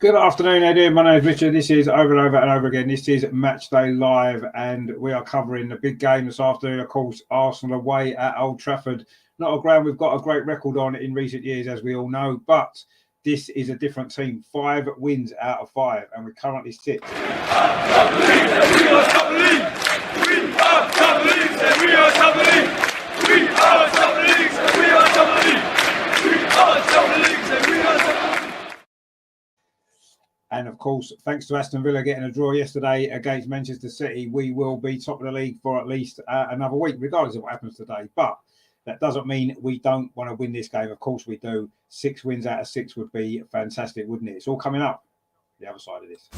Good afternoon, how you doing? My name is Richard. This is over and over and over again. This is Matchday Live, and we are covering the big game this afternoon. Of course, Arsenal away at Old Trafford. Not a ground we've got a great record on in recent years, as we all know, but this is a different team. 5 wins out of 5, and we currently sit. And of course, thanks to Aston Villa getting a draw yesterday against Manchester City, we will be top of the league for at least another week, regardless of what happens today. But that doesn't mean we don't want to win this game. Of course we do. 6 wins out of 6 would be fantastic, wouldn't it? It's all coming up the other side of this.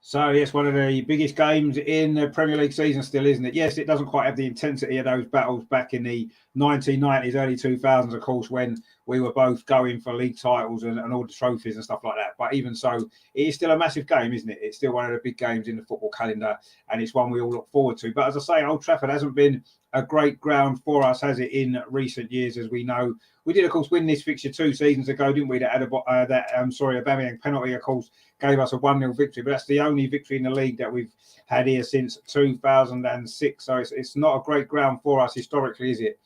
So, yes, one of the biggest games in the Premier League season still, isn't it? Yes, it doesn't quite have the intensity of those battles back in the 1990s, early 2000s, of course, when we were both going for league titles and all the trophies and stuff like that. But even so, it is still a massive game, isn't it? It's still one of the big games in the football calendar, and it's one we all look forward to. But as I say, Old Trafford hasn't been a great ground for us, has it, in recent years, as we know. We did, of course, win this fixture 2 seasons ago, didn't we? That had a Aubameyang penalty, of course, gave us a 1-0 victory. But that's the only victory in the league that we've had here since 2006. So it's not a great ground for us historically, is it?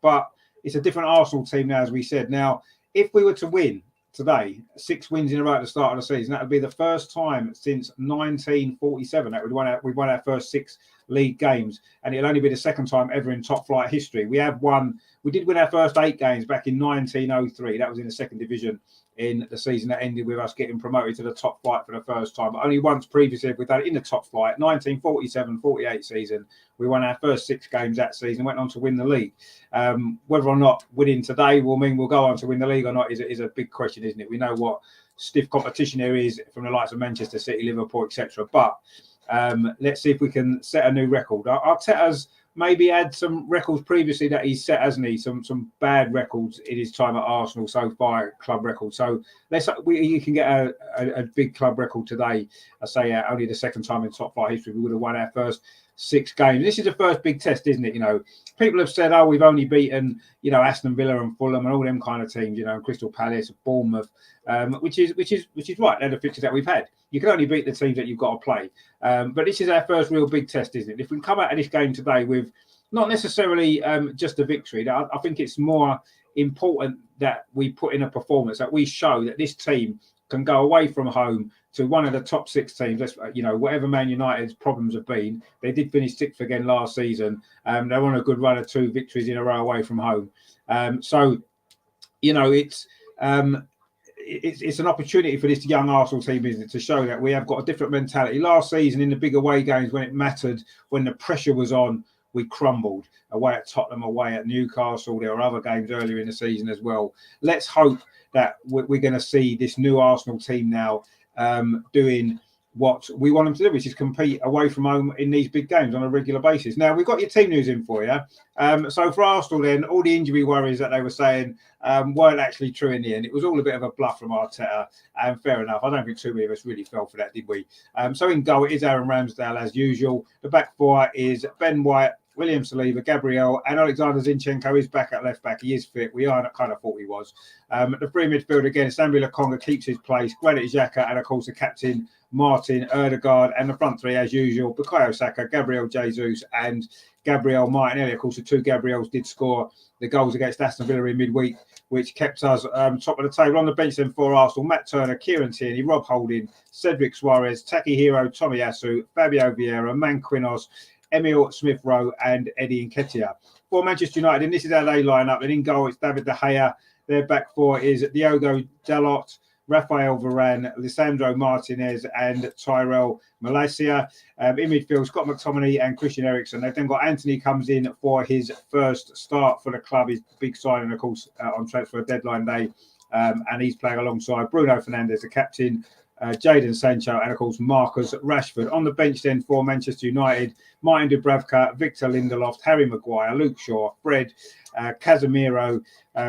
But it's a different Arsenal team now, as we said. Now, if we were to win today, 6 wins in a row at the start of the season, that would be the first time since 1947 that we've won our first 6 league games, and it'll only be the second time ever in top flight history. We did win our first 8 games back in 1903. That was in the second division in the season that ended with us getting promoted to the top flight for the first time. But only once previously have we done it in the top flight. 1947-48 season, we won our first 6 games that season, went on to win the league. Whether or not winning today will mean we'll go on to win the league or not is a big question, isn't it? We know what stiff competition there is from the likes of Manchester City, Liverpool, etc. But let's see if we can set a new record. Arteta's maybe had some records previously that he's set, hasn't he? Some bad records in his time at Arsenal so far, club record. So you can get a big club record today. I say only the second time in top flight history we would have won our first 6 games. This is the first big test, isn't it? You know, people have said, oh, we've only beaten, Aston Villa and Fulham and all them kind of teams, Crystal Palace, Bournemouth, which is right. They're the fixtures that we've had. You can only beat the teams that you've got to play. But this is our first real big test, isn't it? If we come out of this game today with not necessarily just a victory, I think it's more important that we put in a performance, that we show that this team can go away from home to one of the top 6 teams. Whatever Man United's problems have been, they did finish 6th again last season. They're on a good run of 2 victories in a row away from home. It's an opportunity for this young Arsenal team, isn't it, to show that we have got a different mentality. Last season, in the big away games, when it mattered, when the pressure was on, we crumbled. Away at Tottenham, away at Newcastle. There were other games earlier in the season as well. Let's hope that we're going to see this new Arsenal team now doing what we want them to do, which is compete away from home in these big games on a regular basis. Now, we've got your team news in for you. So for Arsenal then, all the injury worries that they were saying weren't actually true in the end. It was all a bit of a bluff from Arteta, and fair enough. I don't think too many of us really fell for that, did we? So in goal, it is Aaron Ramsdale as usual. The back 4 is Ben White, William Saliba, Gabriel, and Alexander Zinchenko is back at left back. He is fit. We kind of thought he was. The 3 midfield again, Sambi Lokonga keeps his place. Granit Xhaka, and of course the captain Martin Ødegaard, and the front 3 as usual: Bukayo Saka, Gabriel Jesus, and Gabriel Martinelli. Of course, the 2 Gabriels did score the goals against Aston Villa in midweek, which kept us top of the table. On the bench then for Arsenal: Matt Turner, Kieran Tierney, Rob Holding, Cedric Suarez, Takehiro Tomiyasu, Fabio Vieira, Manquinos, Emil Smith-Rowe, and Eddie Nketiah. For Manchester United, and this is how they line up. And in goal, it's David De Gea. Their back 4 is Diogo Dalot, Rafael Varane, Lisandro Martinez, and Tyrell Malacia. In midfield, Scott McTominay and Christian Eriksen. They've then got Anthony comes in for his first start for the club, his big signing, of course, on transfer deadline day. And he's playing alongside Bruno Fernandes, the captain, Jadon Sancho, and of course Marcus Rashford. On the bench then for Manchester United, Martin Dubravka, Victor Lindelof, Harry Maguire, Luke Shaw, Fred, Casemiro,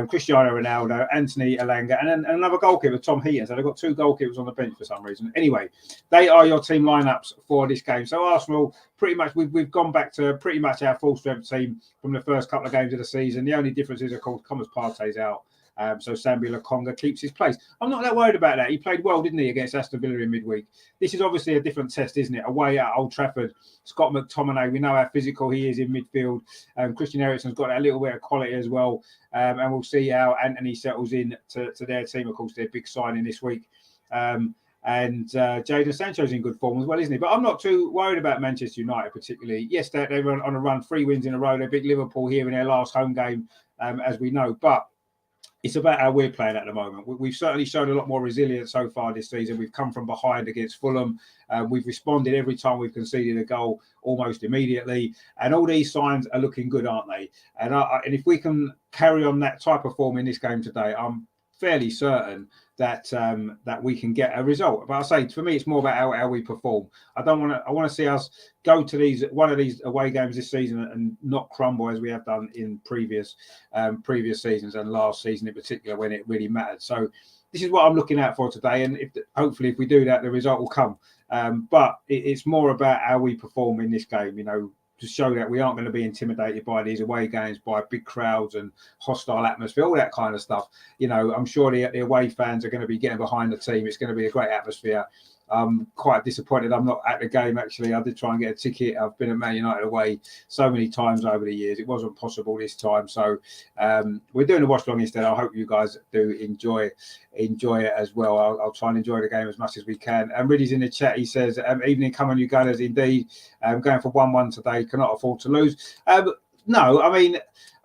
Cristiano Ronaldo, Anthony Elanga, and then another goalkeeper, Tom Heaton. So they've got 2 goalkeepers on the bench for some reason. Anyway, they are your team lineups for this game. So Arsenal, pretty much, we've gone back to pretty much our full strength team from the first couple of games of the season. The only difference is, of course, Thomas Partey's out. So Sambi Lokonga keeps his place. I'm not that worried about that. He played well, didn't he, against Aston Villa in midweek? This is obviously a different test, isn't it? Away at Old Trafford, Scott McTominay, we know how physical he is in midfield. Christian Eriksen's got a little bit of quality as well. And we'll see how Anthony settles in to their team. Of course, their big signing this week. And Jadon Sancho's in good form as well, isn't he? But I'm not too worried about Manchester United particularly. Yes, they were on a run, 3 wins in a row. They beat Liverpool here in their last home game, as we know. But it's about how we're playing at the moment. We've certainly shown a lot more resilience so far this season. We've come from behind against Fulham. We've responded every time we've conceded a goal almost immediately. And all these signs are looking good, aren't they? And if we can carry on that type of form in this game today, I'm fairly certain that we can get a result. But I say, for me, it's more about how we perform. I want to see us go to one of these away games this season and not crumble as we have done in previous seasons and last season in particular when it really mattered. So this is what I'm looking out for today, and hopefully if we do that, the result will come. But it's more about how we perform in this game. To show that we aren't going to be intimidated by these away games, by big crowds and hostile atmosphere, all that kind of stuff. I'm sure the away fans are going to be getting behind the team. It's going to be a great atmosphere. I'm quite disappointed I'm not at the game, actually. I did try and get a ticket. I've been at Man United away so many times over the years. It wasn't possible this time. So we're doing a watch-along instead. I hope you guys do enjoy it as well. I'll try and enjoy the game as much as we can. And Riddy's in the chat. He says, evening, come on, you Gunners. Indeed, going for 1-1 today. Cannot afford to lose. No, I mean,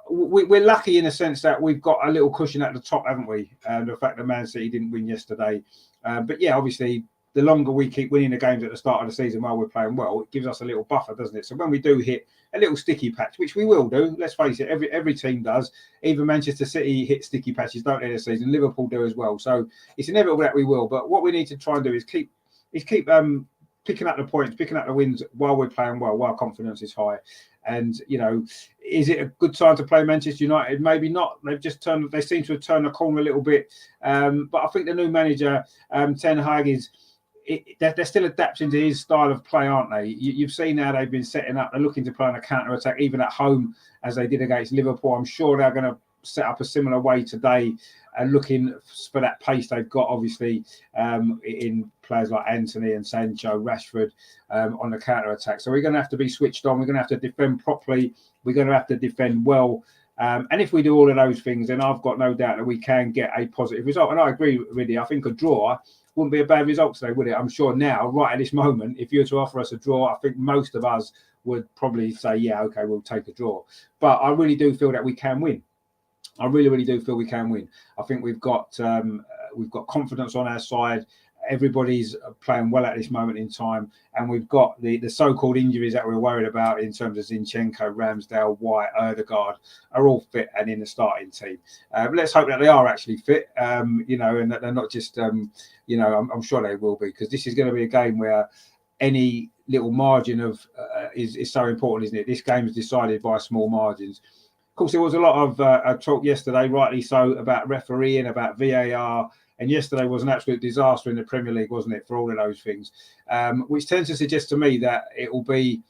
we're lucky in a sense that we've got a little cushion at the top, haven't we? The fact that Man City didn't win yesterday. But yeah, obviously, the longer we keep winning the games at the start of the season while we're playing well, it gives us a little buffer, doesn't it? So when we do hit a little sticky patch, which we will do, let's face it, every team does. Even Manchester City hit sticky patches, don't they, this season? Liverpool do as well. So it's inevitable that we will. But what we need to try and do is keep picking up the points, picking up the wins while we're playing well, while confidence is high. And, is it a good time to play Manchester United? Maybe not. They seem to have turned the corner a little bit. But I think the new manager, Ten Hag, they're still adapting to his style of play, aren't they? You've seen how they've been setting up. They're looking to play on a counter-attack, even at home, as they did against Liverpool. I'm sure they're going to set up a similar way today and looking for that pace they've got, obviously, in players like Anthony and Sancho, Rashford on the counter-attack. So we're going to have to be switched on. We're going to have to defend properly. We're going to have to defend well. And if we do all of those things, then I've got no doubt that we can get a positive result. And I agree with you. I think a draw wouldn't be a bad result today, would it? I'm sure now, right at this moment, if you were to offer us a draw, I think most of us would probably say, yeah, okay, we'll take a draw. But I really do feel that we can win. I really, really do feel we can win. I think we've got confidence on our side. Everybody's playing well at this moment in time, and we've got the so-called injuries that we're worried about in terms of Zinchenko, Ramsdale, White, Ødegaard are all fit and in the starting team. Let's hope that they are actually fit, and that they're not just, I'm sure they will be, because this is going to be a game where any little margin of is so important, isn't it? This game is decided by small margins. Of course, there was a lot of talk yesterday, rightly so, about refereeing, about VAR. And yesterday was an absolute disaster in the Premier League, wasn't it, for all of those things, which tends to suggest to me that it will be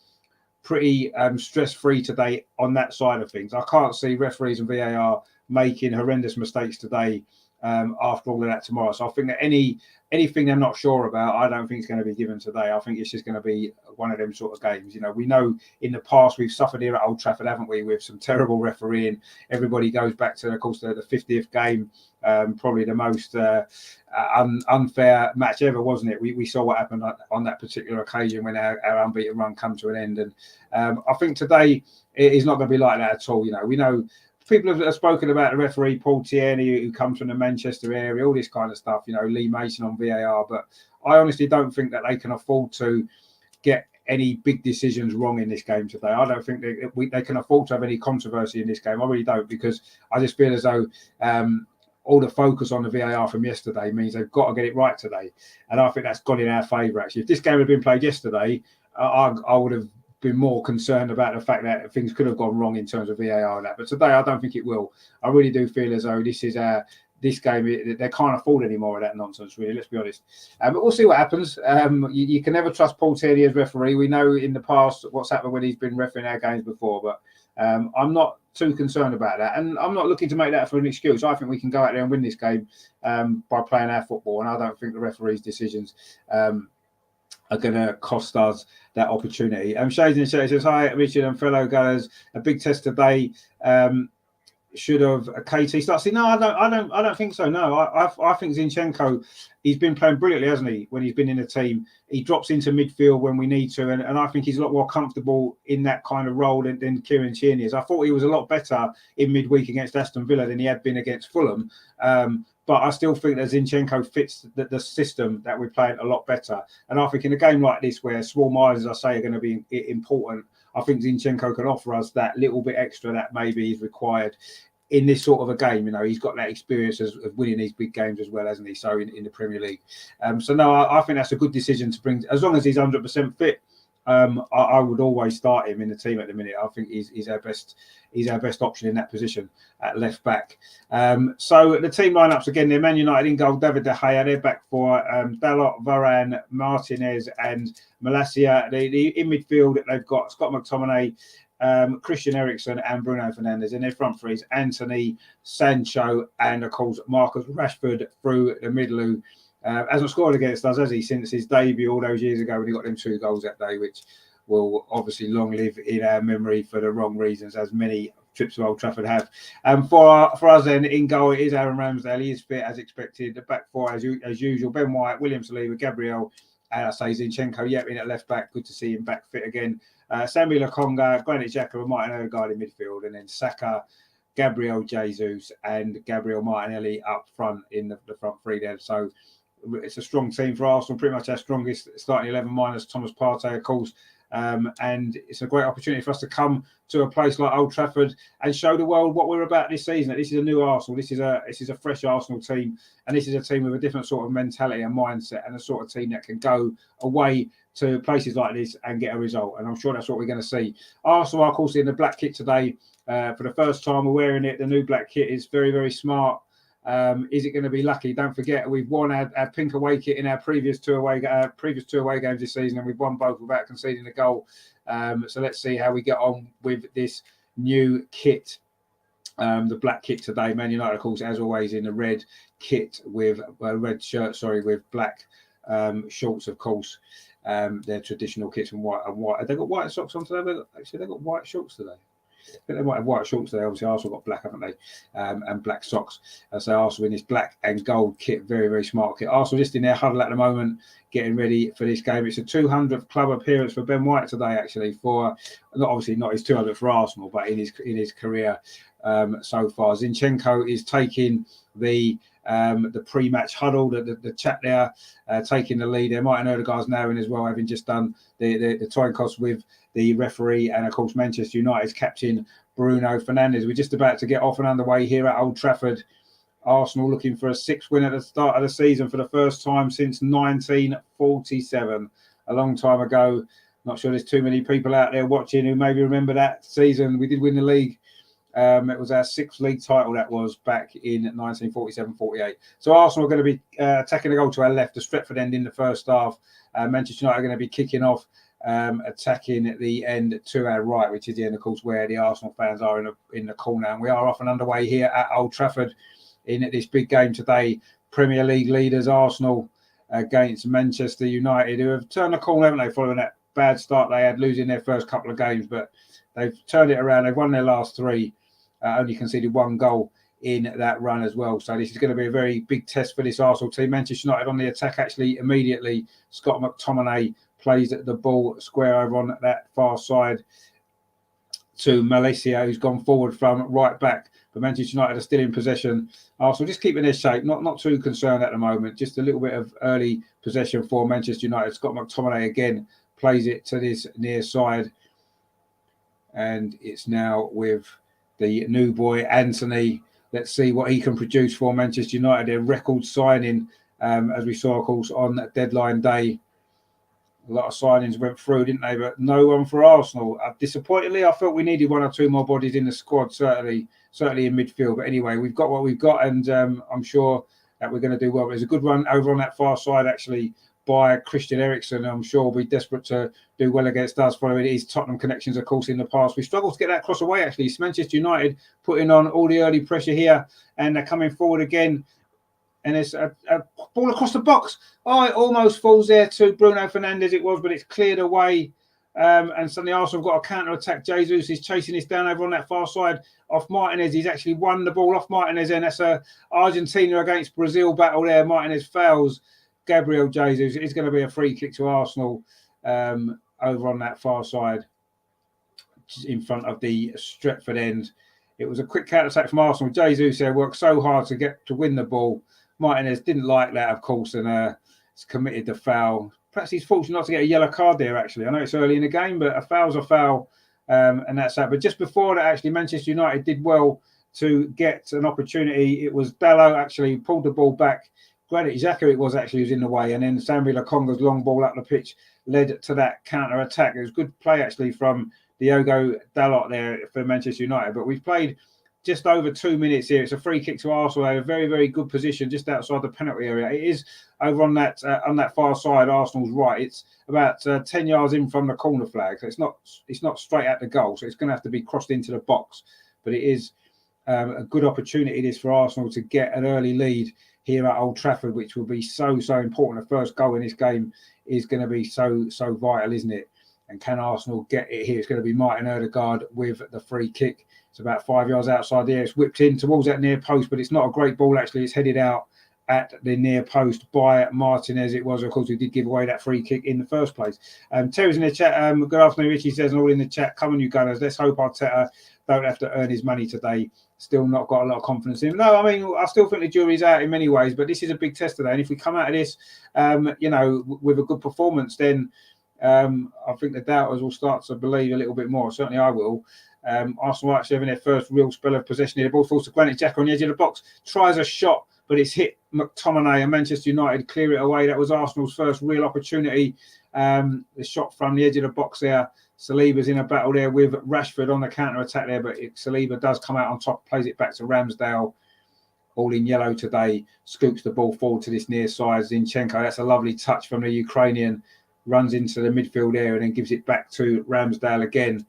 pretty stress-free today on that side of things. I can't see referees and VAR making horrendous mistakes today after all of that tomorrow. So I think that anything they're not sure about, I don't think it's going to be given today. I think it's just going to be one of them sort of games. We know in the past we've suffered here at Old Trafford, haven't we, with some terrible refereeing. Everybody goes back to, of course, the 50th game, probably the most unfair match ever, wasn't it? We saw what happened on that particular occasion when our unbeaten run come to an end. And I think today it is not going to be like that at all. We know people have spoken about the referee Paul Tierney, who comes from the Manchester area, all this kind of stuff, Lee Mason on VAR. But I honestly don't think that they can afford to get any big decisions wrong in this game today. I don't think they can afford to have any controversy in this game. I really don't, because I just feel as though all the focus on the VAR from yesterday means they've got to get it right today. And I think that's gone in our favour, actually. If this game had been played yesterday, I would have been more concerned about the fact that things could have gone wrong in terms of VAR and that. But today, I don't think it will. I really do feel as though this game, they can't afford any more of that nonsense, really, let's be honest. But we'll see what happens. You can never trust Paul Tierney as referee. We know in the past what's happened when he's been refereeing our games before, but I'm not too concerned about that. And I'm not looking to make that for an excuse. I think we can go out there and win this game by playing our football, and I don't think the referee's decisions are going to cost us that opportunity. Shades in the chat says, hi, Richard and fellow guys. A big test today. Should have KT start? No, I don't think so. No, I think Zinchenko, he's been playing brilliantly, hasn't he? When he's been in the team, he drops into midfield when we need to, and I think he's a lot more comfortable in that kind of role than Kieran Tierney is. I thought he was a lot better in midweek against Aston Villa than he had been against Fulham. But I still think that Zinchenko fits the system that we're playing a lot better. And I think in a game like this, where small margins, I say, are going to be important, I think Zinchenko can offer us that little bit extra that maybe is required in this sort of a game. You know, he's got that experience of winning these big games as well, hasn't he? So in the Premier League. So no, I think that's a good decision to bring, as long as he's 100% fit. I would always start him in the team at the minute. I think he's our best option in that position at left back. So the team lineups again, they're Man United in goal, David De Gea, they're back for Dalot, Varane, Martinez and Malacia. In midfield, they've got Scott McTominay, Christian Eriksen and Bruno Fernandes. In their front three is Anthony, Sancho and of course Marcus Rashford through the middle, who hasn't scored against us, has he, since his debut all those years ago when he got them 2 goals that day, which will obviously long live in our memory for the wrong reasons, as many trips to Old Trafford have. For us then, in goal, it is Aaron Ramsdale. He is fit as expected. The back four, as usual, Ben White, William Saliba, Gabriel, and I say Zinchenko, in at left back. Good to see him back fit again. Sammy Lokonga, Granit Xhaka and Martin Odegaard in midfield, and then Saka, Gabriel Jesus and Gabriel Martinelli up front in the front three there. So it's a strong team for Arsenal, pretty much our strongest starting 11 minus Thomas Partey, of course. And it's a great opportunity for us to come to a place like Old Trafford and show the world what we're about this season. This is a new Arsenal. This is a fresh Arsenal team, and this is a team with a different sort of mentality and mindset, and a sort of team that can go away to places like this and get a result. And I'm sure that's what we're going to see. Arsenal are, of course, in the black kit today. For the first time we're wearing it. The new black kit is very, very smart. Is it going to be lucky? Don't forget, we've won our pink away kit in our previous two away games this season, and we've won both without conceding a goal. So let's see how we get on with this new kit, the black kit today. Man United, of course, as always, in the red kit with red shirt, with black shorts, of course. Their traditional kits and white. Have they got white socks on today? Actually, they've got white shorts today. I think they might have white shorts today. Obviously, Arsenal got black, haven't they? And black socks. So Arsenal in this black and gold kit, very, very smart kit. Arsenal just in their huddle at the moment, getting ready for this game. It's a 200th club appearance for Ben White today, actually. For not his 200th for Arsenal, but in his career so far. Zinchenko is taking the pre-match huddle, the chat there, taking the lead there. Martin Odegaard's now in as well, having just done the time cost with the referee, and of course Manchester United's captain Bruno Fernandes. We're just about to get off and underway here at Old Trafford. Arsenal looking for a 6th win at the start of the season for the first time since 1947. A long time ago. Not sure there's too many people out there watching who maybe remember that season. We did win the league. It was our 6th league title, that was back in 1947-48. So Arsenal are going to be attacking the goal to our left, the Stretford end in the first half. Manchester United are going to be kicking off, attacking at the end to our right, which is the end, of course, where the Arsenal fans are in the corner. And we are off and underway here at Old Trafford in this big game today. Premier League leaders Arsenal against Manchester United, who have turned the corner, haven't they, following that bad start they had, losing their first couple of games. But they've turned it around. They've won their last 3. Only conceded 1 goal in that run as well. So this is going to be a very big test for this Arsenal team. Manchester United on the attack actually immediately. Scott McTominay plays the ball square over on that far side to Malacia, who's gone forward from right back. But Manchester United are still in possession. Arsenal just keeping their shape, not too concerned at the moment. Just a little bit of early possession for Manchester United. Scott McTominay again plays it to this near side. And it's now with the new boy, Anthony, let's see what he can produce for Manchester United. Their record signing, as we saw, of course, on deadline day. A lot of signings went through, didn't they? But no one for Arsenal. Disappointingly, I felt we needed 1 or 2 more bodies in the squad, certainly in midfield. But anyway, we've got what we've got, and I'm sure that we're going to do well. There's a good run over on that far side, actually, by Christian Eriksen. I'm sure we'll be desperate to do well against us, following his Tottenham connections, of course, in the past. We struggled to get that cross away, actually. It's Manchester United putting on all the early pressure here, and they're coming forward again. And it's a ball across the box. Oh, it almost falls there to Bruno Fernandes, it was, but it's cleared away. And suddenly Arsenal have got a counter-attack. Jesus is chasing this down over on that far side off Martinez. He's actually won the ball off Martinez, and that's a Argentina against Brazil battle there. Martinez fouls Gabriel Jesus. It's going to be a free kick to Arsenal over on that far side in front of the Stretford end. It was a quick counter-attack from Arsenal. Jesus there worked so hard to win the ball. Martinez didn't like that, of course, and has committed the foul. Perhaps he's fortunate not to get a yellow card there, actually. I know it's early in the game, but a foul's a foul, and that's that. But just before that, actually, Manchester United did well to get an opportunity. It was Dalot actually pulled the ball back. Granit Xhaka, it was actually who's in the way, and then Sambi Lokonga's long ball up the pitch led to that counter-attack. It was good play, actually, from Diogo Dalot there for Manchester United. But we've played just over 2 minutes here. It's a free kick to Arsenal. A very, very good position just outside the penalty area. It is over on that far side, Arsenal's right. It's about 10 yards in from the corner flag. So it's not straight at the goal. So it's going to have to be crossed into the box. But it is a good opportunity this for Arsenal to get an early lead here at Old Trafford, which will be so important. The first goal in this game is going to be so vital, isn't it? And can Arsenal get it here? It's going to be Martin Ødegaard with the free kick. It's about 5 yards outside there. It's whipped in towards that near post, but it's not a great ball, actually. It's headed out at the near post by Martinez. It was, of course, who did give away that free kick in the first place. Terry's in the chat. Good afternoon, Richie says, and all in the chat. Come on, you Gunners. Let's hope Arteta don't have to earn his money today. Still not got a lot of confidence in him. No, I mean, I still think the jury's out in many ways, but this is a big test today. And if we come out of this, with a good performance, then I think the doubters will start to believe a little bit more. Certainly I will. Arsenal actually having their first real spell of possession here. The ball falls to Granit Xhaka on the edge of the box. Tries a shot, but it's hit McTominay, and Manchester United clear it away. That was Arsenal's first real opportunity. The shot from the edge of the box there. Saliba's in a battle there with Rashford on the counter-attack there, but Saliba does come out on top, plays it back to Ramsdale. All in yellow today. Scoops the ball forward to this near side. Zinchenko, that's a lovely touch from the Ukrainian. Runs into the midfield area and then gives it back to Ramsdale again.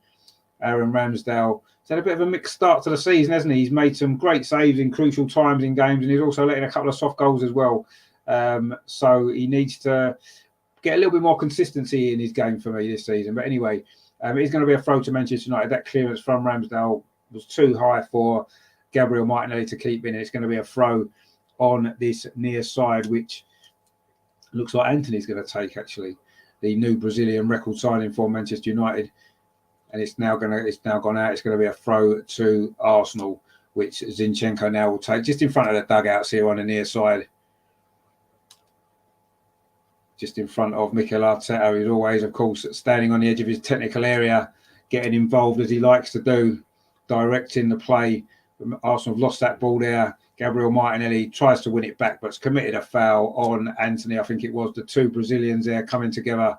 Aaron Ramsdale. He's had a bit of a mixed start to the season, hasn't he? He's made some great saves in crucial times in games, and he's also letting a couple of soft goals as well. So he needs to get a little bit more consistency in his game for me this season. But anyway, it's going to be a throw to Manchester United. That clearance from Ramsdale was too high for Gabriel Martinelli to keep in. It's going to be a throw on this near side, which looks like Anthony's going to take, actually. The new Brazilian record signing for Manchester United. And it's now gone out. It's going to be a throw to Arsenal, which Zinchenko now will take just in front of the dugouts here on the near side. Just in front of Mikel Arteta, who's always, of course, standing on the edge of his technical area, getting involved as he likes to do, directing the play. Arsenal have lost that ball there. Gabriel Martinelli tries to win it back, but's committed a foul on Anthony. I think it was the two Brazilians there coming together.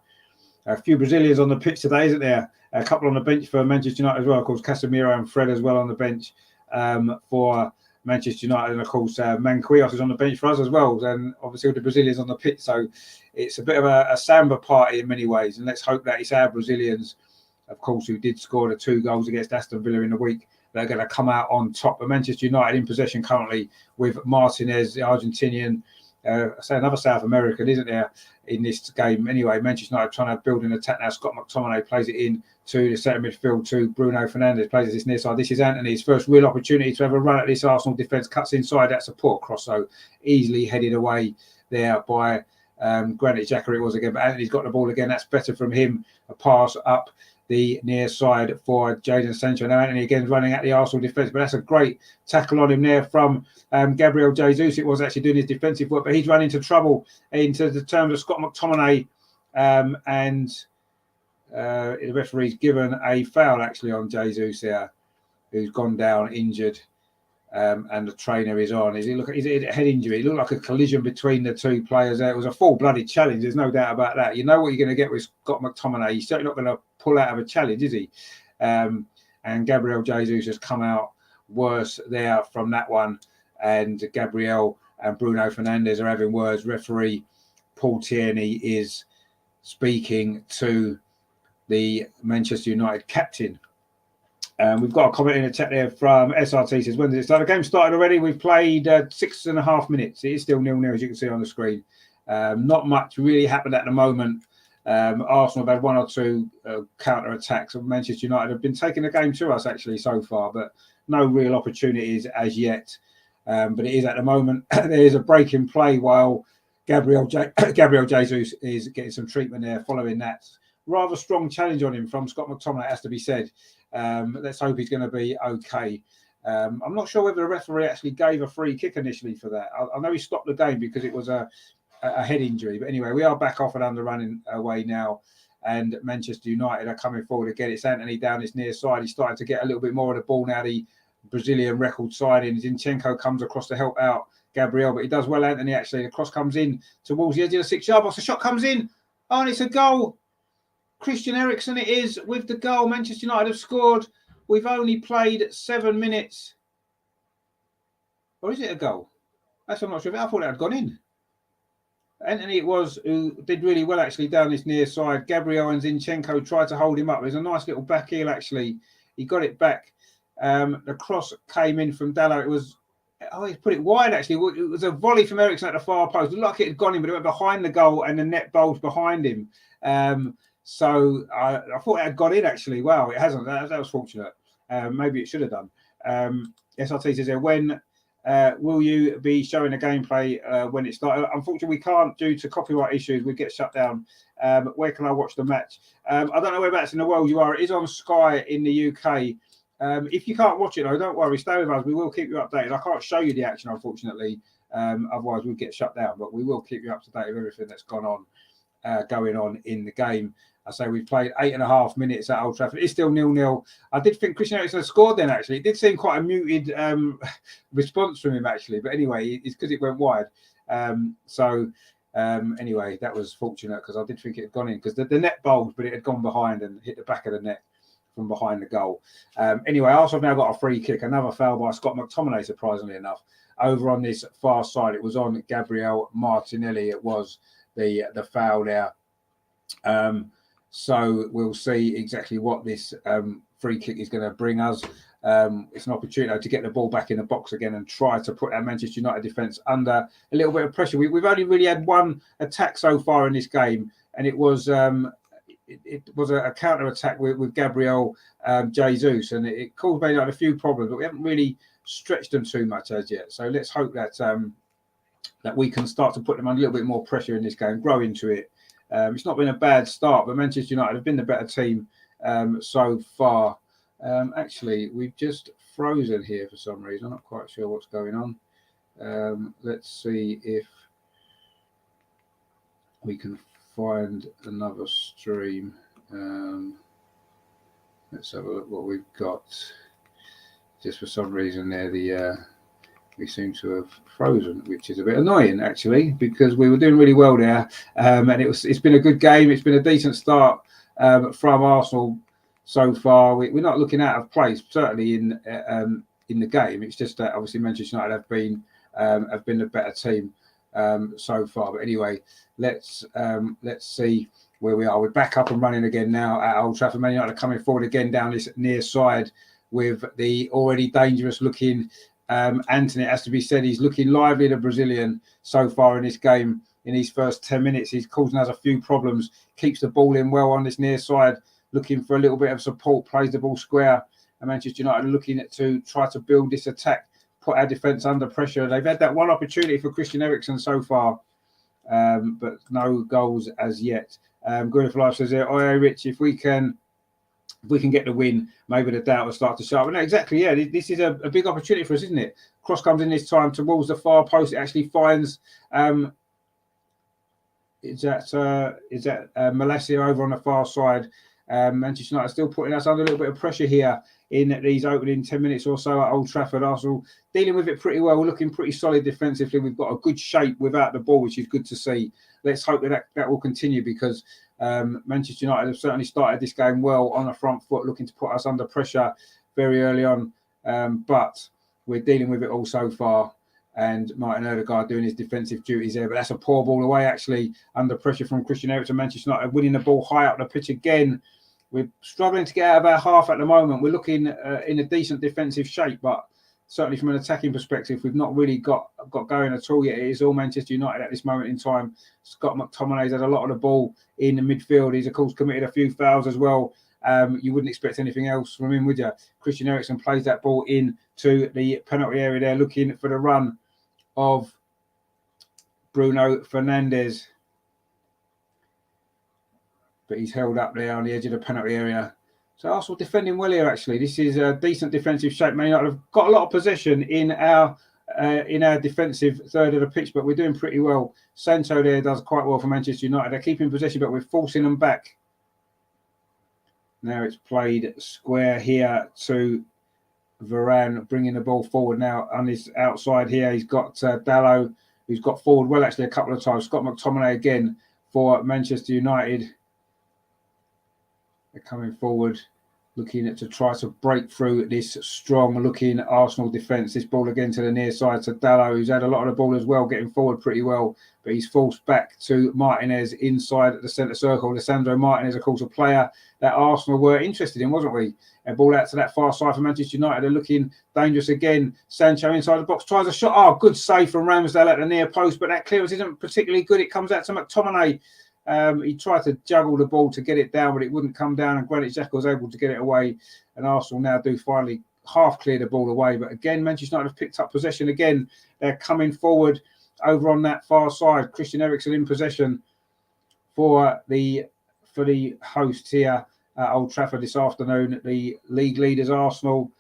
A few Brazilians on the pitch today, isn't there? A couple on the bench for Manchester United as well. Of course, Casemiro and Fred as well on the bench for Manchester United. And, of course, Manquillos is on the bench for us as well. And, obviously, all the Brazilians on the pitch. So it's a bit of a samba party in many ways. And let's hope that it's our Brazilians, of course, who did score the 2 goals against Aston Villa in the week. They're going to come out on top. But Manchester United in possession currently with Martinez, the Argentinian. I say another South American, isn't there, in this game? Anyway, Manchester United trying to build an attack now. Scott McTominay plays it in to the centre midfield to Bruno Fernandes, plays it this near side. This is Anthony's first real opportunity to have a run at this Arsenal defence. Cuts inside. That's a poor cross, so easily headed away there by Granit Xhaka it was again. But Anthony's got the ball again. That's better from him. A pass up the near side for Jadon Sancho. Now Anthony again running at the Arsenal defence, but that's a great tackle on him there from Gabriel Jesus. It was actually doing his defensive work, but he's run into trouble into the terms of Scott McTominay, and the referee's given a foul actually on Jesus here, who's gone down injured. and the trainer is on. Is it a head injury? It looked like a collision between the two players there. It was a full-blooded challenge. There's no doubt about that. You know what you're going to get with Scott McTominay. He's certainly not going to pull out of a challenge, is he? And Gabriel Jesus has come out worse there from that one. And Gabriel and Bruno Fernandes are having words. Referee Paul Tierney is speaking to the Manchester United captain. We've got a comment in the chat there from SRT. Says, when does it start? The game started already. We've played 6.5 minutes. It is still 0-0, as you can see on the screen. Not much really happened at the moment. Arsenal have had one or two counter attacks. Manchester United have been taking the game to us actually so far, but no real opportunities as yet. But it is at the moment. There is a break in play while Gabriel Jesus is getting some treatment there following that rather strong challenge on him from Scott McTominay, has to be said. Let's hope he's going to be okay. I'm not sure whether the referee actually gave a free kick initially for that. I know he stopped the game because it was a head injury. But anyway, we are back off and under running away now. And Manchester United are coming forward again. It's Anthony down his near side. He's starting to get a little bit more of the ball now. The Brazilian record signing. Zinchenko comes across to help out Gabriel, but he does well, Anthony, actually. The cross comes in towards the edge of the 6-yard box. The shot comes in. Oh, and it's a goal. Christian Eriksen it is with the goal. Manchester United have scored. We've only played 7 minutes. Or is it a goal? That's what I'm not sure. I thought it had gone in. Anthony it was, who did really well actually down this near side. Gabriel and Zinchenko tried to hold him up. There's a nice little back heel actually. He got it back. The cross came in from Dallo. It was, he put it wide actually. It was a volley from Eriksen at the far post. It looked like it had gone in, but it went behind the goal and the net bulged behind him. So I thought it had gone in actually. Wow, it hasn't. That was fortunate. Maybe it should have done. SRT says, when will you be showing the gameplay when it started? Unfortunately, we can't due to copyright issues. We get shut down. Where can I watch the match? I don't know whereabouts in the world you are. It is on Sky in the UK. If you can't watch it, though, don't worry. Stay with us. We will keep you updated. I can't show you the action, unfortunately. Otherwise, we'll get shut down. But we will keep you up to date with everything that's going on in the game. I say we've played 8.5 minutes at Old Trafford. It's still 0-0. I did think Christian Eriksen had scored then, actually. It did seem quite a muted response from him, actually. But anyway, it's because it went wide. Anyway, that was fortunate because I did think it had gone in because the net bulged, but it had gone behind and hit the back of the net from behind the goal. Anyway, Arsenal have now got a free kick. Another foul by Scott McTominay, surprisingly enough. Over on this far side, it was on Gabriel Martinelli. It was the foul there. So we'll see exactly what this free kick is going to bring us. It's an opportunity to get the ball back in the box again and try to put our Manchester United defence under a little bit of pressure. We've only really had one attack so far in this game, and it was a counter attack with Gabriel Jesus, and it caused maybe a few problems, but we haven't really stretched them too much as yet. So let's hope that that we can start to put them under a little bit more pressure in this game, grow into it. It's not been a bad start, but Manchester United have been the better team so far. Actually, we've just frozen here for some reason. I'm not quite sure what's going on. Let's see if we can find another stream. Let's have a look what we've got. Just for some reason there, we seem to have frozen, which is a bit annoying actually, because we were doing really well there, and it's been a good game. It's been a decent start from Arsenal so far. We're not looking out of place, certainly in the game. It's just that obviously Manchester United have been the better team so far. But anyway, let's see where we are. We're back up and running again now at Old Trafford. Man United are coming forward again down this near side with the already dangerous looking Anthony. It has to be said, he's looking lively, the Brazilian, so far in this game. In these first 10 minutes, he's causing us a few problems. Keeps the ball in well on this near side, looking for a little bit of support, plays the ball square. And Manchester United are looking to try to build this attack, put our defence under pressure. They've had that one opportunity for Christian Eriksen so far, but no goals as yet. Good for Life says, Rich, if we can get the win, maybe the doubt will start to show up. No, exactly, yeah. This is a big opportunity for us, isn't it? Cross comes in this time towards the far post. It actually finds is that Malacia over on the far side. Manchester United still putting us under a little bit of pressure here. in these opening 10 minutes or so at Old Trafford. Arsenal dealing with it pretty well. We're looking pretty solid defensively. We've got a good shape without the ball, which is good to see. Let's hope that will continue, because Manchester United have certainly started this game well on the front foot, looking to put us under pressure very early on. But we're dealing with it all so far. And Martin Ødegaard doing his defensive duties there. But that's a poor ball away, actually, under pressure from Christian Eriksen. Manchester United winning the ball high up the pitch again. We're struggling to get out of our half at the moment. We're looking in a decent defensive shape, but certainly from an attacking perspective, we've not really got going at all yet. It is all Manchester United at this moment in time. Scott McTominay's had a lot of the ball in the midfield. He's, of course, committed a few fouls as well. You wouldn't expect anything else from him, would you? Christian Eriksen plays that ball into the penalty area there, looking for the run of Bruno Fernandes. But he's held up there on the edge of the penalty area. So Arsenal defending well here, actually. This is a decent defensive shape. Man United have got a lot of possession in our defensive third of the pitch, but we're doing pretty well. Sancho there does quite well for Manchester United. They're keeping possession, but we're forcing them back. Now it's played square here to Varane, bringing the ball forward now on his outside here. He's got Dalot, who's got forward well, actually, a couple of times. Scott McTominay again for Manchester United. They're coming forward, looking to try to break through this strong-looking Arsenal defence. This ball again to the near side to Dalot, who's had a lot of the ball as well, getting forward pretty well. But he's forced back to Martinez inside the centre circle. Lisandro Martinez, of course, a player that Arsenal were interested in, wasn't we? A ball out to that far side for Manchester United. They're looking dangerous again. Sancho inside the box, tries a shot. Oh, good save from Ramsdale at the near post, but that clearance isn't particularly good. It comes out to McTominay. He tried to juggle the ball to get it down, but it wouldn't come down, and Granit Xhaka was able to get it away. And Arsenal now do finally half clear the ball away. But again, Manchester United have picked up possession again. They're coming forward over on that far side. Christian Eriksen in possession for the hosts here at Old Trafford this afternoon. The league leaders, Arsenal,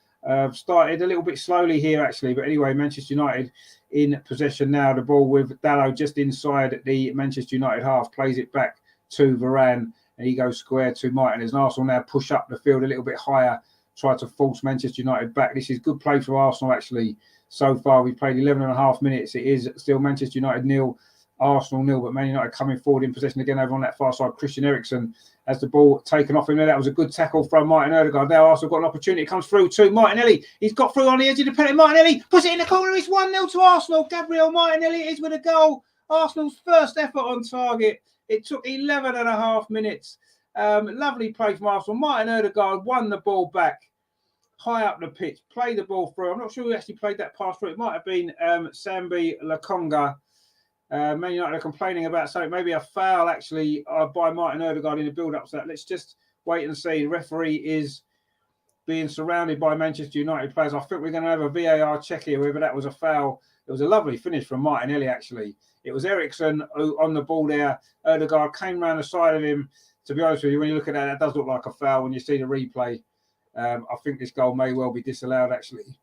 started a little bit slowly here, actually. But anyway, Manchester United in possession now. The ball with Dalot just inside the Manchester United half, plays it back to Varane, and he goes square to Martinez. And Arsenal now push up the field a little bit higher, try to force Manchester United back. This is good play for Arsenal, actually. So far, we've played 11 and a half minutes. It is still Manchester United 0, Arsenal 0, but Man United coming forward in possession again over on that far side. Christian Eriksen has the ball taken off him there. That was a good tackle from Martin Ødegaard. Now Arsenal got an opportunity. It comes through to Martinelli. He's got through on the edge of the penalty. Martinelli puts it in the corner. It's 1-0 to Arsenal. Gabriel Martinelli is with a goal. Arsenal's first effort on target. It took 11 and a half minutes. Lovely play from Arsenal. Martin Ødegaard won the ball back high up the pitch, played the ball through. I'm not sure who actually played that pass through. It might have been Sambi Lokonga. Man United are complaining about something, maybe a foul actually by Martin Ødegaard in the build-up. So let's just wait and see. The referee is being surrounded by Manchester United players. I think we're going to have a VAR check here, whether that was a foul. It was a lovely finish from Martinelli, actually. It was Eriksen who on the ball there. Ødegaard came round the side of him. To be honest with you, when you look at that, that does look like a foul when you see the replay. I think this goal may well be disallowed, actually.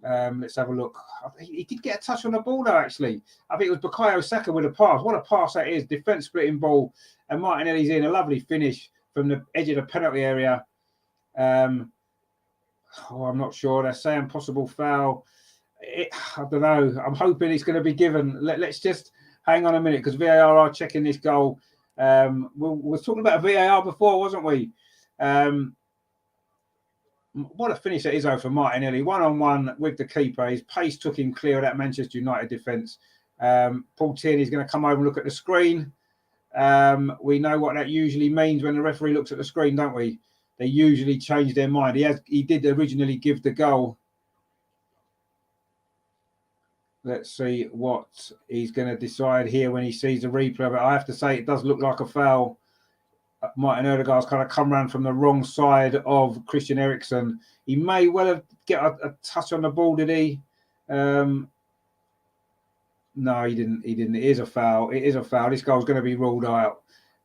Let's have a look. He did get a touch on the ball, though, actually. I think it was Bukayo Saka with a pass. What a pass that is. Defence splitting ball. And Martinelli's in a lovely finish from the edge of the penalty area. I'm not sure. They're saying possible foul. I don't know. I'm hoping it's going to be given. Let's just hang on a minute, because VAR are checking this goal. We were talking about VAR before, wasn't we? What a finish that is, though, for Martinelli. One-on-one with the keeper. His pace took him clear of that Manchester United defence. Paul Tierney is going to come over and look at the screen. We know what that usually means when the referee looks at the screen, don't we? They usually change their mind. He did originally give the goal. Let's see what he's going to decide here when he sees the replay. But I have to say, it does look like a foul. Martin Ødegaard's kind of come around from the wrong side of Christian Eriksen. He may well have get a touch on the ball, did he? No, he didn't. He didn't. It is a foul. It is a foul. This goal's going to be ruled out.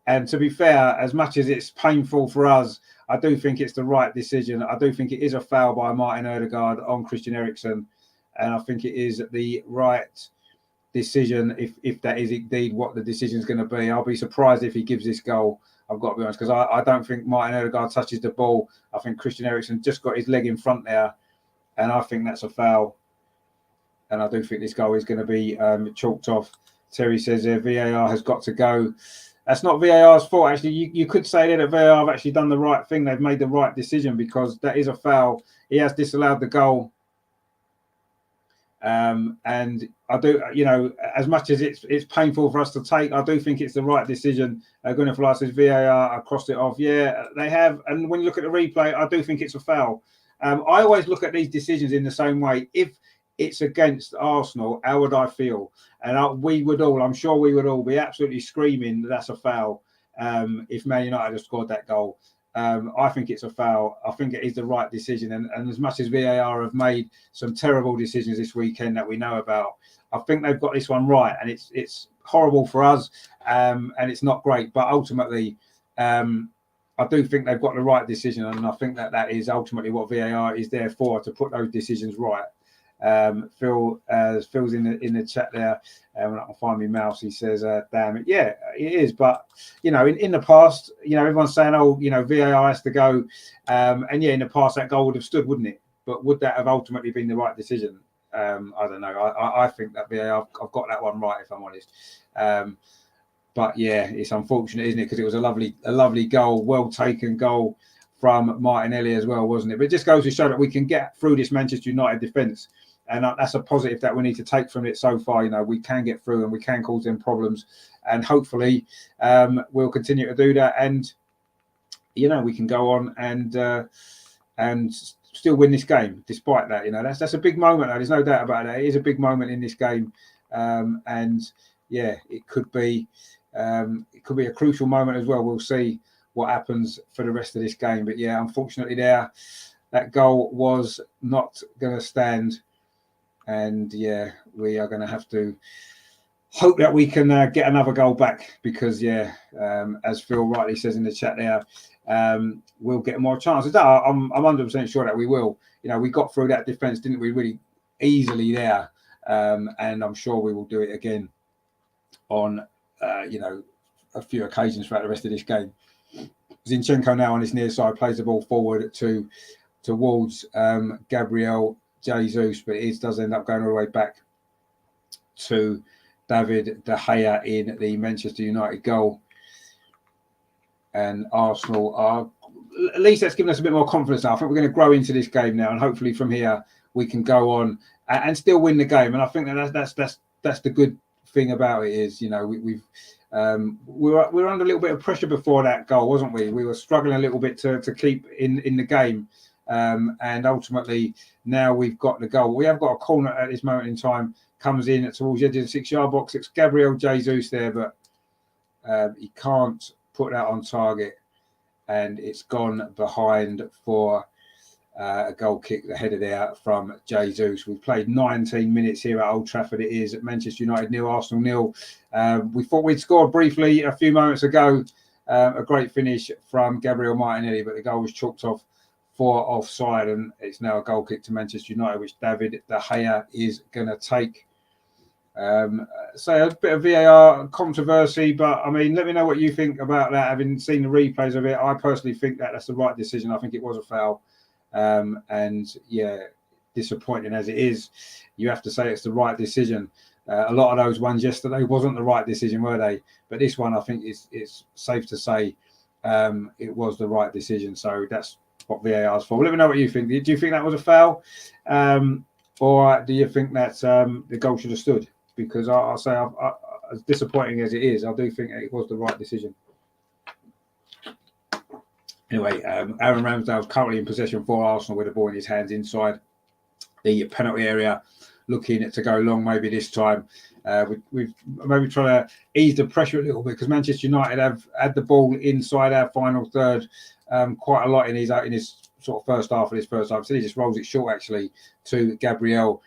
And to be fair, as much as it's painful for us, I do think it's the right decision. I do think it is a foul by Martin Ødegaard on Christian Eriksen. And I think it is the right decision if that is indeed what the decision is going to be. I'll be surprised if he gives this goal. I've got to be honest, because I don't think Martin Odegaard touches the ball. I think Christian Eriksen just got his leg in front there, and I think that's a foul. And I do think this goal is going to be chalked off. Terry says VAR has got to go. That's not VAR's fault. Actually, you could say that VAR have actually done the right thing. They've made the right decision, because that is a foul. He has disallowed the goal. And I do, as much as it's painful for us to take, I do think it's the right decision. Gunnar Fly says VAR crossed it off. Yeah, they have. And when you look at the replay, I do think it's a foul. I always look at these decisions in the same way. If it's against Arsenal, how would I feel? And we would all, I'm sure we would all be absolutely screaming that that's a foul if Man United have scored that goal. I think it's a foul. I think it is the right decision. And as much as VAR have made some terrible decisions this weekend that we know about, I think they've got this one right. And it's horrible for us, and it's not great. But ultimately, I do think they've got the right decision. And I think that is ultimately what VAR is there for, to put those decisions right. Phil's in the chat there. When I can find my mouse, he says, damn it. Yeah, it is. But, in the past, everyone's saying, VAR has to go. And yeah, in the past, that goal would have stood, wouldn't it? But would that have ultimately been the right decision? I don't know. I think that VAR, I've got that one right, if I'm honest. But yeah, it's unfortunate, isn't it? Because it was a lovely goal, well taken goal from Martinelli as well, wasn't it? But it just goes to show that we can get through this Manchester United defence. And that's a positive that we need to take from it so far. We can get through and we can cause them problems. And hopefully we'll continue to do that. And, we can go on and still win this game despite that. That's a big moment. There's no doubt about it. It is a big moment in this game. And, yeah, it could be a crucial moment as well. We'll see what happens for the rest of this game. But, yeah, unfortunately that goal was not going to stand. And yeah, we are going to have to hope that we can get another goal back, because as Phil rightly says in the chat there, we'll get more chances. I'm 100% sure that we will. We got through that defence, didn't we, really easily there, and I'm sure we will do it again on a few occasions throughout the rest of this game. Zinchenko now on his near side plays the ball forward towards Gabriel Jesus, but it does end up going all the way back to David De Gea in the Manchester United goal. And Arsenal are, at least that's given us a bit more confidence now. I think we're going to grow into this game now, and hopefully from here we can go on and still win the game. And I think that's the good thing about it is, we were under a little bit of pressure before that goal, wasn't we? We were struggling a little bit to keep in the game. And ultimately, now we've got the goal. We have got a corner at this moment in time, comes in towards the edge of the 6-yard box. It's Gabriel Jesus there, but he can't put that on target. And it's gone behind for a goal kick, the header there from Jesus. We've played 19 minutes here at Old Trafford. It is Manchester United 0, Arsenal 0. We thought we'd scored briefly a few moments ago. A great finish from Gabriel Martinelli, but the goal was chalked off for offside, and it's now a goal kick to Manchester United, which David De Gea is going to take. So a bit of VAR controversy, but I mean, let me know what you think about that. Having seen the replays of it, I personally think that's the right decision. I think it was a foul, and yeah, disappointing as it is, you have to say it's the right decision. A lot of those ones yesterday wasn't the right decision, were they? But this one, I think it's safe to say it was the right decision. So that's what VAR is for. Well, let me know what you think. Do you think that was a foul, or do you think that the goal should have stood? Because I'll say, as disappointing as it is, I do think it was the right decision. Anyway, Aaron Ramsdale's currently in possession for Arsenal with the ball in his hands inside the penalty area, looking to go long maybe this time. We've maybe trying to ease the pressure a little bit, because Manchester United have had the ball inside our final third quite a lot in his sort of first half of this first half. So he just rolls it short actually to Gabriel.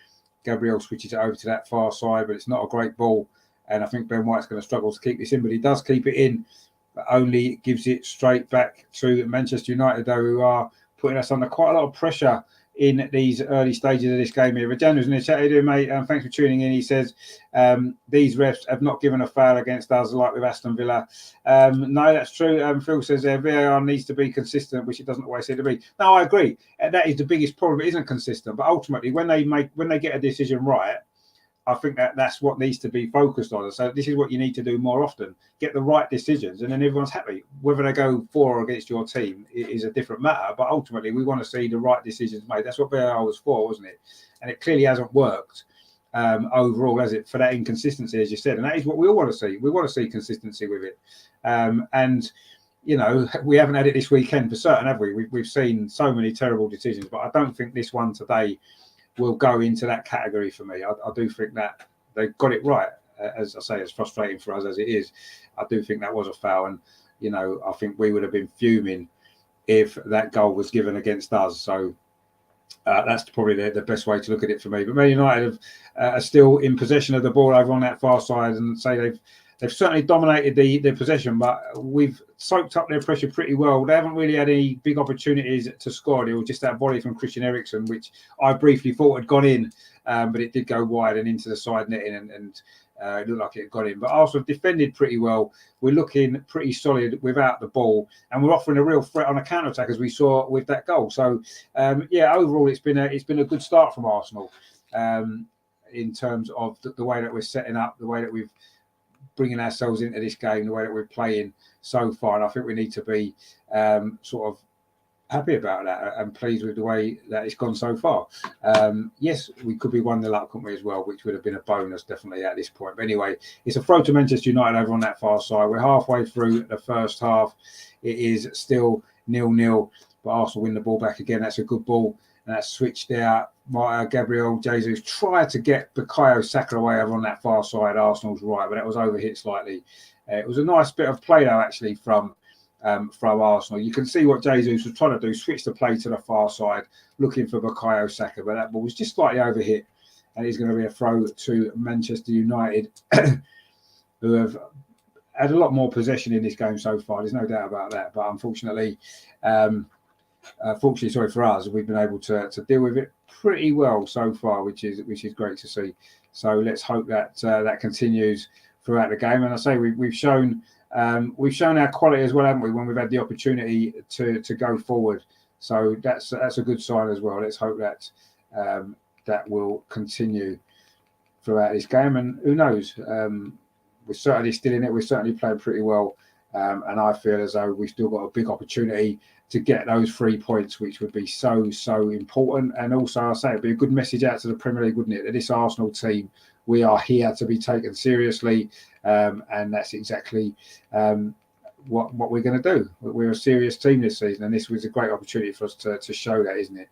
Gabriel switches it over to that far side, but it's not a great ball. And I think Ben White's going to struggle to keep this in, but he does keep it in, but only gives it straight back to Manchester United, though, who are putting us under quite a lot of pressure in these early stages of this game here. But Daniel's in the chat. How you doing, mate? Thanks for tuning in. He says these refs have not given a foul against us like with Aston Villa. No, that's true. Phil says VAR needs to be consistent, which it doesn't always seem to be. No, I agree. That is the biggest problem. It isn't consistent, but ultimately, when they get a decision right, I think that's what needs to be focused on. So this is what you need to do more often: get the right decisions, and then everyone's happy. Whether they go for or against your team is a different matter. But ultimately, we want to see the right decisions made. That's what VAR was for, wasn't it? And it clearly hasn't worked overall, has it? For that inconsistency, as you said, and that is what we all want to see. We want to see consistency with it. And you know, we haven't had it this weekend for certain, have we? We've seen so many terrible decisions, but I don't think this one today will go into that category for me. I do think that they got it right. As I say, as frustrating for us as it is, I do think that was a foul. And, you know, I think we would have been fuming if that goal was given against us. So that's probably the best way to look at it for me. But Man United are still in possession of the ball over on that far side, and say they've certainly dominated the possession, but we've soaked up their pressure pretty well. They haven't really had any big opportunities to score. It was just that volley from Christian Eriksen, which I briefly thought had gone in, but it did go wide and into the side netting, and it looked like it had got in. But Arsenal defended pretty well. We're looking pretty solid without the ball, and we're offering a real threat on a counter-attack, as we saw with that goal. So, yeah, overall, it's been a good start from Arsenal in terms of the way that we're setting up, the way that we've bringing ourselves into this game, the way that we're playing so far. And I think we need to be sort of happy about that and pleased with the way that it's gone so far. Yes, we could be 1-0 up, couldn't we, as well, which would have been a bonus definitely at this point. But anyway, it's a throw to Manchester United over on that far side. We're halfway through the first half. It is still 0-0, but Arsenal win the ball back again. That's a good ball. And that's switched out. Gabriel Jesus tried to get Bukayo Saka away over on that far side. Arsenal's right, but that was overhit slightly. It was a nice bit of play, though, actually, from Arsenal. You can see what Jesus was trying to do, switch the play to the far side, looking for Bukayo Saka, but that ball was just slightly overhit. And it's going to be a throw to Manchester United, who have had a lot more possession in this game so far. There's no doubt about that. But unfortunately, sorry for us, we've been able to deal with it pretty well so far, which is great to see. So let's hope that that continues throughout the game. And I say we've shown our quality as well, haven't we, when we've had the opportunity to go forward. So that's a good sign as well. Let's hope that that will continue throughout this game. And who knows? We're certainly still in it. We're certainly playing pretty well. And I feel as though we've still got a big opportunity to get those 3 points, which would be so important. And also, I say, it'd be a good message out to the Premier League, wouldn't it? That this Arsenal team, we are here to be taken seriously, and that's exactly what we're going to do. We're a serious team this season, and this was a great opportunity for us to show that, isn't it?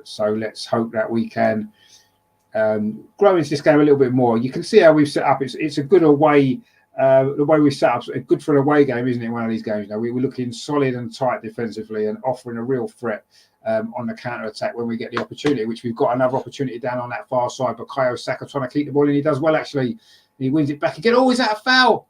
So let's hope that we can grow into this game a little bit more. You can see how we've set up. It's a good away. The way we set up, good for an away game, isn't it? One of these games. Now we're looking solid and tight defensively and offering a real threat on the counter attack when we get the opportunity. Which we've got another opportunity down on that far side. Bukayo Saka trying to keep the ball, and he does well actually. He wins it back again. Oh, is that a foul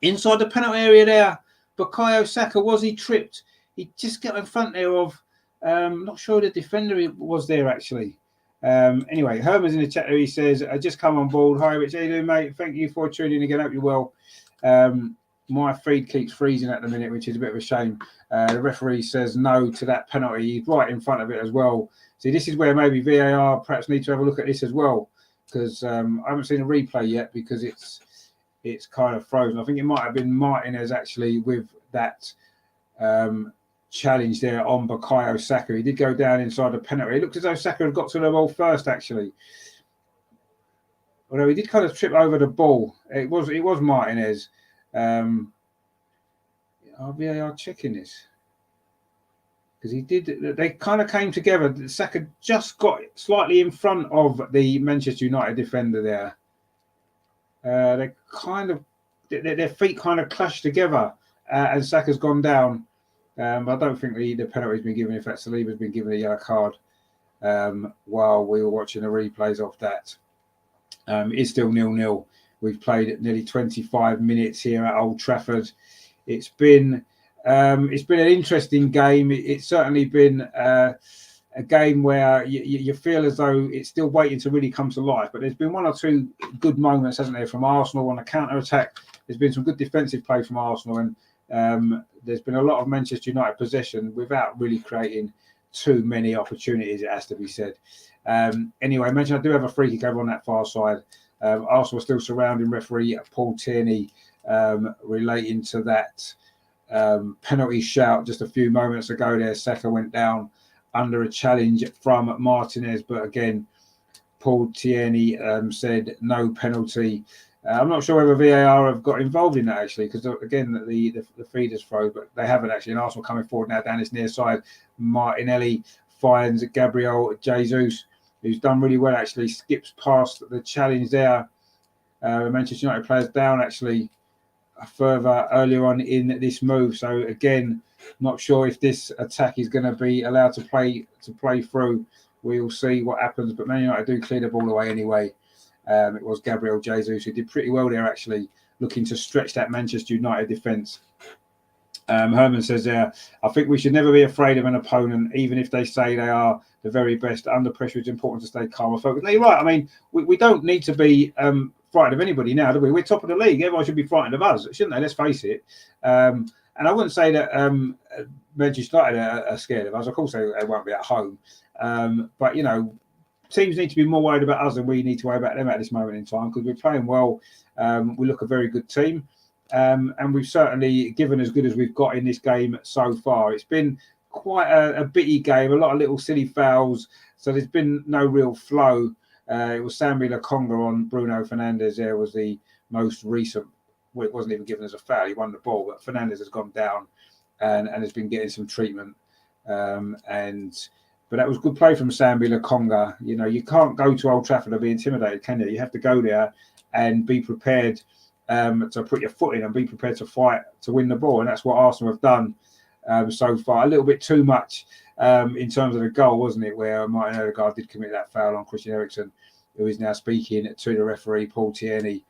inside the penalty area there? Bukayo Saka, was he tripped? He just got in front there of. Not sure the defender was there actually. Anyway, Herman's in the chat. He says, "I just come on board. Hi, Rich. How you doing, mate? Thank you for tuning in again. Hope you're well. My feed keeps freezing at the minute, which is a bit of a shame. The referee says no to that penalty. He's right in front of it as well. See, this is where maybe VAR perhaps need to have a look at this as well, because I haven't seen a replay yet because it's kind of frozen. I think it might have been Martinez actually with that challenge there on Bukayo Saka. He did go down inside the penalty. It looked as though Saka had got to the ball first, actually. Although he did kind of trip over the ball. It was Martinez. Are VAR checking this? Because he did. They kind of came together. Saka just got slightly in front of the Manchester United defender there. Their feet kind of clashed together, and Saka's gone down. I don't think the penalty's been given. In fact, Saliba's been given a yellow card while we were watching the replays of that. It's still 0-0. We've played nearly 25 minutes here at Old Trafford. It's been an interesting game. It's certainly been a a game where you feel as though it's still waiting to really come to life. But there's been one or two good moments, hasn't there, from Arsenal on a counter-attack. There's been some good defensive play from Arsenal, and there's been a lot of Manchester United possession without really creating too many opportunities, it has to be said. Anyway, I mentioned I do have a free kick over on that far side. Arsenal still surrounding referee Paul Tierney relating to that penalty shout just a few moments ago there. Saka went down under a challenge from Martinez, but again, Paul Tierney said no penalty. I'm not sure whether VAR have got involved in that actually, because again, the feeders froze, but they haven't actually. And Arsenal coming forward now down this near side. Martinelli finds Gabriel Jesus, who's done really well actually, skips past the challenge there. Manchester United players down actually further earlier on in this move. So again, not sure if this attack is going to be allowed to play through. We'll see what happens. But Man United do clear the ball away anyway. It was Gabriel Jesus who did pretty well there actually, looking to stretch that Manchester United defence. Herman says there, I think we should never be afraid of an opponent, even if they say they are the very best. Under pressure, it's important to stay calm and focused. No, you're right. I mean, we don't need to be frightened of anybody now, do we? We're top of the league. Everyone should be frightened of us, shouldn't they? Let's face it. And I wouldn't say that Manchester United are scared of us. Of course, they won't be at home. But, you know, teams need to be more worried about us than we need to worry about them at this moment in time, because we're playing well. We look a very good team. And we've certainly given as good as we've got in this game so far. It's been quite a bitty game, a lot of little silly fouls. So there's been no real flow. It was Sambi Lokonga on Bruno Fernandes. There was the most recent. Well, it wasn't even given as a foul. He won the ball, but Fernandes has gone down and has been getting some treatment. But that was good play from Sambi Lokonga. You know, you can't go to Old Trafford and be intimidated, can you? You have to go there and be prepared to put your foot in and be prepared to fight to win the ball. And that's what Arsenal have done so far. A little bit too much in terms of the goal, wasn't it? Where Martin Odegaard did commit that foul on Christian Eriksen, who is now speaking to the referee, Paul Tierney.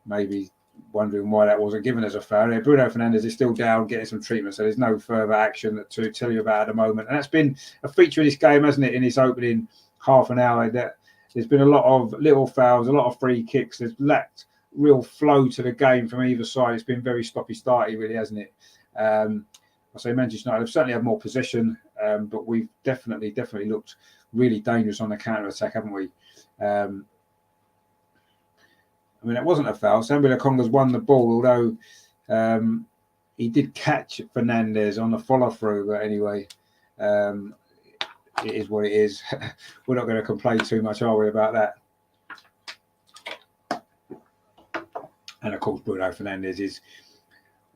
Maybe wondering why that wasn't given as a foul. Bruno Fernandes is still down, getting some treatment, so there's no further action to tell you about at the moment. And that's been a feature of this game, hasn't it, in this opening half an hour, that there's been a lot of little fouls, a lot of free kicks. There's lacked real flow to the game from either side. It's been very stoppy-starty, really, hasn't it? I say Manchester United have certainly had more possession, but we've definitely looked really dangerous on the counter-attack, haven't we? I mean, it wasn't a foul. Sambi Lokonga's won the ball, although he did catch Fernandes on the follow-through. But anyway, it is what it is. We're not going to complain too much, are we, about that? And of course, Bruno Fernandes is,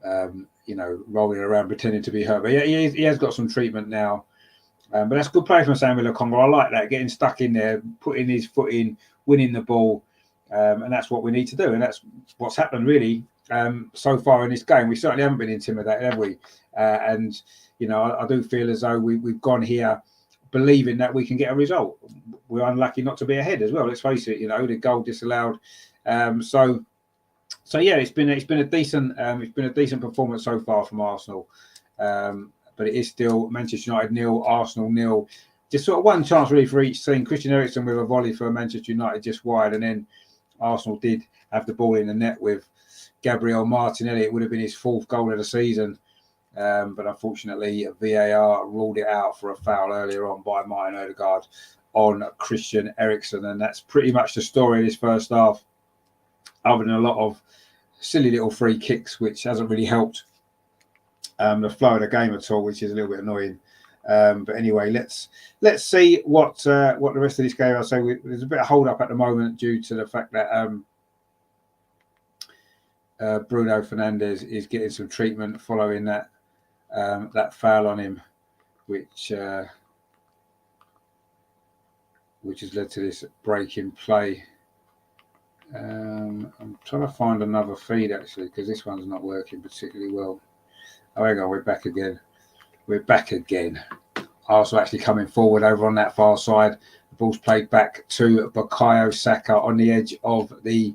rolling around pretending to be hurt. But yeah, he has got some treatment now. But that's good play from Sambi Lokonga. I like that, getting stuck in there, putting his foot in, winning the ball. And that's what we need to do. And that's what's happened, really, so far in this game. We certainly haven't been intimidated, have we? And, I do feel as though we've gone here believing that we can get a result. We're unlucky not to be ahead as well. Let's face it, the goal disallowed. So yeah, it's been a decent performance so far from Arsenal. But it is still Manchester United 0, Arsenal 0. Just sort of one chance really for each team. Christian Eriksen with a volley for Manchester United just wide, and then Arsenal did have the ball in the net with Gabriel Martinelli. It would have been his 4th goal of the season. But unfortunately, VAR ruled it out for a foul earlier on by Martin Odegaard on Christian Eriksen. And that's pretty much the story of this first half, other than a lot of silly little free kicks, which hasn't really helped the flow of the game at all, which is a little bit annoying. But anyway, let's see what the rest of this game. I'll say there's a bit of hold up at the moment due to the fact that Bruno Fernandes is getting some treatment following that foul on him, which has led to this break in play. I'm trying to find another feed actually, because this one's not working particularly well. Oh, hang on, we're back again. Arsenal actually coming forward over on that far side. The ball's played back to Bukayo Saka on the edge of the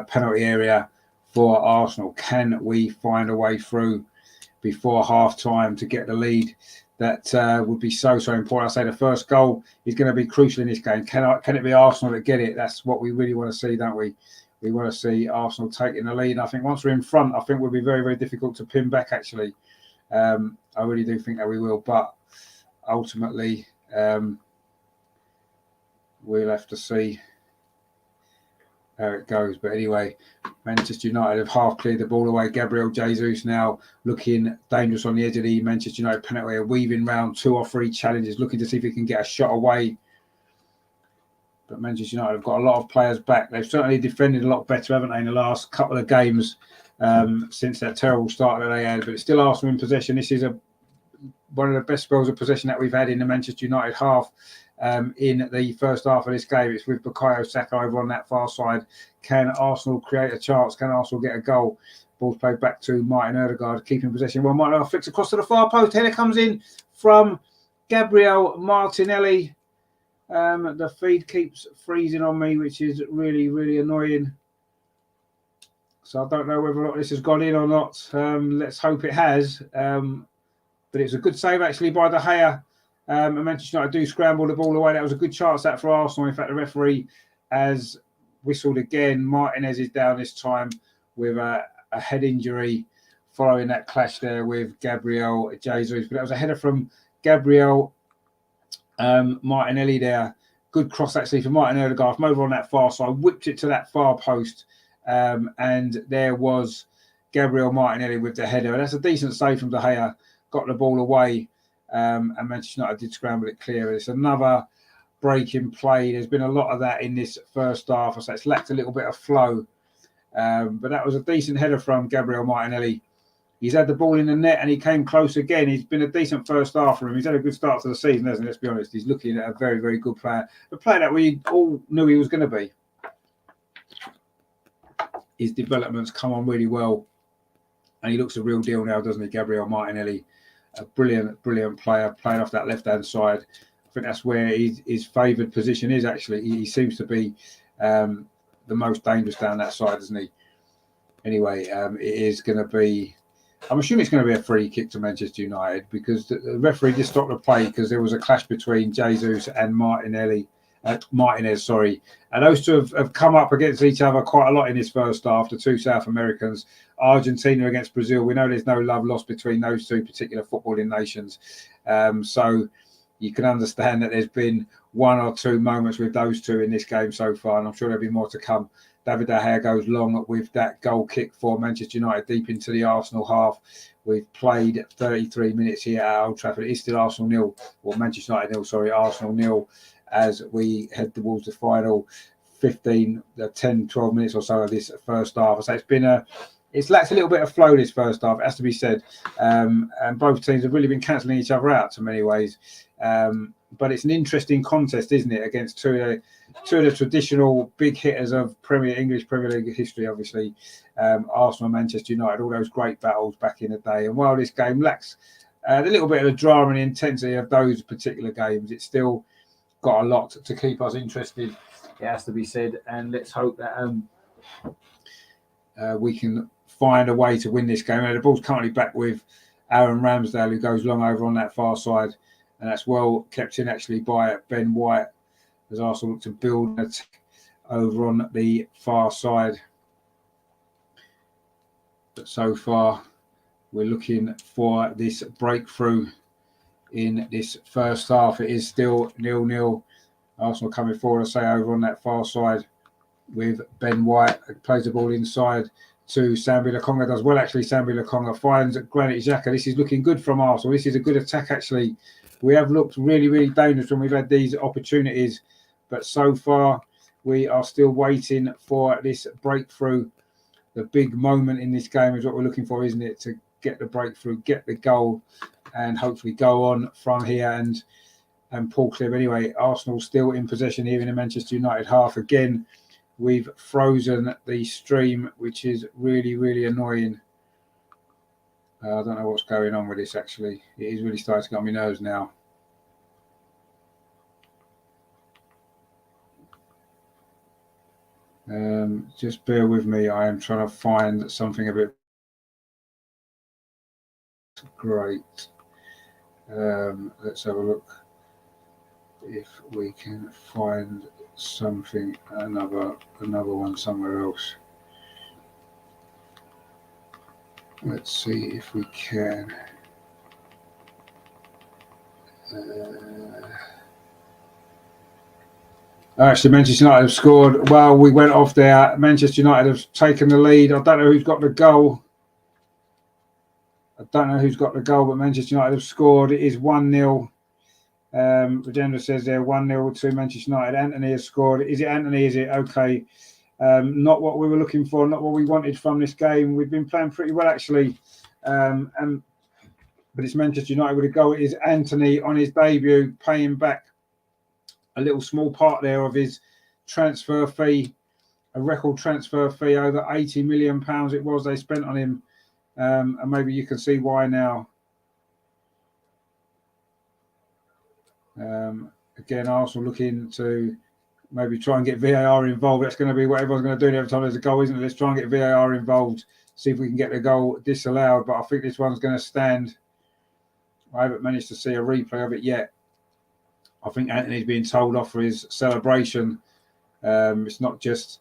penalty area for Arsenal. Can we find a way through before half time to get the lead? that would be so important. I say the first goal is going to be crucial in this game. Can it be Arsenal that get it? That's what we really want to see, don't we? We want to see Arsenal taking the lead. I think once we're in front, I think we'll be very, very difficult to pin back, actually. I really do think that we will, but ultimately we'll have to see how it goes. But anyway, Manchester United have half cleared the ball away. Gabriel Jesus now looking dangerous on the edge of the Manchester United penalty area, weaving round 2 or 3 challenges, looking to see if he can get a shot away. But Manchester United have got a lot of players back. They've certainly defended a lot better, haven't they, in the last couple of games since that terrible start that they had. But it's still Arsenal in possession. This is one of the best spells of possession that we've had in the Manchester United half. In the first half of this game, it's with Bukayo Saka over on that far side. Can Arsenal create a chance? Can Arsenal get a goal? Ball's played back to Martin Ødegaard, keeping possession. Well, Martin flicks across to the far post. Header comes in from Gabriel Martinelli. The feed keeps freezing on me, which is really, really annoying. So I don't know whether or not this has gone in or not. Let's hope it has. But it's a good save, actually, by De Gea. And Manchester United do scramble the ball away. That was a good chance that for Arsenal. In fact, the referee has whistled again. Martinez is down this time with a head injury following that clash there with Gabriel Jesus. But that was a header from Gabriel Martinelli there. Good cross, actually, for Martin Ødegaard from over on that far side. Whipped it to that far post. And there was Gabriel Martinelli with the header. And that's a decent save from De Gea. Got the ball away. And Manchester United did scramble it clear. It's another break in play. There's been a lot of that in this first half. So it's lacked a little bit of flow. But that was a decent header from Gabriel Martinelli. He's had the ball in the net and he came close again. He's been a decent first half for him. He's had a good start to the season, hasn't he? Let's be honest. He's looking at a very, very good player. A player that we all knew he was going to be. His development's come on really well. And he looks a real deal now, doesn't he, Gabriel Martinelli? A brilliant, brilliant player, playing off that left-hand side. I think that's where his favoured position is, actually. He seems to be the most dangerous down that side, isn't he? Anyway, it is going to be... I'm assuming it's going to be a free kick to Manchester United because the referee just stopped the play because there was a clash between Jesus and Martinez, and those two have come up against each other quite a lot in this first half, the two South Americans. Argentina against Brazil. We know there's no love lost between those two particular footballing nations. So you can understand that there's been 1 or 2 moments with those two in this game so far, and I'm sure there'll be more to come. David De Gea goes long with that goal kick for Manchester United deep into the Arsenal half. We've played 33 minutes here at Old Trafford. It's still Arsenal 0, or Manchester United 0, sorry, Arsenal 0, as we head towards the final 10, 12 minutes or so of this first half. So it's lacked a little bit of flow this first half, it has to be said. And both teams have really been cancelling each other out in many ways. But it's an interesting contest, isn't it, against two of the traditional big hitters of English Premier League history, obviously. Arsenal and Manchester United, all those great battles back in the day. And while this game lacks a little bit of the drama and intensity of those particular games, it's still got a lot to keep us interested, it has to be said. And let's hope that we can find a way to win this game. The ball's currently back with Aaron Ramsdale, who goes long over on that far side. And that's well kept in, actually, by Ben White, as Arsenal look to build an attack over on the far side. But so far, we're looking for this breakthrough in this first half. It is still 0-0. Arsenal coming forward, I say, over on that far side with Ben White. Plays the ball inside to Sambi Lokonga. Does well, actually. Sambi Lokonga finds Granit Xhaka. This is looking good from Arsenal. This is a good attack, actually. We have looked really, really dangerous when we've had these opportunities. But so far, we are still waiting for this breakthrough. The big moment in this game is what we're looking for, isn't it? To get the breakthrough, get the goal, and hopefully go on from here and pull clear. Anyway, Arsenal still in possession here in the Manchester United half. Again, we've frozen the stream, which is really, really annoying. I don't know what's going on with this, actually. It is really starting to get on my nerves now. Just bear with me. I am trying to find something a bit great. Let's have a look if we can find something, another one somewhere else. Let's see if we can. Actually, Manchester United have scored. Well, we went off there. Manchester United have taken the lead. I don't know who's got the goal. But Manchester United have scored. It is 1-0. Regenda says there 1-0 to Manchester United. Anthony has scored. Is it Anthony? Is it? Okay. Not what we were looking for, not what we wanted from this game. We've been playing pretty well, actually. But it's Manchester United with a goal. It is Anthony on his debut, paying back a little small part there of his transfer fee, a record transfer fee, over £80 million it was they spent on him. And maybe you can see why now. Again, Arsenal looking to maybe try and get VAR involved. That's going to be what everyone's going to do every time there's a goal, isn't it? Let's try and get VAR involved, see if we can get the goal disallowed. But I think this one's going to stand. I haven't managed to see a replay of it yet. I think Anthony's being told off for his celebration. It's not just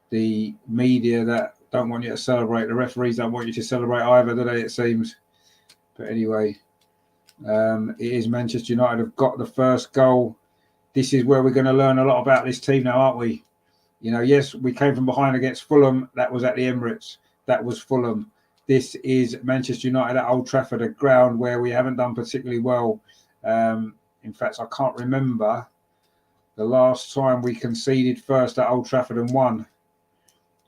the media that don't want you to celebrate. The referees don't want you to celebrate either, do they, it seems. But anyway, it is Manchester United have got the first goal. This is where we're going to learn a lot about this team now, aren't we? You know, yes, we came from behind against Fulham. That was at the Emirates. That was Fulham. This is Manchester United at Old Trafford, a ground where we haven't done particularly well. In fact, I can't remember the last time we conceded first at Old Trafford and won.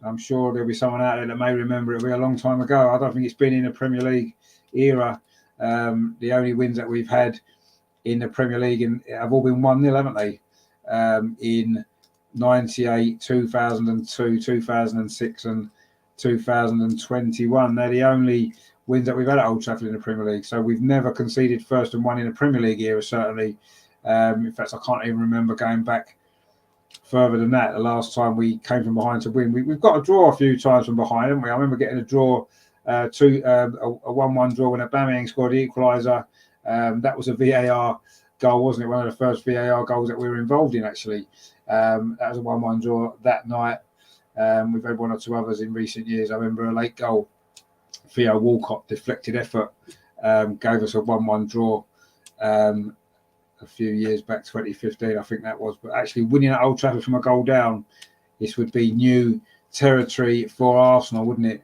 I'm sure there'll be someone out there that may remember. It'll be a long time ago. I don't think it's been in the Premier League era. The only wins that we've had in the Premier League have all been 1-0, haven't they? In 98, 2002, 2006 and 2021. They're the only wins that we've had at Old Trafford in the Premier League. So we've never conceded first and won in the Premier League era, certainly. In fact, I can't even remember going back further than that. The last time we came from behind to win. We've got a draw a few times from behind, haven't we? I remember getting a draw, a 1-1 draw when Aubameyang scored the equalizer. That was a VAR goal, wasn't it? One of the first VAR goals that we were involved in, actually. That was a 1-1 draw that night. We've had one or two others in recent years. I remember a late goal, Theo Walcott, deflected effort, gave us a 1-1 draw a few years back, 2015, I think that was. But actually winning at Old Trafford from a goal down, this would be new territory for Arsenal, wouldn't it?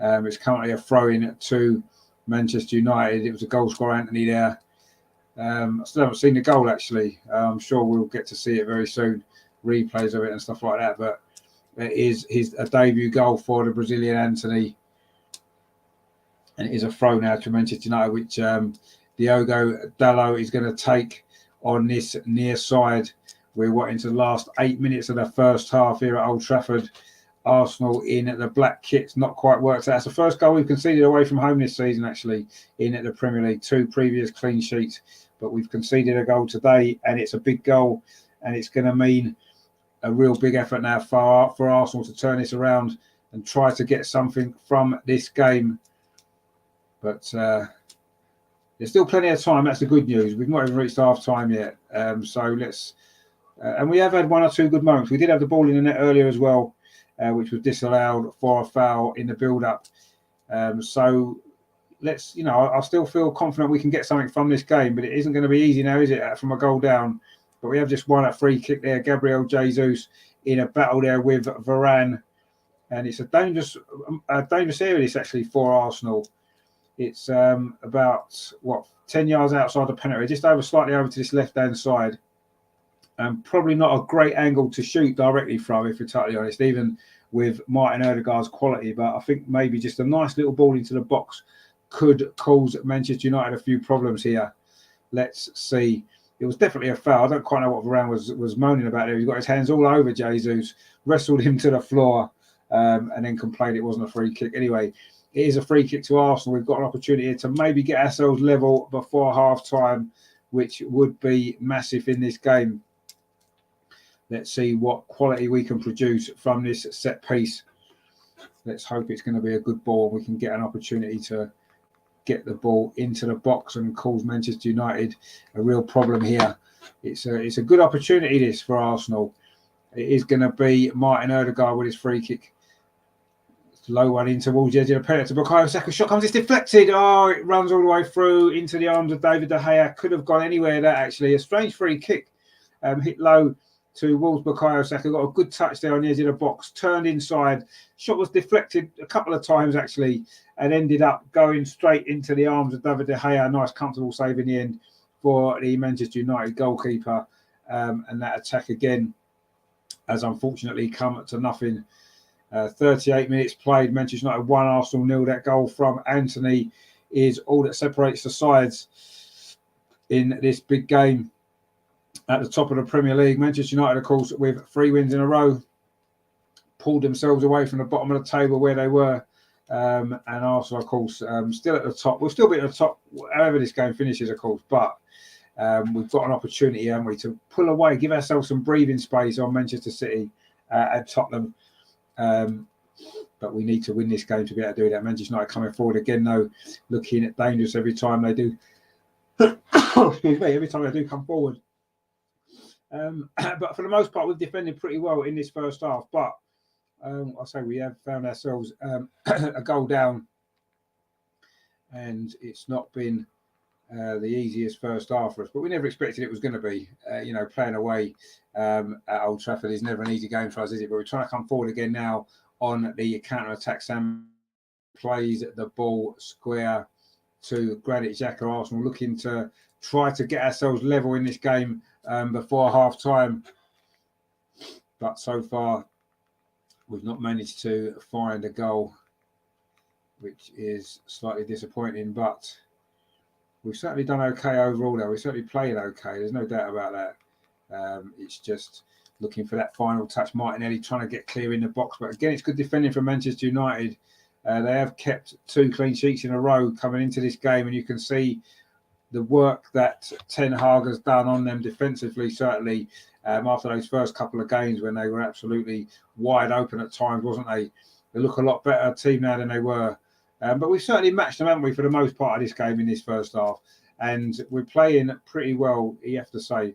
It's currently a throw-in to Manchester United. It was a goal scorer, Anthony, there. I still haven't seen the goal, actually. I'm sure we'll get to see it very soon, replays of it and stuff like that. But it is a debut goal for the Brazilian Anthony. And it is a throw now to Manchester United, which Diogo Dalot is going to take on this near side. We're into the last 8 minutes of the first half here at Old Trafford. Arsenal in the black kits, not quite worked out. That's the first goal we've conceded away from home this season, actually, in the Premier League. 2 previous clean sheets, but we've conceded a goal today, and it's a big goal, and it's going to mean a real big effort now for Arsenal to turn this around and try to get something from this game. But there's still plenty of time. That's the good news. We've not even reached half time yet. So let's... and we have had one or two good moments. We did have the ball in the net earlier as well, which was disallowed for a foul in the build-up. So let's, I still feel confident we can get something from this game, but it isn't going to be easy now, is it, from a goal down? But we have just won a free kick there. Gabriel Jesus in a battle there with Varane. And it's a dangerous area, this actually, for Arsenal. It's about, 10 yards outside the penalty, just slightly over to this left-hand side. Probably not a great angle to shoot directly from, if we're totally honest, even with Martin Odegaard's quality. But I think maybe just a nice little ball into the box could cause Manchester United a few problems here. Let's see. It was definitely a foul. I don't quite know what Varane was moaning about there. He's got his hands all over Jesus, wrestled him to the floor, and then complained it wasn't a free kick. Anyway, it is a free kick to Arsenal. We've got an opportunity to maybe get ourselves level before half-time, which would be massive in this game. Let's see what quality we can produce from this set piece. Let's hope it's going to be a good ball. We can get an opportunity to get the ball into the box and cause Manchester United a real problem here. It's a good opportunity this for Arsenal. It is going to be Martin Odegaard with his free kick. Low one in towards the edge of the penalty. Bukayo Saka shot comes, it's deflected. Oh, it runs all the way through into the arms of David De Gea. Could have gone anywhere, that actually. A strange free kick. Hit low towards Bukayo Saka. Got a good touch there on the edge of the box. Turned inside. Shot was deflected a couple of times, actually, and ended up going straight into the arms of David De Gea. Nice, comfortable save in the end for the Manchester United goalkeeper. And that attack again has unfortunately come to nothing. 38 minutes played, Manchester United 1, Arsenal 0. That goal from Anthony is all that separates the sides in this big game at the top of the Premier League. Manchester United, of course, with 3 wins in a row, pulled themselves away from the bottom of the table where they were. And Arsenal, of course, still at the top. We'll still be at the top, however this game finishes, of course. But we've got an opportunity, haven't we, to pull away, give ourselves some breathing space on Manchester City and Tottenham. But we need to win this game to be able to do that. Manchester United coming forward again, though, looking dangerous every time they do. Excuse me, every time they do come forward. But for the most part, we've defended pretty well in this first half. But I'll say we have found ourselves a goal down, and it's not been the easiest first half for us. But we never expected it was going to be. Playing away at Old Trafford is never an easy game for us, is it? But we're trying to come forward again now on the counter-attack. Sam plays the ball square to Granit Xhaka. Arsenal looking to try to get ourselves level in this game before half-time. But so far, we've not managed to find a goal, which is slightly disappointing. But we've certainly done okay overall, though. We're certainly playing okay. There's no doubt about that. It's just looking for that final touch. Martinelli trying to get clear in the box. But again, it's good defending from Manchester United. They have kept 2 clean sheets in a row coming into this game. And you can see the work that Ten Hag has done on them defensively, certainly, after those first couple of games when they were absolutely wide open at times, wasn't they? They look a lot better team now than they were. But we've certainly matched them, haven't we, for the most part of this game in this first half. And we're playing pretty well, you have to say.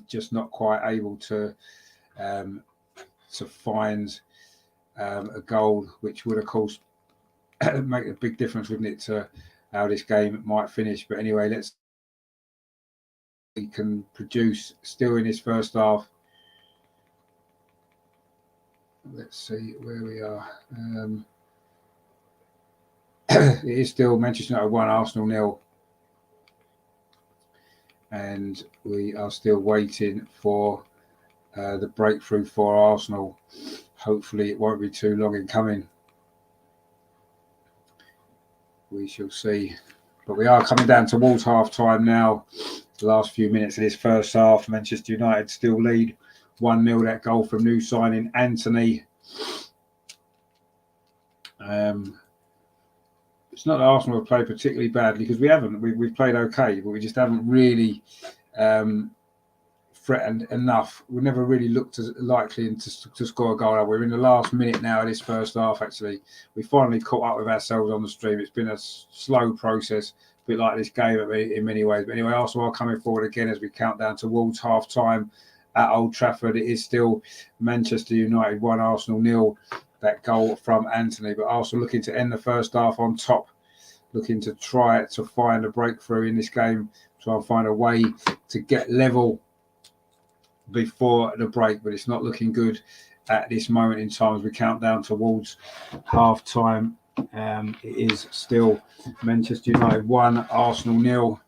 Just not quite able to find a goal, which would, of course, make a big difference, wouldn't it, to how this game might finish. But anyway, we can produce still in this first half. Let's see where we are. It is still Manchester United 1, Arsenal 0. And we are still waiting for the breakthrough for Arsenal. Hopefully it won't be too long in coming. We shall see. But we are coming down towards half-time now. The last few minutes of this first half, Manchester United still lead 1-0. That goal from new signing Anthony. It's not that Arsenal have played particularly badly, because we haven't. We've played okay, but we just haven't really threatened enough. We never really looked as likely to score a goal. We're in the last minute now of this first half, actually. We finally caught up with ourselves on the stream. It's been a slow process, a bit like this game in many ways. But anyway, Arsenal are coming forward again as we count down towards half-time at Old Trafford. It is still Manchester United 1, Arsenal 0. That goal from Anthony. But Arsenal looking to end the first half on top, looking to try to find a breakthrough in this game, try and find a way to get level before the break. But it's not looking good at this moment in time as we count down towards half-time. It is still Manchester United 1, Arsenal 0.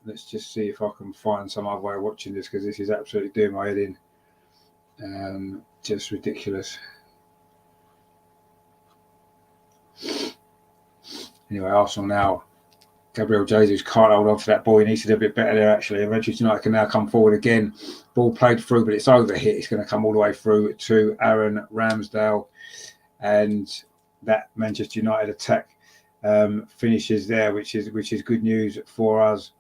Let's just see if I can find some other way of watching this, because this is absolutely doing my head in. Just ridiculous. Anyway, Arsenal now. Gabriel Jesus can't hold on to that ball. He needs to do a bit better there, actually. Manchester United can now come forward again. Ball played through, but it's over hit. It's going to come all the way through to Aaron Ramsdale. And that Manchester United attack finishes there, which is good news for us.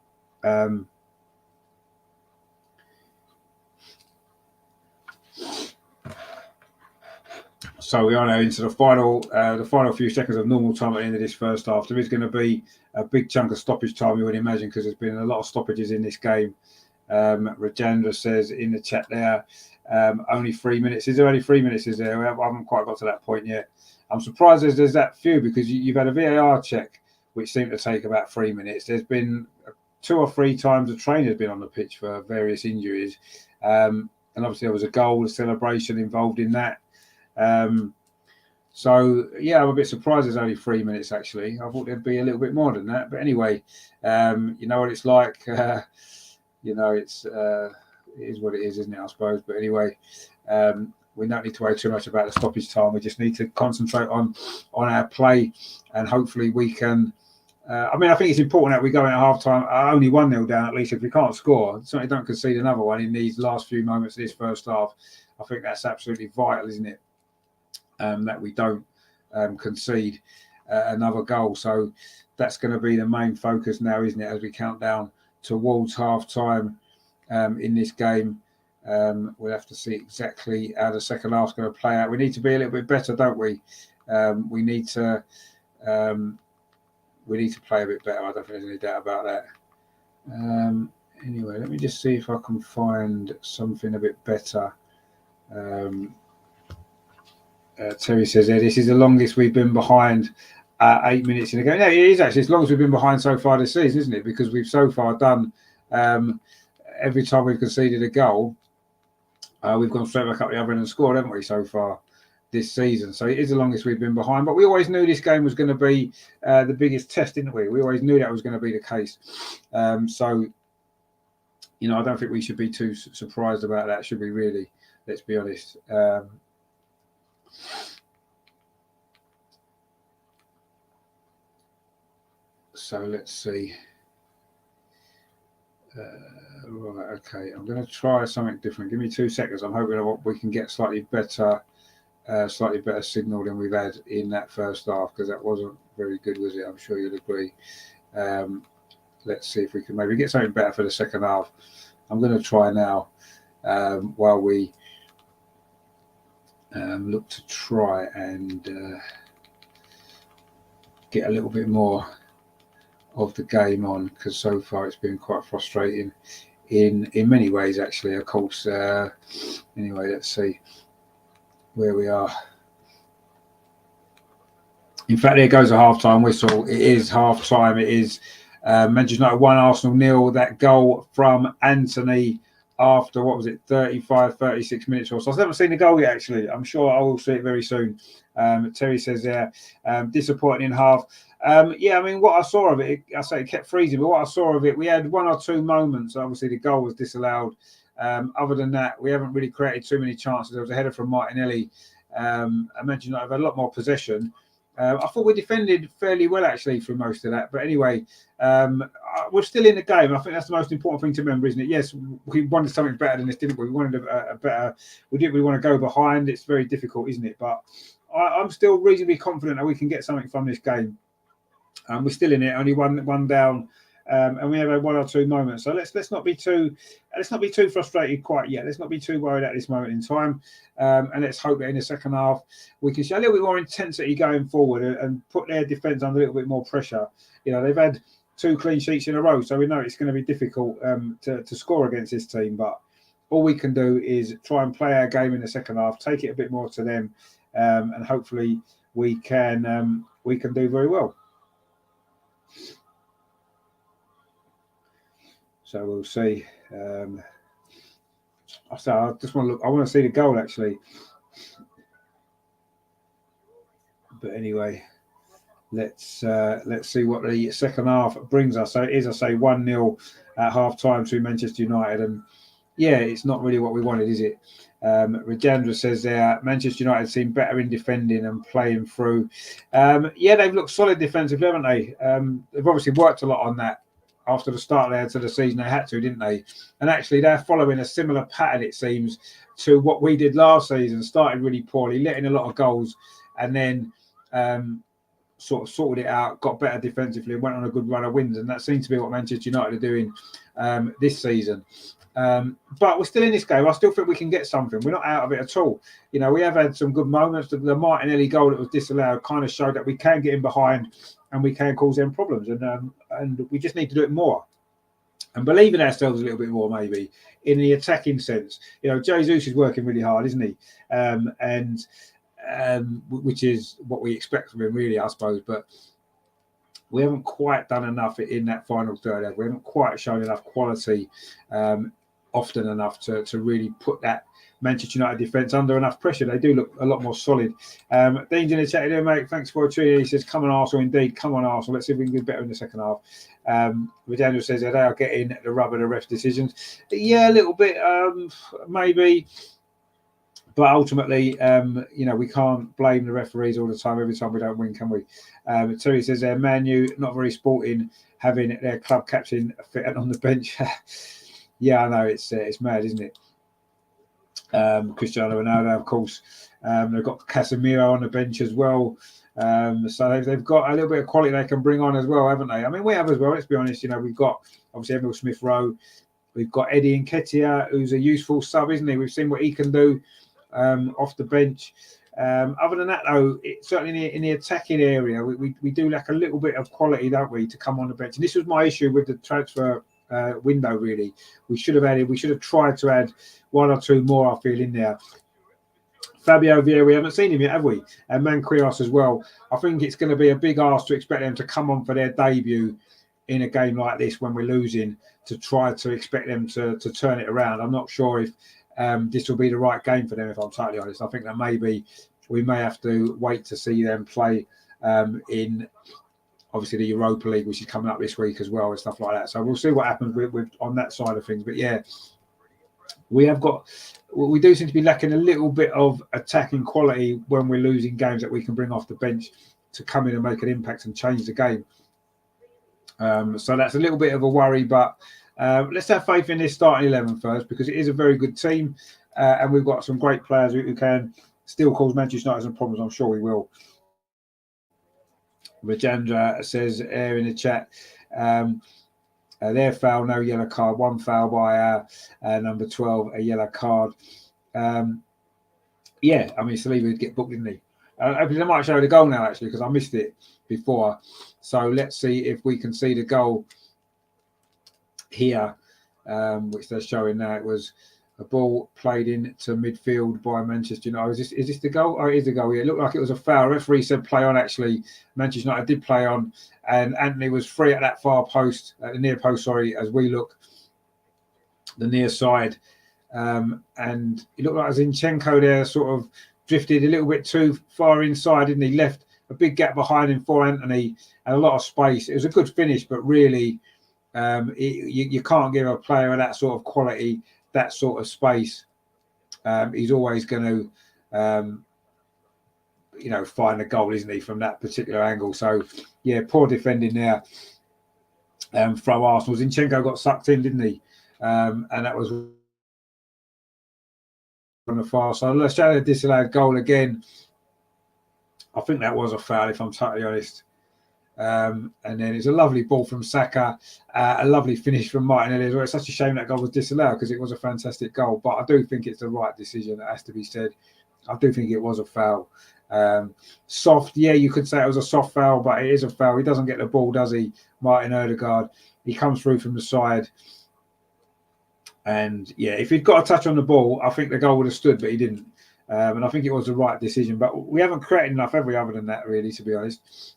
So we are now into the final few seconds of normal time at the end of this first half. There is going to be a big chunk of stoppage time, you would imagine, because there's been a lot of stoppages in this game. Rajendra says in the chat there, only 3 minutes. Is there only 3 minutes? Is there? I haven't quite got to that point yet. I'm surprised there's that few, because you've had a VAR check, which seemed to take about 3 minutes. There's been 2 or 3 times the trainer's been on the pitch for various injuries. And obviously there was a goal, a celebration involved in that. So yeah, I'm a bit surprised there's only 3 minutes actually. I thought there'd be a little bit more than that. But anyway, you know what it's like. You know, it is what it is, isn't it, I suppose. But anyway, we don't need to worry too much about the stoppage time. We just need to concentrate on our play, and hopefully we can. I mean, I think it's important that we go in at half time only 1-0 down, at least. If we can't score, certainly don't concede another one in these last few moments of this first half. I think that's absolutely vital, isn't it? That we don't concede another goal. So that's going to be the main focus now, isn't it, as we count down towards half time in this game. We'll have to see exactly how the second half's going to play out. We need to be a little bit better, don't we? We need to play a bit better. I don't think there's any doubt about that. Anyway, let me just see if I can find something a bit better. Terry says, this is the longest we've been behind 8 minutes in a game. No, it is actually as long as we've been behind so far this season, isn't it? Because we've so far done, every time we've conceded a goal, we've gone straight back up the other end and scored, haven't we, so far this season? So it is the longest we've been behind. But we always knew this game was going to be the biggest test, didn't we? We always knew that was going to be the case. So, you know, I don't think we should be too surprised about that, should we really? Let's be honest. So let's see. Right, okay. I'm going to try something different. Give me 2 seconds. I'm hoping we can get slightly better signal than we've had in that first half, because that wasn't very good, was it? I'm sure you'll agree. Let's see if we can maybe get something better for the second half. I'm going to try now while we look to try and get a little bit more of the game on, because so far it's been quite frustrating in many ways, actually. Of course. Anyway, let's see where we are. In fact, there goes a half-time whistle. It is half-time. It is Manchester United 1, Arsenal 0. That goal from Anthony after, what was it, 35, 36 minutes or so. I haven't seen the goal yet, actually. I'm sure I will see it very soon. Terry says there, disappointing in half. Yeah, I mean, what I saw of it, I say it kept freezing, but what I saw of it, we had 1 or 2 moments. Obviously, the goal was disallowed. Other than that, we haven't really created too many chances. There was a header from Martinelli. I mentioned that I've had a lot more possession. I thought we defended fairly well, actually, through most of that. But anyway, we're still in the game. I think that's the most important thing to remember, isn't it? Yes, we wanted something better than this, didn't we? We wanted a better. We didn't really want to go behind. It's very difficult, isn't it? But I'm still reasonably confident that we can get something from this game. We're still in it, only one down, and we have had 1 or 2 moments. So let's not be too frustrated quite yet. Let's not be too worried at this moment in time, and let's hope that in the second half we can show a little bit more intensity going forward and put their defence under a little bit more pressure. You know, they've had 2 clean sheets in a row, so we know it's going to be difficult to score against this team. But all we can do is try and play our game in the second half, take it a bit more to them, and hopefully we can do very well. So we'll see. I just want to look. I want to see the goal, actually. But anyway, let's see what the second half brings us. So it is, I say, 1-0 at half time to Manchester United, and yeah, it's not really what we wanted, is it? Rajendra says there, Manchester United seem better in defending and playing through. Yeah, they've looked solid defensively, haven't they? They've obviously worked a lot on that. After the start there to the season, they had to, didn't they? And actually, they're following a similar pattern, it seems, to what we did last season. Started really poorly, letting a lot of goals, and then sort of sorted it out, got better defensively, went on a good run of wins. And that seems to be what Manchester United are doing this season. But we're still in this game. I still think we can get something. We're not out of it at all. You know, we have had some good moments. The Martinelli goal that was disallowed kind of showed that we can get in behind and we can cause them problems. And we just need to do it more and believe in ourselves a little bit more, maybe in the attacking sense. You know, Jesus is working really hard, isn't he? Which is what we expect from him, really, I suppose. But we haven't quite done enough in that final third. We haven't quite shown enough quality often enough to really put that Manchester United defence under enough pressure. They do look a lot more solid. Dean's in the chat here, mate. Thanks for tuning in. He says, come on, Arsenal, indeed. Come on, Arsenal. Let's see if we can do better in the second half. Daniel says that they are getting the rub of the ref's decisions. Yeah, a little bit, maybe. But ultimately, you know, we can't blame the referees all the time. Every time we don't win, can we? Terry says, Man U, not very sporting, having their club captain fit on the bench. Yeah, I know, it's mad, isn't it? Cristiano Ronaldo, of course. They've got Casemiro on the bench as well. So they've got a little bit of quality they can bring on as well, haven't they? I mean, we have as well, let's be honest. You know, we've got, obviously, Emil Smith-Rowe. We've got Eddie Nketiah, who's a useful sub, isn't he? We've seen what he can do off the bench. Other than that, though, certainly in the attacking area, we do lack a little bit of quality, don't we, to come on the bench. And this was my issue with the transfer window, really. We should have tried to add one or two more, I feel, in there. Fabio Vieira, we haven't seen him yet, have we? And Manquillos as well. I think it's going to be a big ask to expect them to come on for their debut in a game like this when we're losing, to try to expect them to turn it around. I'm not sure if this will be the right game for them, if I'm totally honest. I think that maybe we may have to wait to see them play in, obviously, the Europa League, which is coming up this week as well, and stuff like that. So we'll see what happens with on that side of things. But yeah, we do seem to be lacking a little bit of attacking quality when we're losing games that we can bring off the bench to come in and make an impact and change the game. So that's a little bit of a worry, but let's have faith in this starting 11 first, because it is a very good team, and we've got some great players who can still cause Manchester United some problems. I'm sure we will. Rajendra says here in the chat, their foul, no yellow card. One foul by number 12, a yellow card. Yeah, I mean, Saliba would get booked, didn't he? They might show the goal now, actually, because I missed it before. So let's see if we can see the goal here, which they're showing now. It was a ball played into midfield by Manchester United. Is this the goal? Oh, it is the goal. Yeah, it looked like it was a foul. The referee said play on, actually. Manchester United did play on, and Anthony was free at that far post, the near post, sorry, as we look, the near side. And it looked like Zinchenko there sort of drifted a little bit too far inside, didn't he? Left a big gap behind him for Anthony and a lot of space. It was a good finish, but really, you can't give a player of that sort of quality that sort of space. He's always going to, find a goal, isn't he, from that particular angle? So, yeah, poor defending there from Arsenal. Zinchenko got sucked in, didn't he? And that was on the far side. Let's show the disallowed goal again. I think that was a foul, if I'm totally honest. And then it's a lovely ball from Saka, a lovely finish from Martinelli as well. It's such a shame that goal was disallowed, because it was a fantastic goal. But I do think it's the right decision, that has to be said. I do think it was a foul. Soft, yeah, you could say it was a soft foul, but it is a foul. He doesn't get the ball, does he, Martin Odegaard? He comes through from the side. And, yeah, if he'd got a touch on the ball, I think the goal would have stood, but he didn't. And I think it was the right decision. But we haven't created enough, have we, other than that, really, to be honest.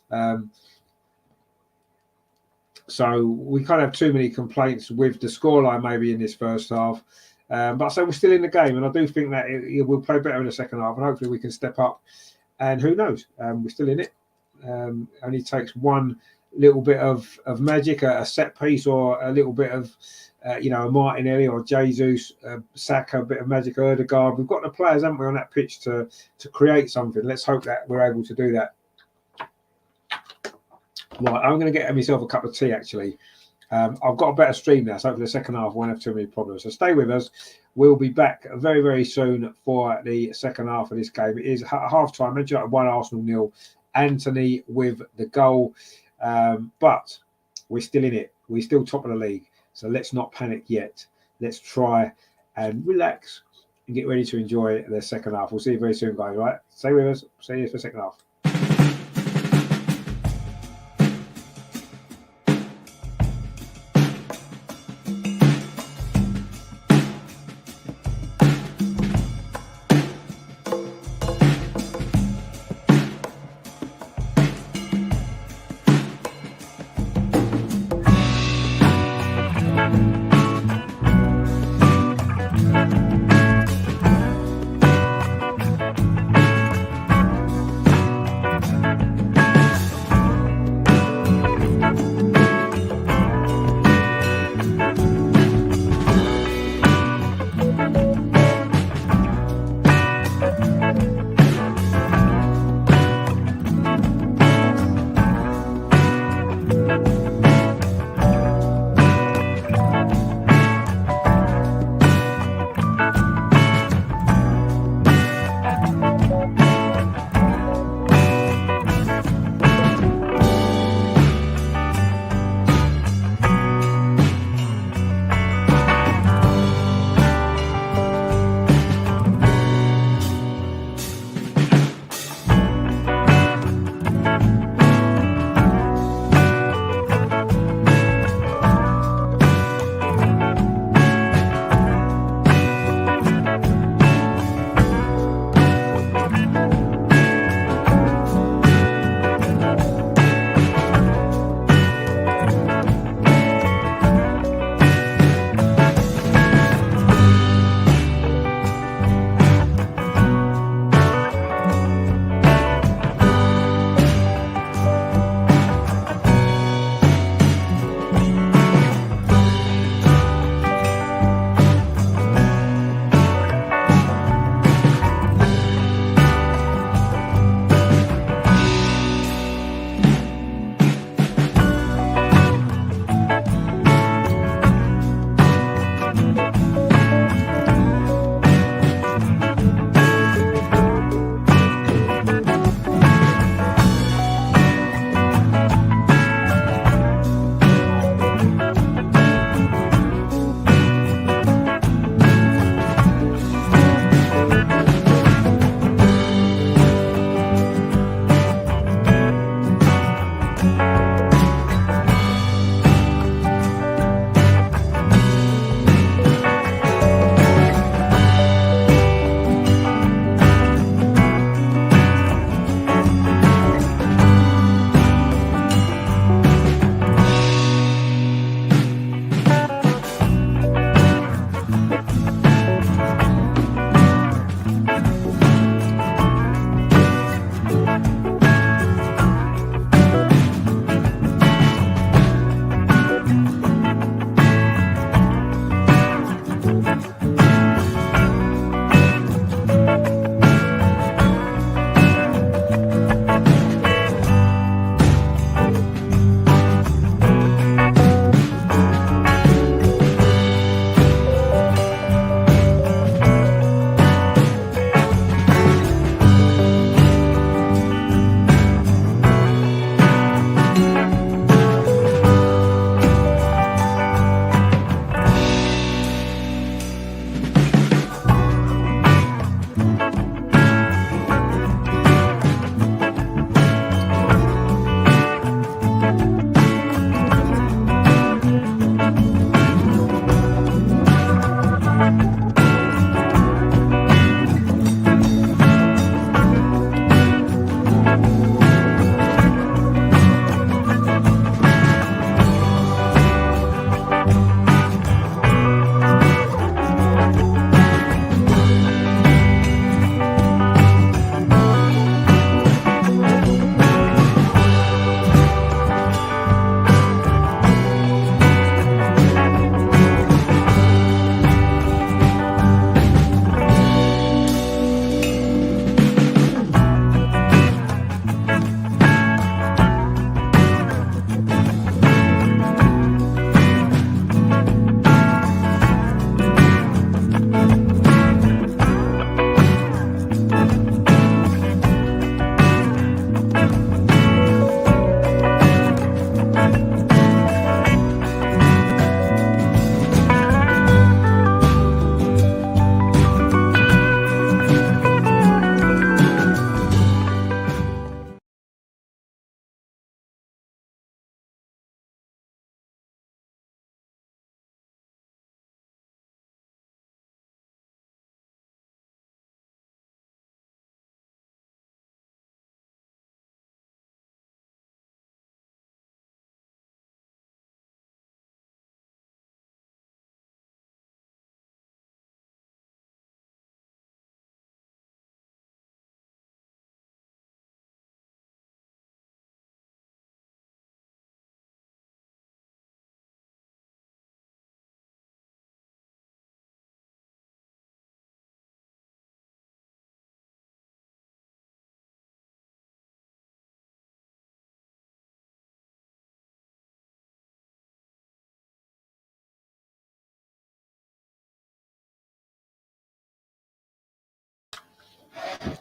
So we can't have too many complaints with the scoreline maybe in this first half. But I say we're still in the game, and I do think that we'll play better in the second half, and hopefully we can step up. And who knows? We're still in it. Only takes one little bit of magic, a set piece, or a little bit of, a Martinelli or Jesus, Saka, a bit of magic, Odegaard. We've got the players, haven't we, on that pitch to create something. Let's hope that we're able to do that. Right, I'm going to get myself a cup of tea, actually. I've got a better stream now, so hopefully the second half won't have too many problems. So stay with us. We'll be back very, very soon for the second half of this game. It is half-time. Manchester United 1, Arsenal 0. Anthony with the goal. But we're still in it. We're still top of the league. So let's not panic yet. let's try and relax and get ready to enjoy the second half. We'll see you very soon, guys. Right? Stay with us. See you for the second half.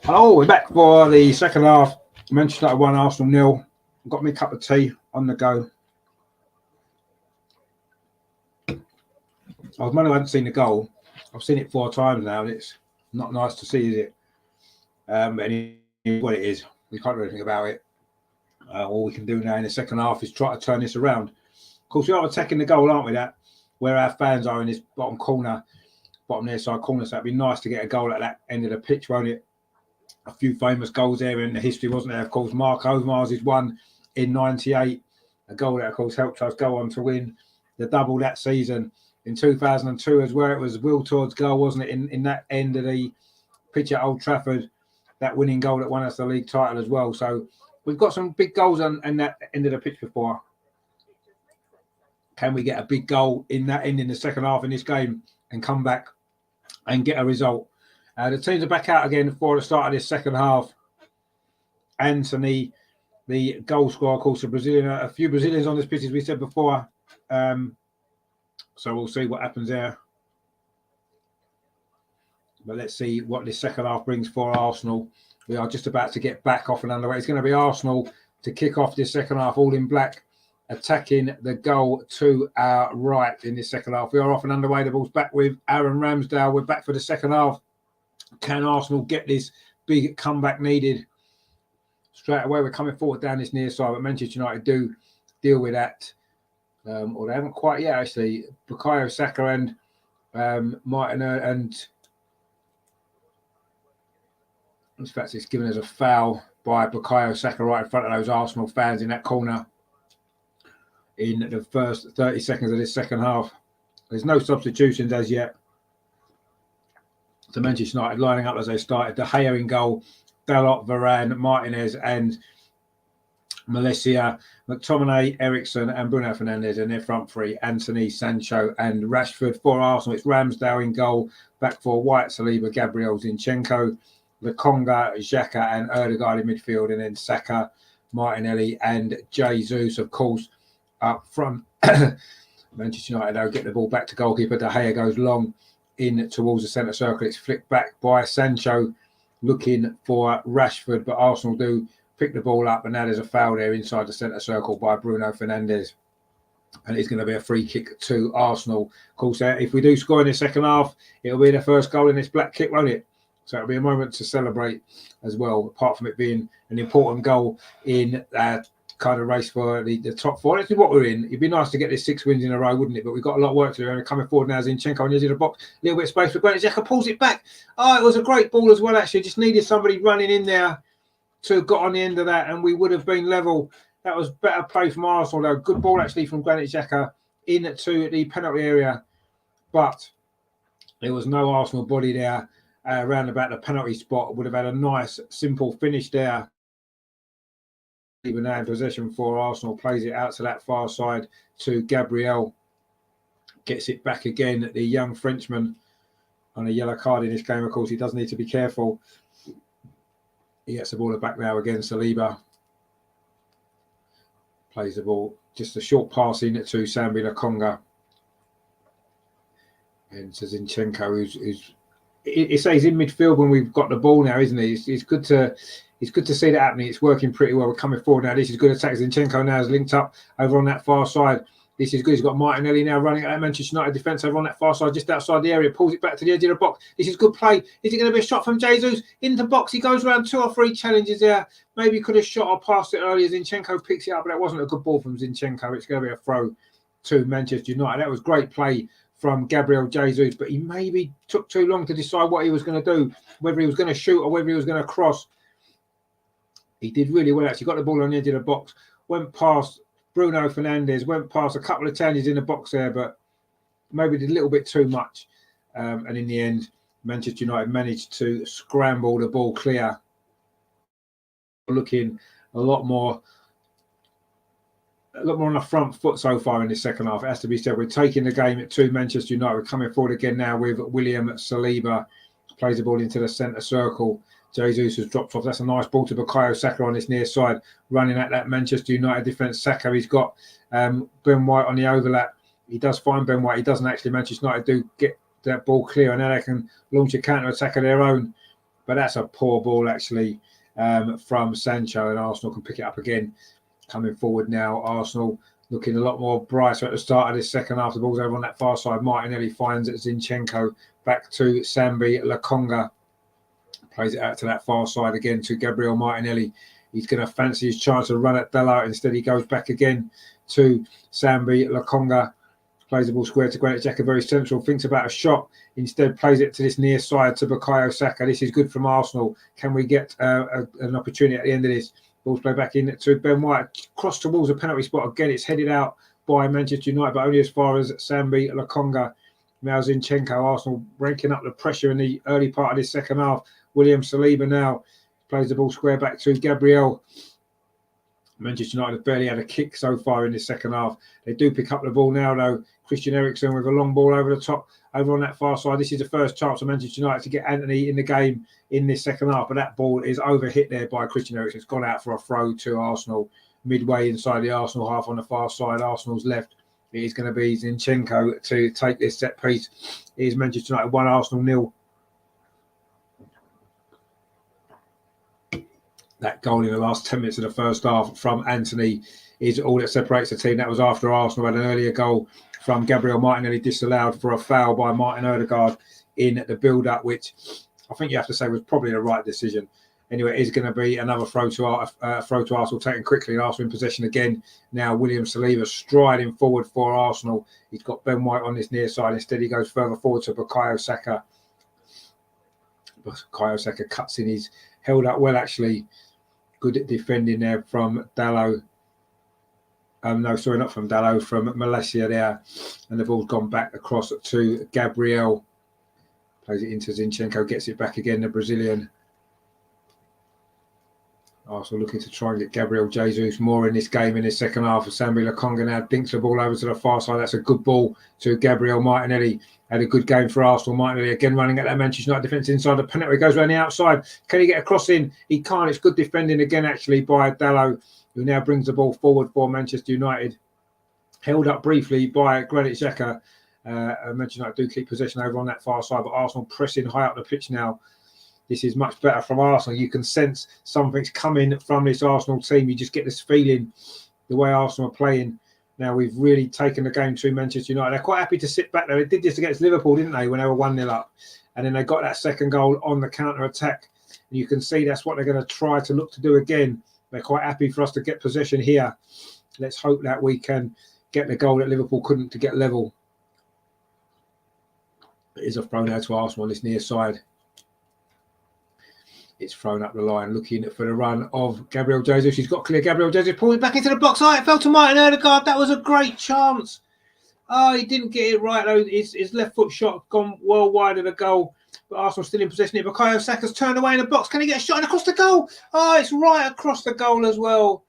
Hello, we're back for the second half. Manchester United 1, Arsenal 0. Got me a cup of tea on the go. I was wondering I hadn't seen the goal. I've seen it 4 times now, and it's not nice to see, is it? But anyway, what it is, we can't do anything about it. All we can do now in the second half is try to turn this around. Of course, we are attacking the goal, aren't we? That where our fans are in this bottom near side corner. So it'd be nice to get a goal at that end of the pitch, won't it? A few famous goals there in the history, wasn't there? Of course, Mark Overmars' one in '98, a goal that, of course, helped us go on to win the double that season. In 2002 as well, it was Will Todd's goal, wasn't it, in that end of the pitch at Old Trafford, that winning goal that won us the league title as well. So we've got some big goals on that end of the pitch before. Can we get a big goal in that end in the second half in this game and come back and get a result? The teams are back out again for the start of this second half. Anthony, the goal scorer, of course, a few Brazilians on this pitch, as we said before. So we'll see what happens there. But let's see what this second half brings for Arsenal. We are just about to get back off and underway. It's going to be Arsenal to kick off this second half, all in black, attacking the goal to our right in this second half. We are off and underway. The ball's back with Aaron Ramsdale. We're back for the second half. Can Arsenal get this big comeback needed? Straight away, we're coming forward down this near side, but Manchester United do deal with that. Or they haven't quite yet, actually. Bukayo Saka and Martin and in fact, it's given us a foul by Bukayo Saka right in front of those Arsenal fans in that corner in the first 30 seconds of this second half. There's no substitutions as yet. So Manchester United lining up as they started. De Gea in goal, Dalot, Varane, Martinez and Malaysia, McTominay, Ericsson and Bruno Fernandes in their front three. Anthony, Sancho and Rashford. For Arsenal, it's Ramsdale in goal. Back for White, Saliba, Gabriel, Zinchenko, Lokonga, Xhaka and Ødegaard in midfield. And then Saka, Martinelli and Jesus, of course, up front. Manchester United, they'll get the ball back to goalkeeper. De Gea goes long in towards the centre circle. It's flicked back by Sancho looking for Rashford, but Arsenal do pick the ball up, and now there's a foul there inside the centre circle by Bruno Fernandes, and it's going to be a free kick to Arsenal. Of course, if we do score in the second half, it'll be the first goal in this black kit, won't it? So it'll be a moment to celebrate as well, apart from it being an important goal in that kind of race for the top four. That's what we're in. It'd be nice to get this 6 wins in a row, wouldn't it? But we've got a lot of work to do. And we're coming forward now. Zinchenko on the edge of the box, a little bit of space for Granit Xhaka, pulls it back. Oh, it was a great ball as well, actually. Just needed somebody running in there to have got on the end of that, and we would have been level. That was better play from Arsenal, though. Good ball, actually, from Granit Xhaka into the penalty area. But there was no Arsenal body there around about the penalty spot. Would have had a nice, simple finish there. Even now in possession for Arsenal, plays it out to that far side to Gabriel. Gets it back again. The young Frenchman on a yellow card in this game, of course, he does need to be careful. He gets the ball back now again. Saliba plays the ball. Just a short pass in to Sambi Lokonga. And to Zinchenko, who's he's in midfield when we've got the ball now, isn't he? It's good to see that happening. It's working pretty well. We're coming forward now. This is good attack. Zinchenko now is linked up over on that far side. This is good. He's got Martinelli now running at that Manchester United defence over on that far side, just outside the area. Pulls it back to the edge of the box. This is good play. Is it going to be a shot from Jesus into the box? He goes around 2 or 3 challenges there. Maybe he could have shot or passed it earlier. Zinchenko picks it up, but that wasn't a good ball from Zinchenko. It's going to be a throw to Manchester United. That was great play from Gabriel Jesus, but he maybe took too long to decide what he was going to do, whether he was going to shoot or whether he was going to cross. He did really well, actually. Got the ball on the edge of the box, went past Bruno Fernandes, went past a couple of challenges in the box there, but maybe did a little bit too much. And in the end, Manchester United managed to scramble the ball clear. Looking a lot more on the front foot so far in this second half. It has to be said. We're taking the game to Manchester United. We're coming forward again now with William Saliba. Plays the ball into the centre circle. Jesus has dropped off. That's a nice ball to Bukayo Saka on this near side, running at that Manchester United defence. Saka, he's got Ben White on the overlap. He does find Ben White. He doesn't actually. Manchester United do get that ball clear, and now they can launch a counter attack of their own. but that's a poor ball actually from Sancho, and Arsenal can pick it up again. Coming forward now, Arsenal looking a lot more brighter at the start of this second half. The ball's over on that far side. Martinelli finds Zinchenko, back to Sambi Lokonga. Plays it out to that far side again to Gabriel Martinelli. He's going to fancy his chance to run at Disallowed. Instead, he goes back again to Sambi Lokonga. Plays the ball square to Granit Xhaka, very central. Thinks about a shot. Instead, plays it to this near side to Bukayo Saka. This is good from Arsenal. Can we get an opportunity at the end of this? Ball's played back in to Ben White. Cross towards a penalty spot. Again, it's headed out by Manchester United, but only as far as Sambi Lokonga. Now Zinchenko. Arsenal ranking up the pressure in the early part of this second half. William Saliba now plays the ball square back to Gabriel. Manchester United have barely had a kick so far in this second half. They do pick up the ball now, though. Christian Eriksen with a long ball over the top, over on that far side. This is the first chance for Manchester United to get Anthony in the game in this second half, but that ball is overhit there by Christian Eriksen. It's gone out for a throw to Arsenal, midway inside the Arsenal half on the far side. Arsenal's left. It is going to be Zinchenko to take this set piece. It is Manchester United 1, Arsenal 0. That goal in the last 10 minutes of the first half from Anthony is all that separates the team. That was after Arsenal had an earlier goal from Gabriel Martinelli disallowed for a foul by Martin Odegaard in the build-up, which I think you have to say was probably the right decision. Anyway, it is going to be another throw to Arsenal, taken quickly, and Arsenal in possession again. Now William Saliba striding forward for Arsenal. He's got Ben White on this near side. Instead, he goes further forward to Bukayo Saka. Bukayo Saka cuts in. He's held up well, actually. Good defending there from Dalot. No, sorry, not from Dalot, from Malaysia there. And the ball's gone back across to Gabriel. Plays it into Zinchenko, gets it back again, the Brazilian. Arsenal looking to try and get Gabriel Jesus more in this game in this second half. Sambi Lokonga now dinks the ball over to the far side. That's a good ball to Gabriel Martinelli. Had a good game for Arsenal. Martinelli again running at that Manchester United defence inside the penalty. Goes around the outside. Can he get a cross in? He can't. It's good defending again, actually, by Dalot, who now brings the ball forward for Manchester United. Held up briefly by Granit Xhaka. Manchester United do keep possession over on that far side, but Arsenal pressing high up the pitch now. This is much better from Arsenal. You can sense something's coming from this Arsenal team. You just get this feeling, the way Arsenal are playing. Now we've really taken the game to Manchester United. They're quite happy to sit back there. They did this against Liverpool, didn't they, when they were 1-0 up? And then they got that second goal on the counter-attack. And you can see that's what they're going to try to look to do again. They're quite happy for us to get possession here. Let's hope that we can get the goal that Liverpool couldn't to get level. It is a throw now to Arsenal on this near side. It's thrown up the line, looking for the run of Gabriel Jesus. He's got clear. Gabriel Jesus pulling back into the box. Oh, it fell to Martin Odegaard. That was a great chance. Oh, he didn't get it right, though. His left foot shot gone well wide of the goal. But Arsenal still in possession here. Bukayo Saka's turned away in the box. Can he get a shot in across the goal? Oh, it's right across the goal as well.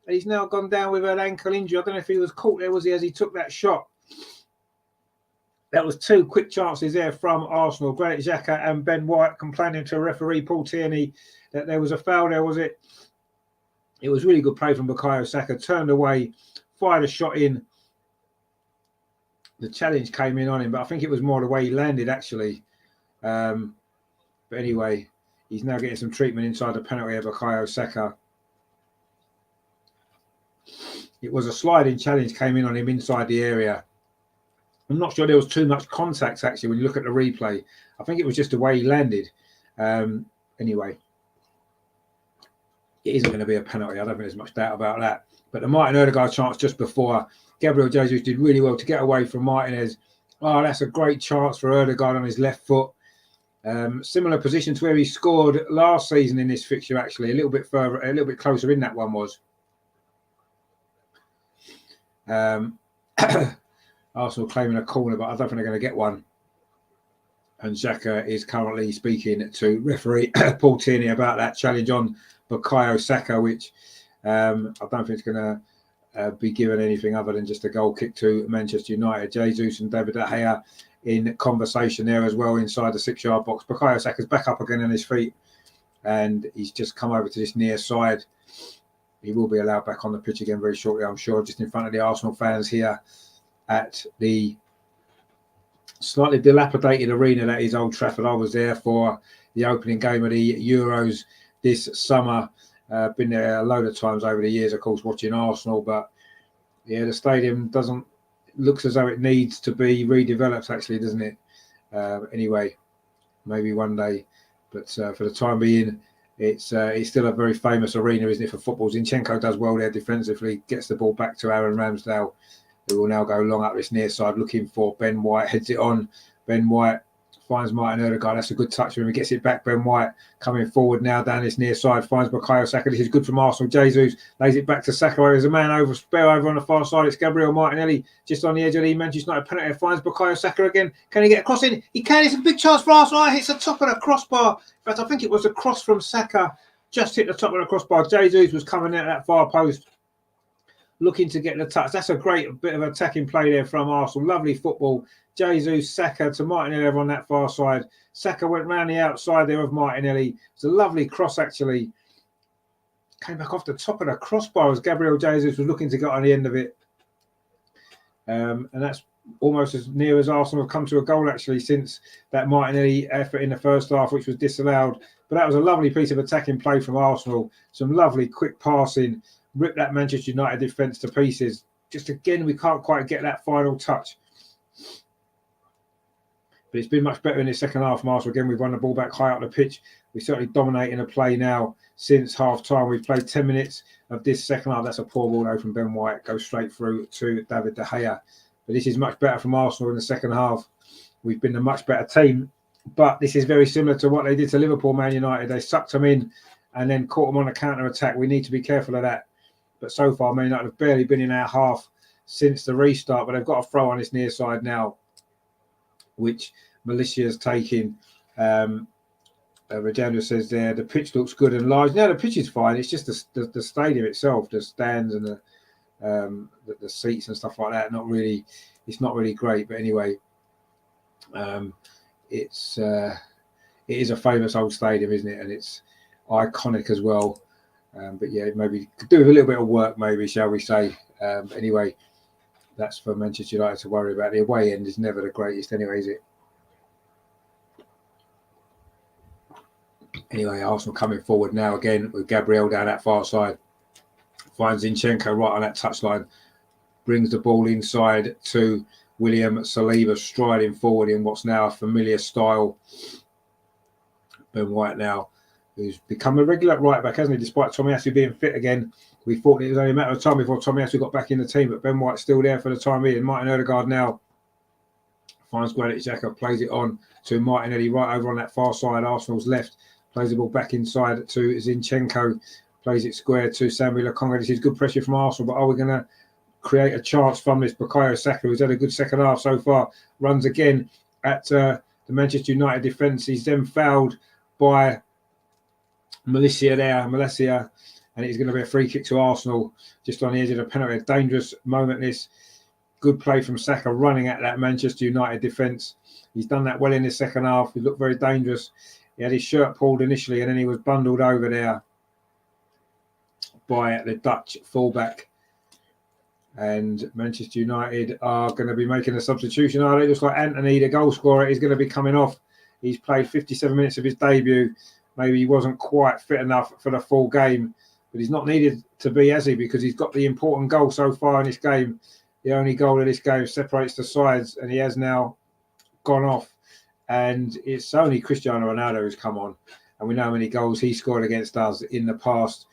And he's now gone down with an ankle injury. I don't know if he was caught there, was he, as he took that shot. That was two quick chances there from Arsenal. Granit Xhaka and Ben White complaining to referee Paul Tierney that there was a foul there, was it? It was really good play from Bukayo Saka. Turned away, fired a shot in. The challenge came in on him, but I think it was more the way he landed, actually. But anyway, he's now getting some treatment inside the penalty of Bukayo Saka. It was a sliding challenge, came in on him inside the area. I'm not sure there was too much contact, actually, when you look at the replay. I think it was just the way he landed. Anyway, it isn't going to be a penalty. I don't think there's much doubt about that. But the Martin Odegaard chance just before, Gabriel Jesus did really well to get away from Martinez. Oh, that's a great chance for Odegaard on his left foot. Similar position to where he scored last season in this fixture, actually. A little bit further, a little bit closer in that one was. Arsenal claiming a corner, but I don't think they're going to get one. And Xhaka is currently speaking to referee Paul Tierney about that challenge on Bukayo Saka, which I don't think it's going to be given anything other than just a goal kick to Manchester United. Jesus and David De Gea in conversation there as well inside the 6-yard box. Bukayo Saka's back up again on his feet, and he's just come over to this near side. He will be allowed back on the pitch again very shortly, I'm sure, just in front of the Arsenal fans here at the Slightly dilapidated arena, that is Old Trafford. I was there for the opening game of the Euros this summer. Been there a load of times over the years, of course, watching Arsenal. But yeah, the stadium looks as though it needs to be redeveloped, actually, doesn't it? Anyway, maybe one day. But for the time being, it's still a very famous arena, isn't it, for football? Zinchenko does well there defensively, gets the ball back to Aaron Ramsdale, who will now go long up this near side looking for Ben White. Heads it on. Ben White finds Martin Odegaard. That's a good touch when he gets it back. Ben White coming forward now down this near side. Finds Bukayo Saka. This is good from Arsenal. Jesus lays it back to Saka. There's a man over, spare over on the far side. It's Gabriel Martinelli just on the edge of the Manchester United penalty. Finds Bukayo Saka again. Can he get a cross in? He can. It's a big chance for Arsenal. Hits the top of the crossbar. In fact, I think it was a cross from Saka. Just hit the top of the crossbar. Jesus was coming out that far post, looking to get the touch. That's a great bit of attacking play there from Arsenal. Lovely football. Jesus, Saka to Martinelli over on that far side. Saka went round the outside there of Martinelli. It's a lovely cross, actually. Came back off the top of the crossbar as Gabriel Jesus was looking to get on the end of it. And that's almost as near as Arsenal have come to a goal, actually, since that Martinelli effort in the first half, which was disallowed. But that was a lovely piece of attacking play from Arsenal. Some lovely quick passing. Ripped that Manchester United defence to pieces. Just again, we can't quite get that final touch. But it's been much better in the second half from Arsenal. Again, we've won the ball back high up the pitch. We're certainly dominating the play now since half-time. We've played 10 minutes of this second half. That's a poor ball though from Ben White. Goes straight through to David De Gea. But this is much better from Arsenal in the second half. We've been a much better team. But this is very similar to what they did to Liverpool, Man United. They sucked them in and then caught them on a counter-attack. We need to be careful of that. But so far, Man United have barely been in our half since the restart. But they've got a throw on this near side now, which Militia's taking. Rajendra says there, the pitch looks good and large. No, the pitch is fine. It's just the stadium itself, the stands and the seats and stuff like that. It's not really great. But anyway, it is a famous old stadium, isn't it? And it's iconic as well. But yeah, maybe could do with a little bit of work, maybe, shall we say. Anyway, that's for Manchester United to worry about. The away end is never the greatest anyway, is it? Anyway, Arsenal coming forward now again with Gabriel down that far side. Finds Zinchenko right on that touchline. Brings the ball inside to William Saliba, striding forward in what's now a familiar style. Ben White now, who's become a regular right back, hasn't he? Despite Tomiyasu being fit again, we thought it was only a matter of time before Tomiyasu got back in the team. But Ben White's still there for the time being. Martin Odegaard now finds Granit Xhaka, plays it on to Martinelli right over on that far side, Arsenal's left. Plays the ball back inside to Zinchenko. Plays it square to Samuel Lokonga. This is good pressure from Arsenal, but are we going to create a chance from this? Bukayo Saka, who's had a good second half so far, runs again at the Manchester United defence. He's then fouled by Milicia, and it's going to be a free kick to Arsenal just on the edge of the penalty. A dangerous moment this. Good play from Saka running at that Manchester United defence. He's done that well in the second half. He looked very dangerous. He had his shirt pulled initially and then he was bundled over there by the Dutch fullback. And Manchester United are going to be making a substitution. It looks like Anthony, the goal scorer, is going to be coming off. He's played 57 minutes of his debut. Maybe he wasn't quite fit enough for the full game, but he's not needed to be, has he? Because he's got the important goal so far in this game. The only goal of this game separates the sides, and he has now gone off. And it's only Cristiano Ronaldo who's come on. And we know how many goals he scored against us in the past.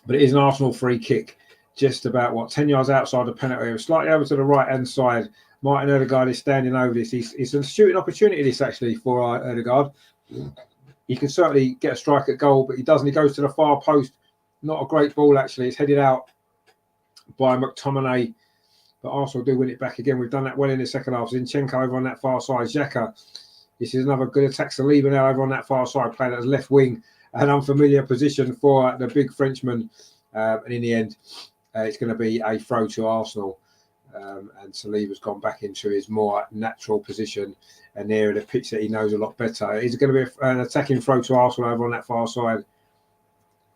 But it is an Arsenal free kick, just about, 10 yards outside the penalty, slightly over to the right-hand side. Martin Odegaard is standing over this. It's a shooting opportunity, this, actually, for Odegaard. He can certainly get a strike at goal, but he doesn't. He goes to the far post. Not a great ball, actually. It's headed out by McTominay. But Arsenal do win it back again. We've done that well in the second half. Zinchenko over on that far side. Xhaka. This is another good attack. Saliba now over on that far side, playing as left wing. An unfamiliar position for the big Frenchman. And in the end, it's going to be a throw to Arsenal. And Saliba's gone back into his more natural position. And there in the pitch that he knows a lot better. It's going to be an attacking throw to Arsenal over on that far side,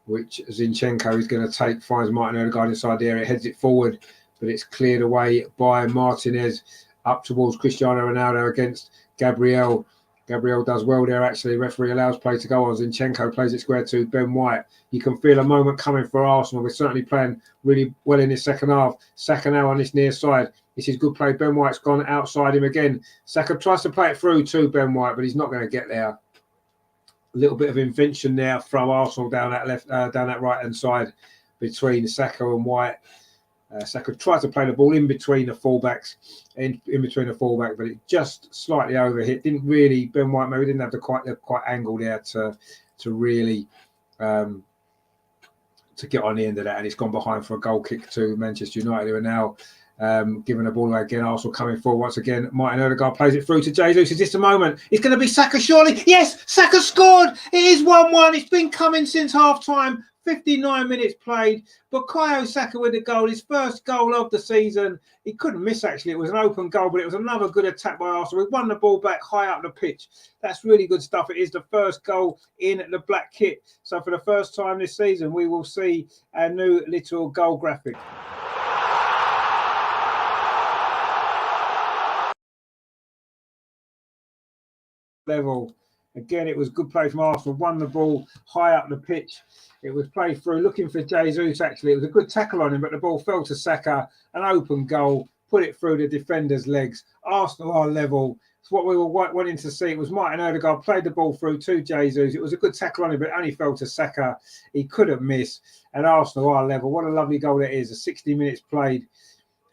which Zinchenko is going to take. Finds Martin Odegaard inside the area, heads it forward. But it's cleared away by Martinez up towards Cristiano Ronaldo against Gabriel. Gabriel does well there, actually. Referee allows play to go on. Zinchenko plays it square to Ben White. You can feel a moment coming for Arsenal. We're certainly playing really well in this second half. Saka now on this near side. This is good play. Ben White's gone outside him again. Saka tries to play it through to Ben White, but he's not going to get there. A little bit of invention there from Arsenal down that right-hand side between Saka and White. Saka tried to play the ball in between the fullbacks, but it just slightly overhit. Didn't really, Ben White maybe didn't have the quite angle there to really to get on the end of that, and it's gone behind for a goal kick to Manchester United, who are now giving the ball away again. Arsenal coming forward once again. Martin Odegaard plays it through to Jesus. Is this the moment? It's going to be Saka, surely. Yes, Saka scored. It is 1-1. It's been coming since half-time. 59 minutes played. Bukayo Saka with the goal, his first goal of the season. He couldn't miss, actually. It was an open goal, but it was another good attack by Arsenal. We won the ball back high up the pitch. That's really good stuff. It is the first goal in the black kit. So for the first time this season, we will see a new little goal graphic. Level. Again, it was good play from Arsenal. Won the ball high up the pitch. It was played through, looking for Jesus, actually. It was a good tackle on him, but the ball fell to Saka. An open goal. Put it through the defender's legs. Arsenal are level. It's what we were wanting to see. It was Martin Odegaard played the ball through to Jesus. It was a good tackle on him, but it only fell to Saka. He couldn't miss. And Arsenal are level. What a lovely goal that is. 60 minutes played.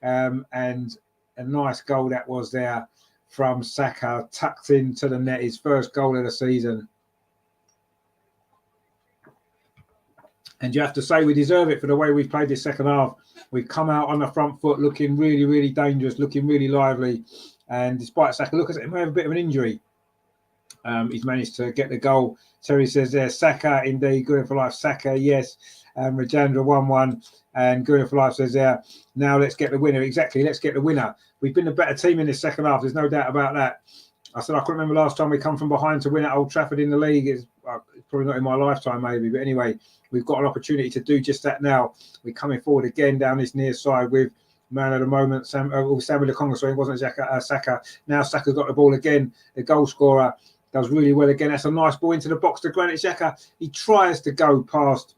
And a nice goal that was there from Saka, tucked into the net, his first goal of the season. And you have to say we deserve it for the way we've played this second half. We've come out on the front foot looking really, really dangerous, looking really lively. And despite Saka, look at him, we have a bit of an injury. He's managed to get the goal. Terry says there, Saka, indeed, good for life. Saka, yes. Rajandra 1-1. And Good for Life says there, now let's get the winner. Exactly, let's get the winner. We've been a better team in this second half. There's no doubt about that. I said I couldn't remember last time we come from behind to win at Old Trafford in the league. It's probably not in my lifetime, maybe. But anyway, we've got an opportunity to do just that now. We're coming forward again down this near side with man at the moment, Samuel Lukonga. So it wasn't Saka. Now Saka's got the ball again. The goal scorer does really well again. That's a nice ball into the box to Granit Xhaka. He tries to go past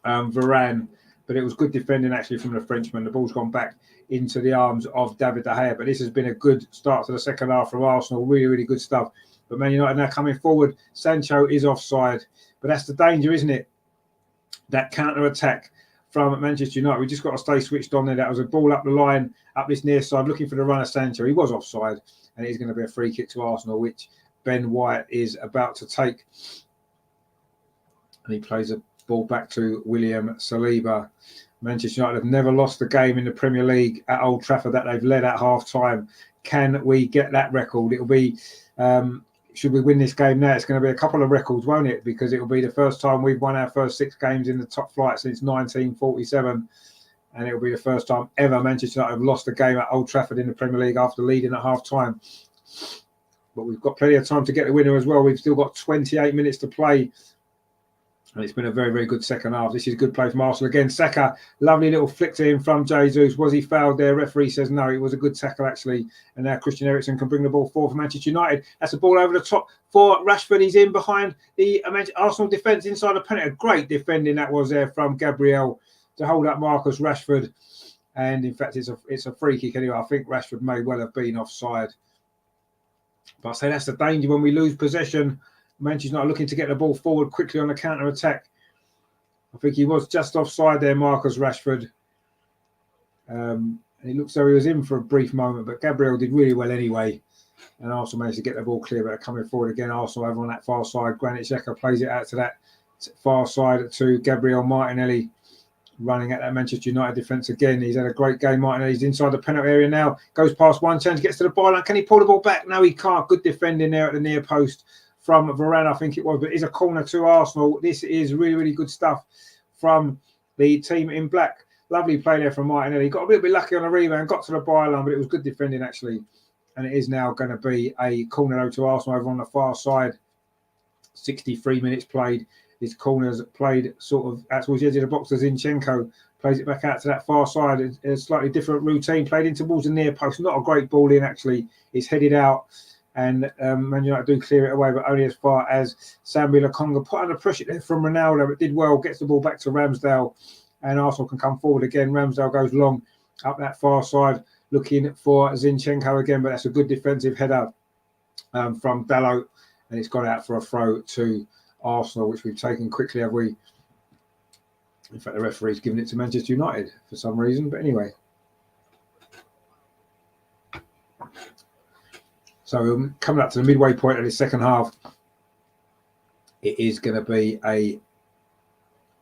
Varane, but it was good defending actually from the Frenchman. The ball's gone back into the arms of David De Gea. But this has been a good start to the second half from Arsenal. Really, really good stuff. But Man United now coming forward. Sancho is offside. But that's the danger, isn't it? That counter-attack from Manchester United. We just got to stay switched on there. That was a ball up the line, up this near side, looking for the runner Sancho. He was offside. And it's going to be a free kick to Arsenal, which Ben White is about to take. And he plays a ball back to William Saliba. Manchester United have never lost a game in the Premier League at Old Trafford that they've led at half-time. Can we get that record? It'll be, should we win this game now, it's going to be a couple of records, won't it? Because it will be the first time we've won our first 6 games in the top flight since 1947. And it will be the first time ever Manchester United have lost a game at Old Trafford in the Premier League after leading at half-time. But we've got plenty of time to get the winner as well. We've still got 28 minutes to play. And it's been a very, very good second half. This is a good play from Arsenal again. Saka, lovely little flick to him from Jesus. Was he fouled there? Referee says no. It was a good tackle, actually. And now Christian Eriksen can bring the ball forward for Manchester United. That's a ball over the top for Rashford. He's in behind the Arsenal defence inside the penalty. A great defending that was there from Gabriel to hold up Marcus Rashford. And, in fact, it's a free kick anyway. I think Rashford may well have been offside. But I say that's the danger when we lose possession. Manchester's not looking to get the ball forward quickly on the counter-attack. I think he was just offside there, Marcus Rashford. And it looks like he was in for a brief moment, but Gabriel did really well anyway. And Arsenal managed to get the ball clear, but coming forward again, Arsenal over on that far side. Granit Xhaka plays it out to that far side to Gabriel Martinelli, running at that Manchester United defence again. He's had a great game, Martinelli. He's inside the penalty area now. Goes past one chance, gets to the byline. Can he pull the ball back? No, he can't. Good defending there at the near post from Varane, I think it was, but it's a corner to Arsenal. This is really, really good stuff from the team in black. Lovely play there from Martinelli. Got a little bit lucky on the rebound, got to the byline, but it was good defending, actually. And it is now going to be a corner to Arsenal over on the far side. 63 minutes played. His corners played sort of out towards the edge of the box. Zinchenko plays it back out to that far side. A slightly different routine, played in towards the near post. Not a great ball in, actually. It's headed out, and Man United do clear it away, but only as far as Sambi Lokonga put under pressure there from Ronaldo, but did well, gets the ball back to Ramsdale, and Arsenal can come forward again. Ramsdale goes long up that far side, looking for Zinchenko again, but that's a good defensive header from Dalot, and it's gone out for a throw to Arsenal, which we've taken quickly, have we? In fact, the referee's given it to Manchester United for some reason, but anyway. So coming up to the midway point of the second half, it is going to be a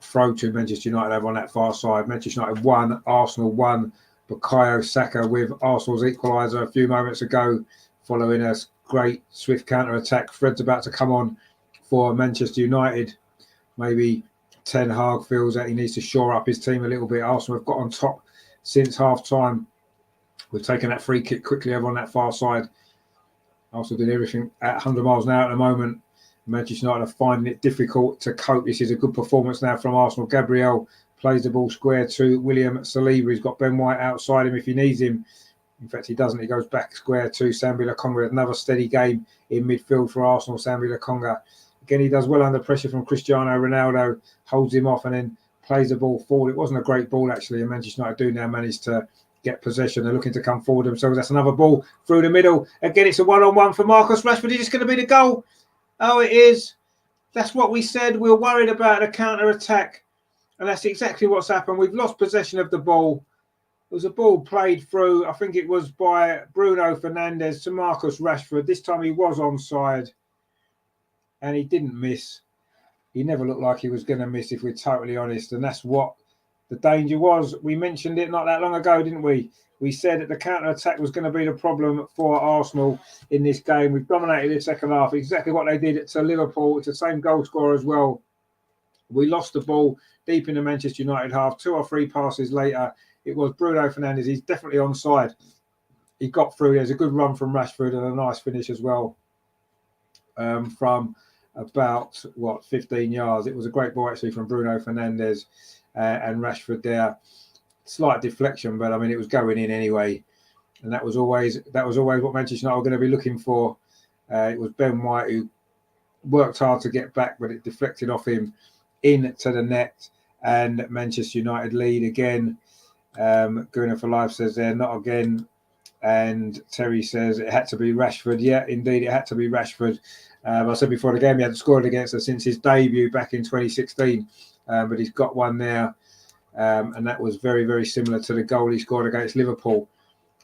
throw to Manchester United over on that far side. Manchester United 1, Arsenal 1. Bukayo Saka with Arsenal's equaliser a few moments ago, following a great swift counter-attack. Fred's about to come on for Manchester United. Maybe Ten Hag feels that he needs to shore up his team a little bit. Arsenal have got on top since half-time. We've taken that free kick quickly over on that far side. Arsenal doing everything at 100 miles an hour at the moment. Manchester United are finding it difficult to cope. This is a good performance now from Arsenal. Gabriel plays the ball square to William Saliba. He's got Ben White outside him if he needs him. In fact, he doesn't. He goes back square to Sambi Lokonga. Another steady game in midfield for Arsenal. Sambi Lokonga. Again, he does well under pressure from Cristiano Ronaldo. Holds him off and then plays the ball forward. It wasn't a great ball, actually. And Manchester United do now manage to get possession. They're looking to come forward themselves. That's another ball through the middle. Again, it's a one-on-one for Marcus Rashford. Is this going to be the goal? Oh, it is. That's what we said. We were worried about a counter-attack. And that's exactly what's happened. We've lost possession of the ball. It was a ball played through, I think it was by Bruno Fernandes to Marcus Rashford. This time he was onside. And he didn't miss. He never looked like he was going to miss, if we're totally honest. And that's what the danger was. We mentioned it not that long ago, didn't we? We said that the counter-attack was going to be the problem for Arsenal in this game. We've dominated the second half. Exactly what they did to Liverpool. It's the same goal scorer as well. We lost the ball deep in the Manchester United half. 2 or 3 passes later, it was Bruno Fernandes. He's definitely onside. He got through. There's a good run from Rashford and a nice finish as well from about, 15 yards. It was a great ball, actually, from Bruno Fernandes and Rashford there. Slight deflection, but, I mean, it was going in anyway. And that was always what Manchester United were going to be looking for. It was Ben White who worked hard to get back, but it deflected off him into the net. And Manchester United lead again. Gunnar for Life says there, not again. And Terry says it had to be Rashford. Yeah, indeed, it had to be Rashford. I said before the game he hadn't scored against us since his debut back in 2016. But he's got one there. And that was very, very similar to the goal he scored against Liverpool,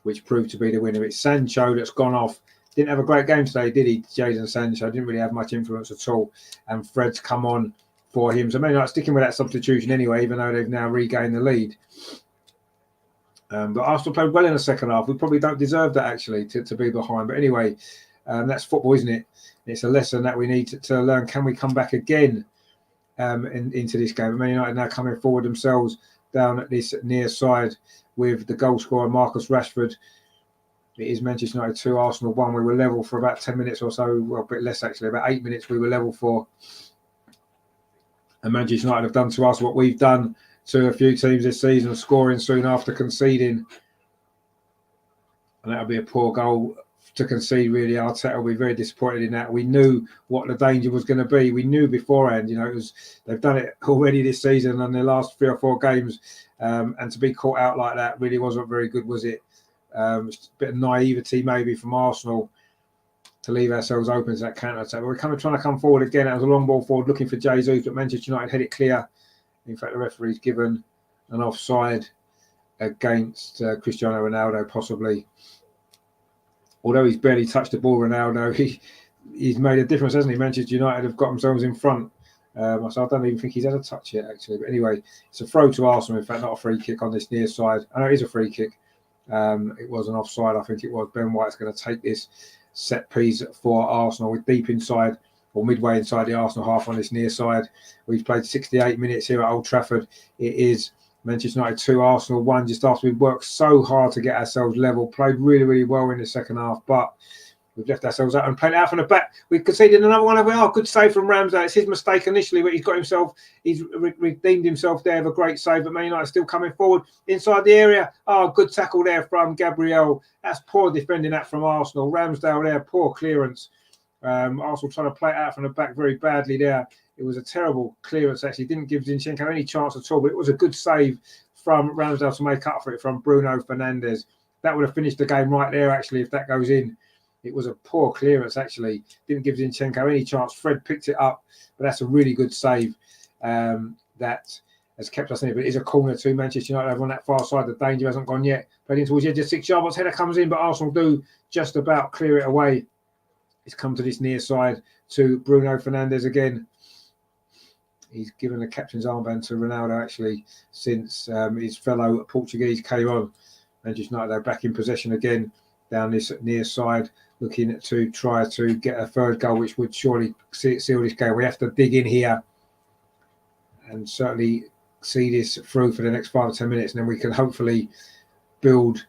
which proved to be the winner. It's Sancho that's gone off. Didn't have a great game today, did he? Jadon Sancho didn't really have much influence at all. And Fred's come on for him. So maybe not sticking with that substitution anyway, even though they've now regained the lead. But Arsenal played well in the second half. We probably don't deserve that, actually, to be behind. But anyway, that's football, isn't it? It's a lesson that we need to learn. Can we come back again into this game? Man United now coming forward themselves down at this near side with the goal scorer, Marcus Rashford. It is Manchester United 2, Arsenal 1. We were level for about 10 minutes or so. Well, a bit less, actually. About 8 minutes we were level for. And Manchester United have done to us what we've done to a few teams this season, scoring soon after conceding. And that'll be a poor goal to concede, really. Arteta will be very disappointed in that. We knew what the danger was going to be. We knew beforehand, they've done it already this season and the last 3 or 4 games. And to be caught out like that really wasn't very good, was it? A bit of naivety maybe from Arsenal to leave ourselves open to that counter-attack. But we're trying to come forward again. It was a long ball forward looking for Jesus, but Manchester United had it clear. In fact, the referee's given an offside against Cristiano Ronaldo, possibly. Although he's barely touched the ball, Ronaldo, he's made a difference, hasn't he? Manchester United have got themselves in front. So I don't even think he's had a touch yet, actually. But anyway, it's a throw to Arsenal. In fact, not a free kick on this near side. I know it is a free kick. It was an offside, I think it was. Ben White's going to take this set piece for Arsenal. We're deep inside, or midway inside the Arsenal half on this near side. We've played 68 minutes here at Old Trafford. It is Manchester United 2, Arsenal 1, just after we've worked so hard to get ourselves level. Played really, really well in the second half, but We've left ourselves out and played it out from the back. We've conceded another one. Oh, good save from Ramsdale. It's his mistake initially, but he's redeemed himself there with a great save. But Man United still coming forward inside the area. Oh, good tackle there from Gabriel. That's poor defending that from Arsenal. Ramsdale there, poor clearance. Arsenal trying to play it out from the back very badly there. It was a terrible clearance, actually. Didn't give Zinchenko any chance at all, but it was a good save from Ramsdale to make up for it from Bruno Fernandes. That would have finished the game right there, actually, if that goes in. It was a poor clearance, actually. Didn't give Zinchenko any chance. Fred picked it up, but that's a really good save that has kept us in it. But it is a corner to Manchester United over on that far side. The danger hasn't gone yet. Played in towards the edge of 6 yards. Header comes in, but Arsenal do just about clear it away. It's come to this near side to Bruno Fernandes again. He's given the captain's armband to Ronaldo, actually, since his fellow Portuguese came on. Manchester United are back in possession again down this near side, looking to try to get a third goal, which would surely seal this game. We have to dig in here and certainly see this through for the next 5 or 10 minutes, and then we can hopefully build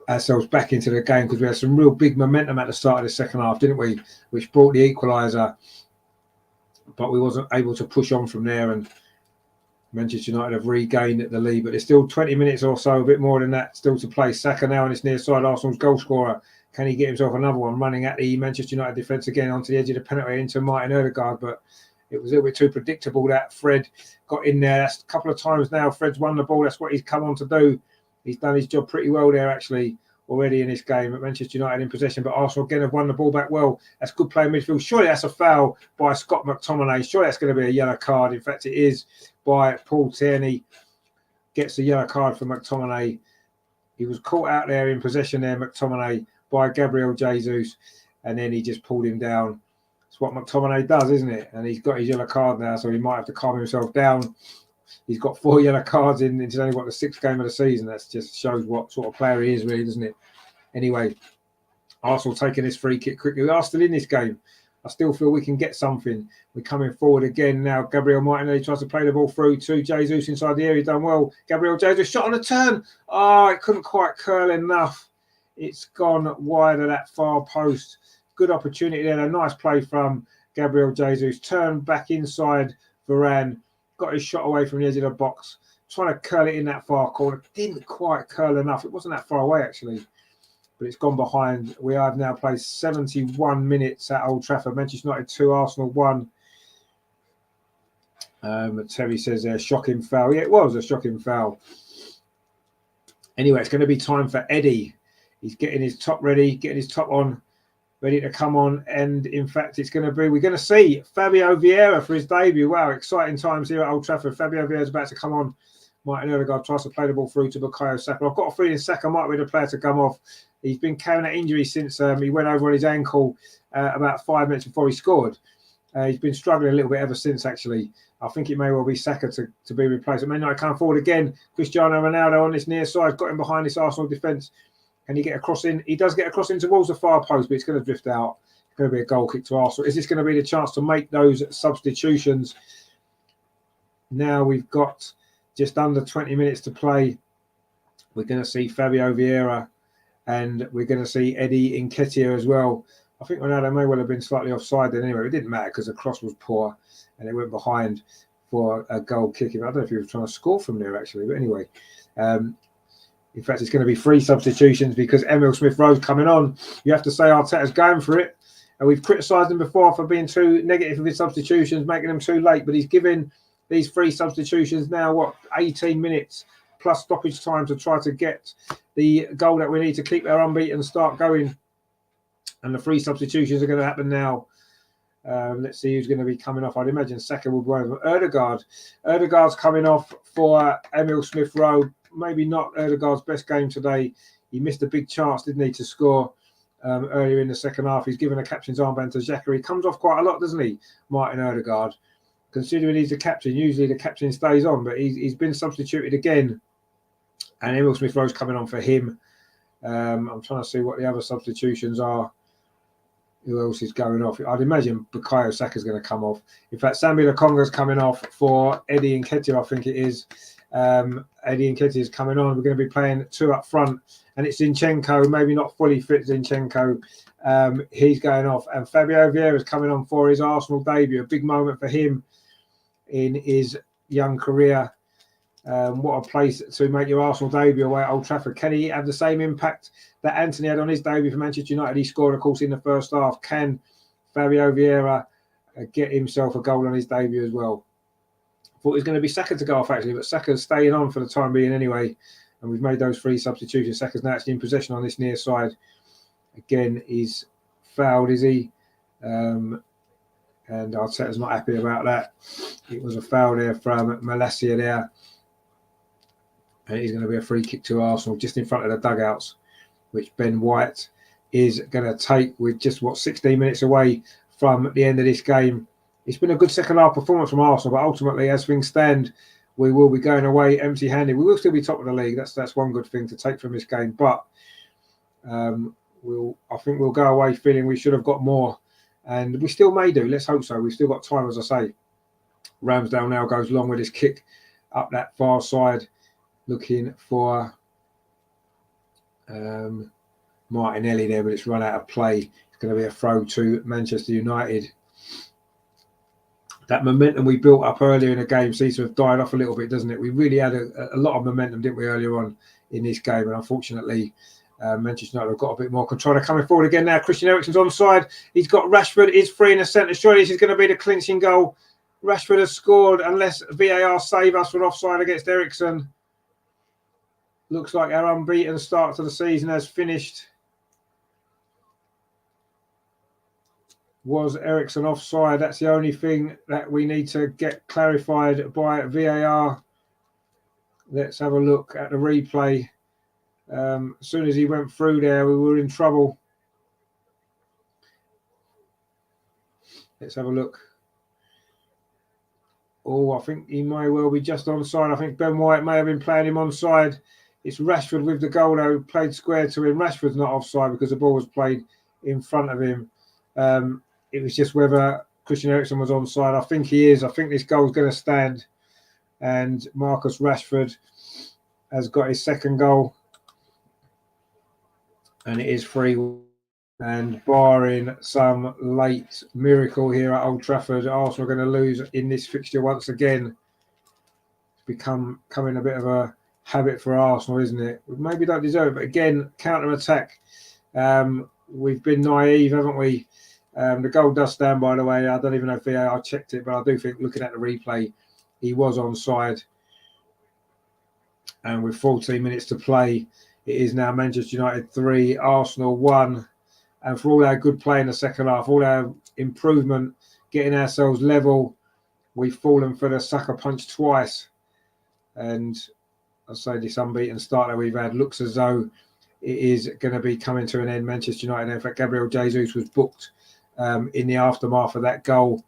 ourselves back into the game, because we had some real big momentum at the start of the second half, didn't we? Which brought the equaliser, but we wasn't able to push on from there, and Manchester United have regained the lead, but there's still 20 minutes or so, a bit more than that, still to play. Saka now on this near side, Arsenal's goal scorer. Can he get himself another one? Running at the Manchester United defence again onto the edge of the penalty into Martin Odegaard, but it was a little bit too predictable that Fred got in there. That's a couple of times now Fred's won the ball. That's what he's come on to do. He's done his job pretty well there, actually, already in this game. At Manchester United in possession, but Arsenal again have won the ball back well. That's good play in midfield. Surely that's a foul by Scott McTominay. Surely that's going to be a yellow card. In fact, it is by Paul Tierney. Gets a yellow card for McTominay. He was caught out there in possession there, McTominay, by Gabriel Jesus, and then he just pulled him down. It's what McTominay does, isn't it? And he's got his yellow card now, so he might have to calm himself down. He's got 4 yellow cards in. It's only, the 6th game of the season. That just shows what sort of player he is, really, doesn't it? Anyway, Arsenal taking this free kick quickly. We are still in this game. I still feel we can get something. We're coming forward again now. Gabriel Martinelli tries to play the ball through to Jesus inside the area. Done well. Gabriel Jesus shot on a turn. Oh, it couldn't quite curl enough. It's gone wide of that far post. Good opportunity there. A nice play from Gabriel Jesus. Turned back inside Varane. Got his shot away from the edge of the box. Trying to curl it in that far corner. Didn't quite curl enough. It wasn't that far away, actually. But it's gone behind. We have now played 71 minutes at Old Trafford. Manchester United 2, Arsenal 1. Terry says there, shocking foul. Yeah, it was a shocking foul. Anyway, it's going to be time for Eddie. He's getting his top ready, getting his top on, ready to come on. And in fact, we're going to see Fabio Vieira for his debut. Wow, exciting times here at Old Trafford. Fabio Vieira is about to come on. Martin Odegaard tries to play the ball through to Bukayo Saka. I've got a feeling Saka might be the player to come off. He's been carrying that injury since he went over on his ankle about 5 minutes before he scored. He's been struggling a little bit ever since, actually. I think it may well be Saka to be replaced. It may not come forward again. Cristiano Ronaldo on this near side, got him behind this Arsenal defence. Can he get a cross in? He does get a cross in towards the far post, but it's going to drift out. It's going to be a goal kick to Arsenal. Is this going to be the chance to make those substitutions? Now we've got just under 20 minutes to play. We're going to see Fabio Vieira and we're going to see Eddie Nketiah as well. I think Ronaldo may well have been slightly offside then anyway. It didn't matter because the cross was poor and it went behind for a goal kick. I don't know if he was trying to score from there, actually. But anyway, in fact, it's going to be 3 substitutions because Emile Smith-Rowe's coming on. You have to say Arteta's going for it. And we've criticised him before for being too negative with his substitutions, making them too late. But he's given these 3 substitutions now, 18 minutes plus stoppage time to try to get the goal that we need to keep our unbeaten start going. And the 3 substitutions are going to happen now. Let's see who's going to be coming off. I'd imagine Saka will be one of them. Odegaard's coming off for Emile Smith-Rowe. Maybe not Odegaard's best game today. He missed a big chance, didn't he, to score earlier in the second half. He's given a captain's armband to Xhaka. He comes off quite a lot, doesn't he, Martin Odegaard? Considering he's the captain, usually the captain stays on, but he's been substituted again. And Emile Smith-Rowe's coming on for him. I'm trying to see what the other substitutions are. Who else is going off? I'd imagine Bukayo Saka's going to come off. In fact, Sambi Lokonga's coming off for Eddie Nketiah, I think it is. Eddie Nketiah is coming on. We're going to be playing 2 up front and it's Zinchenko, maybe not fully fit Zinchenko. He's going off, and Fabio Vieira is coming on for his Arsenal debut. A big moment for him in his young career. What a place to make your Arsenal debut away at Old Trafford. Can he have the same impact that Anthony had on his debut for Manchester United? He scored, of course, in the first half. Can Fabio Vieira get himself a goal on his debut as well? Thought it was going to be Saka to go off, actually, but Saka's staying on for the time being anyway. And we've made those 3 substitutions. Saka's now actually in possession on this near side. Again, he's fouled, is he? And Arteta's not happy about that. It was a foul there from Malacia there. And it's going to be a free kick to Arsenal just in front of the dugouts, which Ben White is going to take with just, 16 minutes away from the end of this game. It's been a good second half performance from Arsenal, but ultimately, as things stand, we will be going away empty-handed. We will still be top of the league. That's one good thing to take from this game. But I think we'll go away feeling we should have got more. And we still may do. Let's hope so. We've still got time, as I say. Ramsdale now goes long with his kick up that far side, looking for Martinelli there, but it's run out of play. It's going to be a throw to Manchester United. That momentum we built up earlier in the game seems to have died off a little bit, doesn't it? We really had a lot of momentum, didn't we, earlier on in this game? And unfortunately, Manchester United have got a bit more control. They're coming forward again now. Christian Eriksen's onside. He's got Rashford. Is free in the centre. Surely this is going to be the clinching goal. Rashford has scored unless VAR save us from offside against Eriksen. Looks like our unbeaten start to the season has finished. Was Eriksen offside? That's the only thing that we need to get clarified by VAR. Let's have a look at the replay. As soon as he went through there, we were in trouble. Let's have a look. Oh, I think he may well be just onside. I think Ben White may have been playing him onside. It's Rashford with the goal, though, played square to him. Rashford's not offside because the ball was played in front of him. It was just whether Christian Eriksen was onside. I think he is. I think this goal is going to stand. And Marcus Rashford has got his second goal. And it is free. And barring some late miracle here at Old Trafford, Arsenal are going to lose in this fixture once again. It's becoming a bit of a habit for Arsenal, isn't it? We maybe don't deserve it, but again, counter-attack. We've been naive, haven't we? The goal does stand, by the way. I don't even know if VAR checked it, but I do think, looking at the replay, he was onside. And with 14 minutes to play, it is now Manchester United 3, Arsenal 1. And for all our good play in the second half, all our improvement, getting ourselves level, we've fallen for the sucker punch twice. And I say this unbeaten start that we've had looks as though it is going to be coming to an end. Manchester United, in fact, Gabriel Jesus was booked in the aftermath of that goal.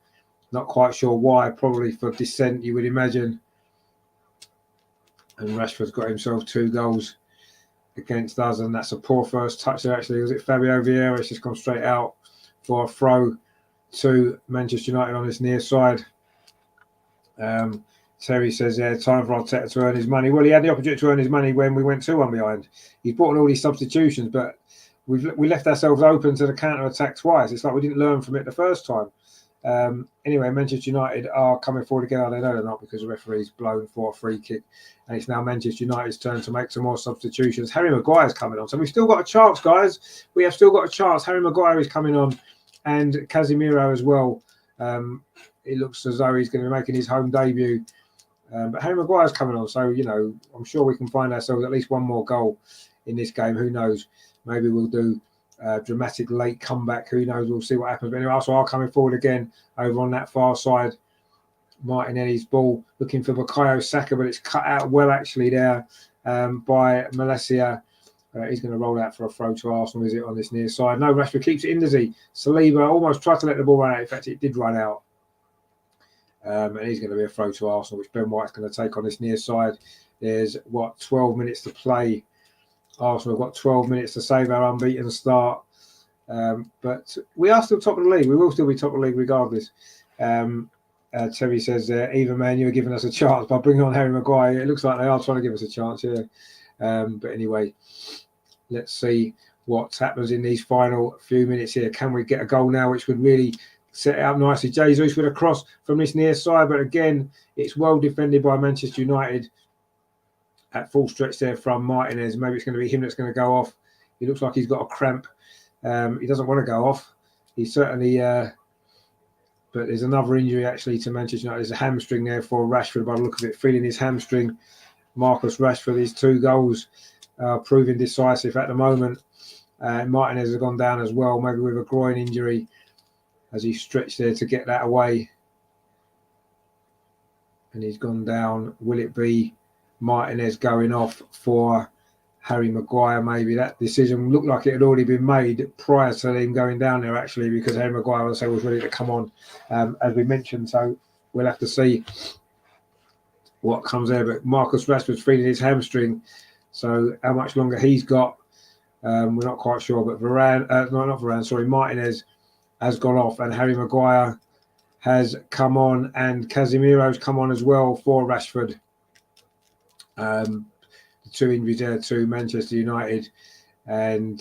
Not quite sure why, probably for dissent, you would imagine. And Rashford's got himself 2 goals against us, and that's a poor first touch there, actually. Was it Fabio Vieira? It's just gone straight out for a throw to Manchester United on this near side. Terry says, yeah, time for Arteta to earn his money. Well, he had the opportunity to earn his money when we went 2-1 behind. He's brought in all these substitutions, but we left ourselves open to the counter-attack twice. It's like we didn't learn from it the first time. Anyway, Manchester United are coming forward again. They know they're not, because the referee's blown for a free kick. And it's now Manchester United's turn to make some more substitutions. Harry Maguire's coming on. So we've still got a chance, guys. We have still got a chance. Harry Maguire is coming on, and Casemiro as well. It looks as though he's going to be making his home debut. But Harry Maguire's coming on. So, you know, I'm sure we can find ourselves at least one more goal in this game. Who knows? Maybe we'll do a dramatic late comeback. Who knows? We'll see what happens. But anyway, Arsenal are coming forward again over on that far side. Martinelli's ball looking for Bukayo Saka, but it's cut out well, actually, there by Malacia. He's going to roll out for a throw to Arsenal, is it, on this near side? No, Rashford keeps it in, does he? Saliba almost tried to let the ball run out. In fact, it did run out. And he's going to be a throw to Arsenal, which Ben White's going to take on this near side. There's, 12 minutes to play. Arsenal have got 12 minutes to save our unbeaten start. But we are still top of the league. We will still be top of the league regardless. Terry says, even Man, you are giving us a chance by bringing on Harry Maguire. It looks like they are trying to give us a chance, yeah. But anyway, let's see what happens in these final few minutes here. Can we get a goal now, which would really set it up nicely? Jesus with a cross from this near side, but again, it's well defended by Manchester United at full stretch there from Martinez. Maybe it's going to be him that's going to go off. He looks like he's got a cramp. He doesn't want to go off. He certainly, but there's another injury actually to Manchester United. There's a hamstring there for Rashford by the look of it, feeling his hamstring. Marcus Rashford, his 2 goals proving decisive at the moment. Martinez has gone down as well, maybe with a groin injury as he stretched there to get that away. And he's gone down. Will it be Martinez going off for Harry Maguire? Maybe that decision looked like it had already been made prior to him going down there, actually, because Harry Maguire, was ready to come on, as we mentioned. So we'll have to see what comes there. But Marcus Rashford's feeling his hamstring, so how much longer he's got, we're not quite sure. But Martinez has gone off, and Harry Maguire has come on, and Casemiro's come on as well for Rashford. The 2 injuries there to Manchester United, and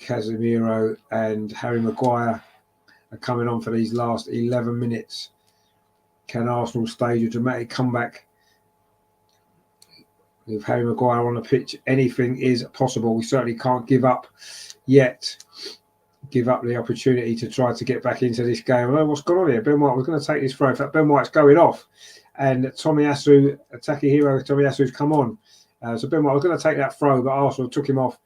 Casemiro and Harry Maguire are coming on for these last 11 minutes. Can Arsenal stage a dramatic comeback with Harry Maguire on the pitch? Anything is possible. We certainly can't give up yet. Give up the opportunity to try to get back into this game. Oh, what's going on here? Ben White was going to take this throw. In fact, Ben White's going off, and Tomiyasu, attacking hero Tomiyasu's come on. So Ben White was going to take that throw, but Arsenal took him off,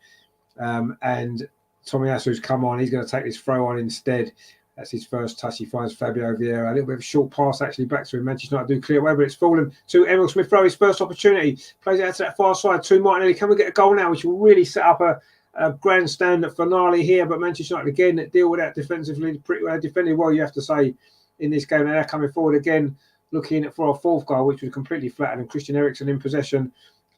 and Tomiyasu's come on. He's going to take this throw on instead. That's his first touch. He finds Fabio Vieira. A little bit of a short pass actually back to him. Manchester United do clear away, but it's fallen to Emil Smith-Rowe. His first opportunity. Plays it out to that far side to Martinelli. Can we get a goal now, which will really set up a grandstand finale here? But Manchester United again deal with that defensively, pretty well defended well, you have to say, in this game. And they're coming forward again, looking for a 4th goal, which was completely flattened. And Christian Eriksen in possession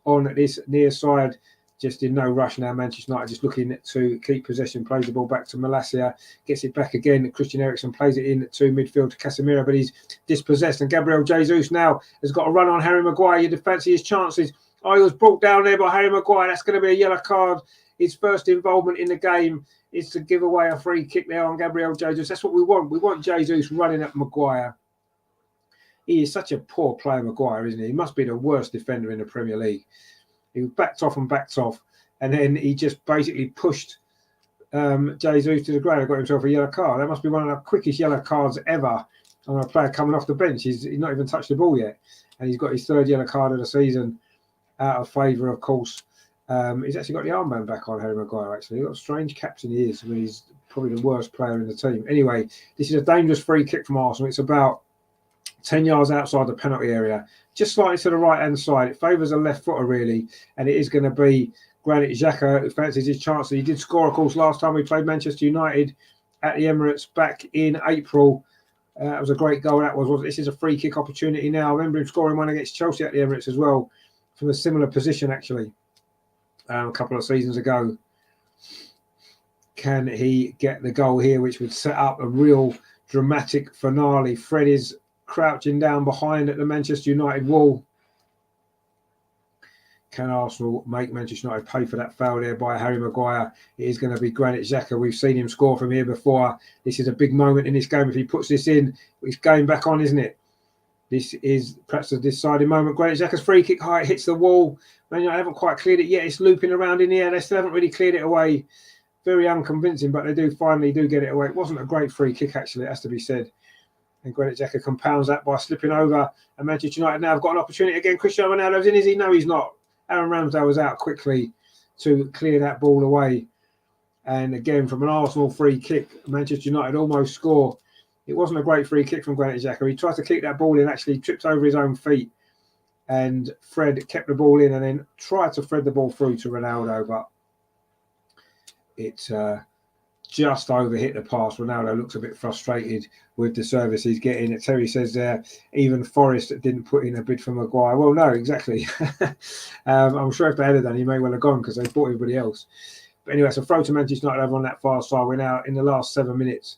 on this near side, just in no rush now. Manchester United just looking to keep possession. Plays the ball back to Malacia, gets it back again. Christian Eriksen plays it in to midfield to Casemiro, but he's dispossessed. And Gabriel Jesus now has got a run on Harry Maguire. You'd fancy his chances. Oh, he was brought down there by Harry Maguire. That's going to be a yellow card. His first involvement in the game is to give away a free kick there on Gabriel Jesus. That's what we want. We want Jesus running at Maguire. He is such a poor player, Maguire, isn't he? He must be the worst defender in the Premier League. He backed off, and then he just basically pushed Jesus to the ground and got himself a yellow card. That must be one of the quickest yellow cards ever on a player coming off the bench. He's not even touched the ball yet, and he's got his 3rd yellow card of the season, out of favour, of course. He's actually got the armband back on, Harry Maguire, actually. He's got a strange captain he is. I mean, he's probably the worst player in the team. Anyway, this is a dangerous free kick from Arsenal. It's about 10 yards outside the penalty area, just slightly to the right-hand side. It favours a left footer, really, and it is going to be Granit Xhaka who fancies his chances. He did score, of course, last time we played Manchester United at the Emirates back in April. That was a great goal, that was. This is a free kick opportunity now. I remember him scoring one against Chelsea at the Emirates as well, from a similar position, actually, a couple of seasons ago. Can he get the goal here, which would set up a real dramatic finale? Fred is crouching down behind at the Manchester United wall. Can Arsenal make Manchester United pay for that foul there by Harry Maguire? It is going to be Granit Xhaka. We've seen him score from here before. This is a big moment in this game. If he puts this in, it's going back on, isn't it? This is perhaps a deciding moment. Granit Xhaka's free kick high, hits the wall. Man United haven't quite cleared it yet. It's looping around in the air. They still haven't really cleared it away. Very unconvincing, but they finally get it away. It wasn't a great free kick, actually, it has to be said. And Granit Xhaka compounds that by slipping over. And Manchester United now have got an opportunity again. Cristiano Ronaldo's in, is he? No, he's not. Aaron Ramsdale was out quickly to clear that ball away. And again, from an Arsenal free kick, Manchester United almost score. It wasn't a great free kick from Granit Xhaka. He tried to kick that ball in, actually tripped over his own feet. And Fred kept the ball in and then tried to thread the ball through to Ronaldo. But it just overhit the pass. Ronaldo looks a bit frustrated with the service he's getting. Terry says there, even Forrest didn't put in a bid for Maguire. Well, no, exactly. I'm sure if they had done, he may well have gone because they bought everybody else. But anyway, it's a throw to Manchester United over on that far side. We're now in the last 7 minutes.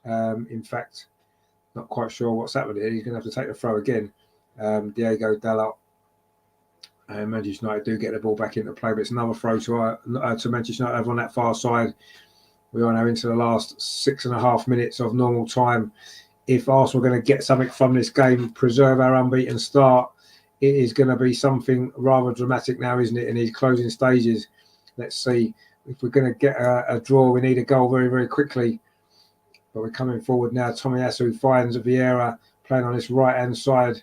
In fact, not quite sure what's happened here. He's going to have to take the throw again. Diego Dalot And Manchester United do get the ball back into play, but it's another throw to Manchester United over on that far side. We are now into the last 6.5 minutes of normal time. If Arsenal are going to get something from this game, preserve our unbeaten start, it is going to be something rather dramatic now, isn't it, in these closing stages? Let's see. If we're going to get a draw, we need a goal very, very quickly. But we're coming forward now. Tomiyasu finds Vieira playing on this right-hand side.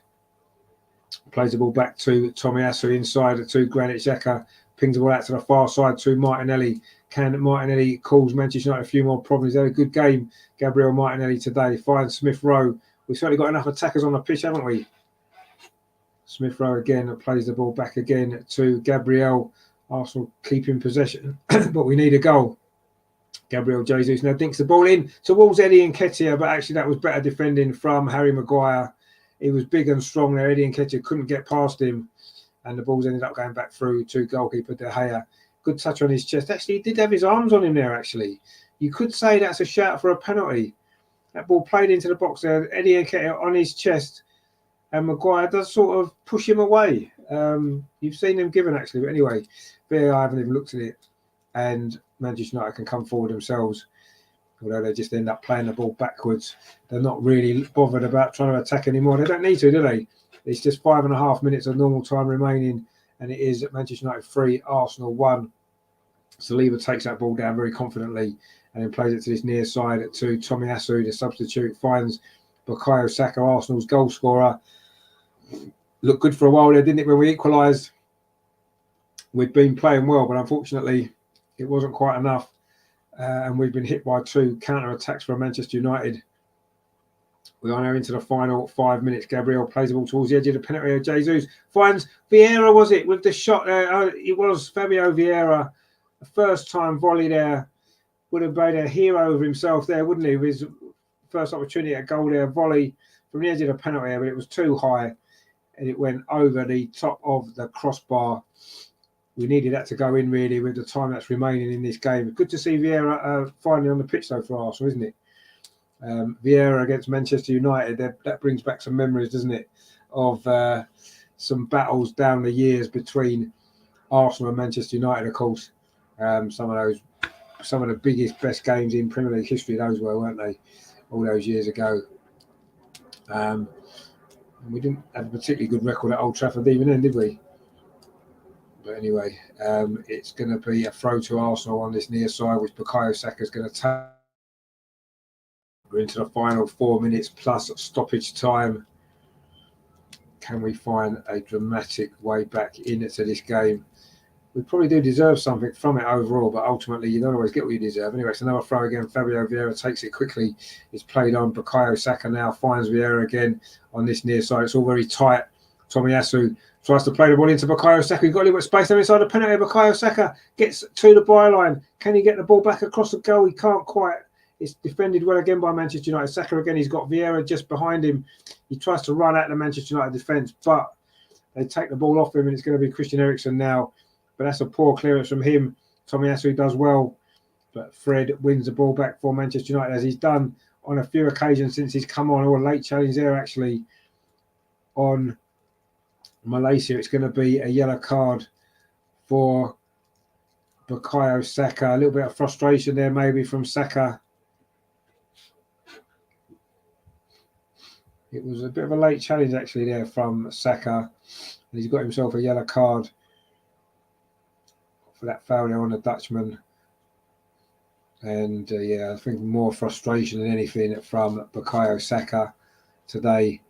Plays the ball back to Tomiyasu inside to Granit Xhaka. Pings the ball out to the far side to Martinelli. Can Martinelli cause Manchester United a few more problems? He had a good game, Gabriel Martinelli, today. Finds Smith Rowe. We've certainly got enough attackers on the pitch, haven't we? Smith Rowe again plays the ball back again to Gabriel. Arsenal keeping possession, but we need a goal. Gabriel Jesus now dinks the ball in towards Eddie Nketiah, but actually that was better defending from Harry Maguire. He was big and strong there. Eddie Nketiah couldn't get past him, and the balls ended up going back through to goalkeeper De Gea. Good touch on his chest. Actually, he did have his arms on him there, actually. You could say that's a shout for a penalty. That ball played into the box there. Eddie Nketiah on his chest, and Maguire does sort of push him away. You've seen them given, actually. But anyway, I haven't even looked at it. And Manchester United can come forward themselves, although they just end up playing the ball backwards. They're not really bothered about trying to attack anymore. They don't need to, do they? It's just 5.5 minutes of normal time remaining, and it is Manchester United 3, Arsenal 1. Saliba takes that ball down very confidently and then plays it to this near side to Tomiyasu, the substitute. Finds Bukayo Saka, Arsenal's goal scorer. Looked good for a while there, didn't it, when we equalised? We'd been playing well, but unfortunately it wasn't quite enough. And we've been hit by 2 counter-attacks from Manchester United. We are now into the final 5 minutes. Gabriel plays the ball towards the edge of the penalty area. Jesus finds Vieira, was it, with the shot there? It was Fabio Vieira. The first time volley there would have made a hero of himself there, wouldn't he? With his first opportunity at goal there, volley from the edge of the penalty area, but it was too high and it went over the top of the crossbar. We needed that to go in, really, with the time that's remaining in this game. Good to see Vieira finally on the pitch, though, for Arsenal, isn't it? Vieira against Manchester United, that brings back some memories, doesn't it, of some battles down the years between Arsenal and Manchester United, of course. Some of the biggest, best games in Premier League history, those were, weren't they, all those years ago. And we didn't have a particularly good record at Old Trafford even then, did we? But anyway, it's going to be a throw to Arsenal on this near side, which Bukayo Saka is going to take. We're into the final 4 minutes plus stoppage time. Can we find a dramatic way back into this game? We probably do deserve something from it overall, but ultimately you don't always get what you deserve. Anyway, it's another throw again. Fabio Vieira takes it quickly. It's played on. Bukayo Saka now finds Vieira again on this near side. It's all very tight. Tomiyasu tries to play the ball into Bukayo Saka. He's got a little bit of space there inside the penalty. Bukayo Saka gets to the byline. Can he get the ball back across the goal? He can't quite. It's defended well again by Manchester United. Saka again, he's got Vieira just behind him. He tries to run out the Manchester United defence, but they take the ball off him, and it's going to be Christian Eriksen now. But that's a poor clearance from him. Tomiyasu does well, but Fred wins the ball back for Manchester United, as he's done on a few occasions since he's come on. Or a late challenge there, actually, on Malaysia. It's going to be a yellow card for Bukayo Saka. A little bit of frustration there, maybe, from Saka. It was a bit of a late challenge, actually, there from Saka. And he's got himself a yellow card for that foul there on the Dutchman. And yeah, I think more frustration than anything from Bukayo Saka today.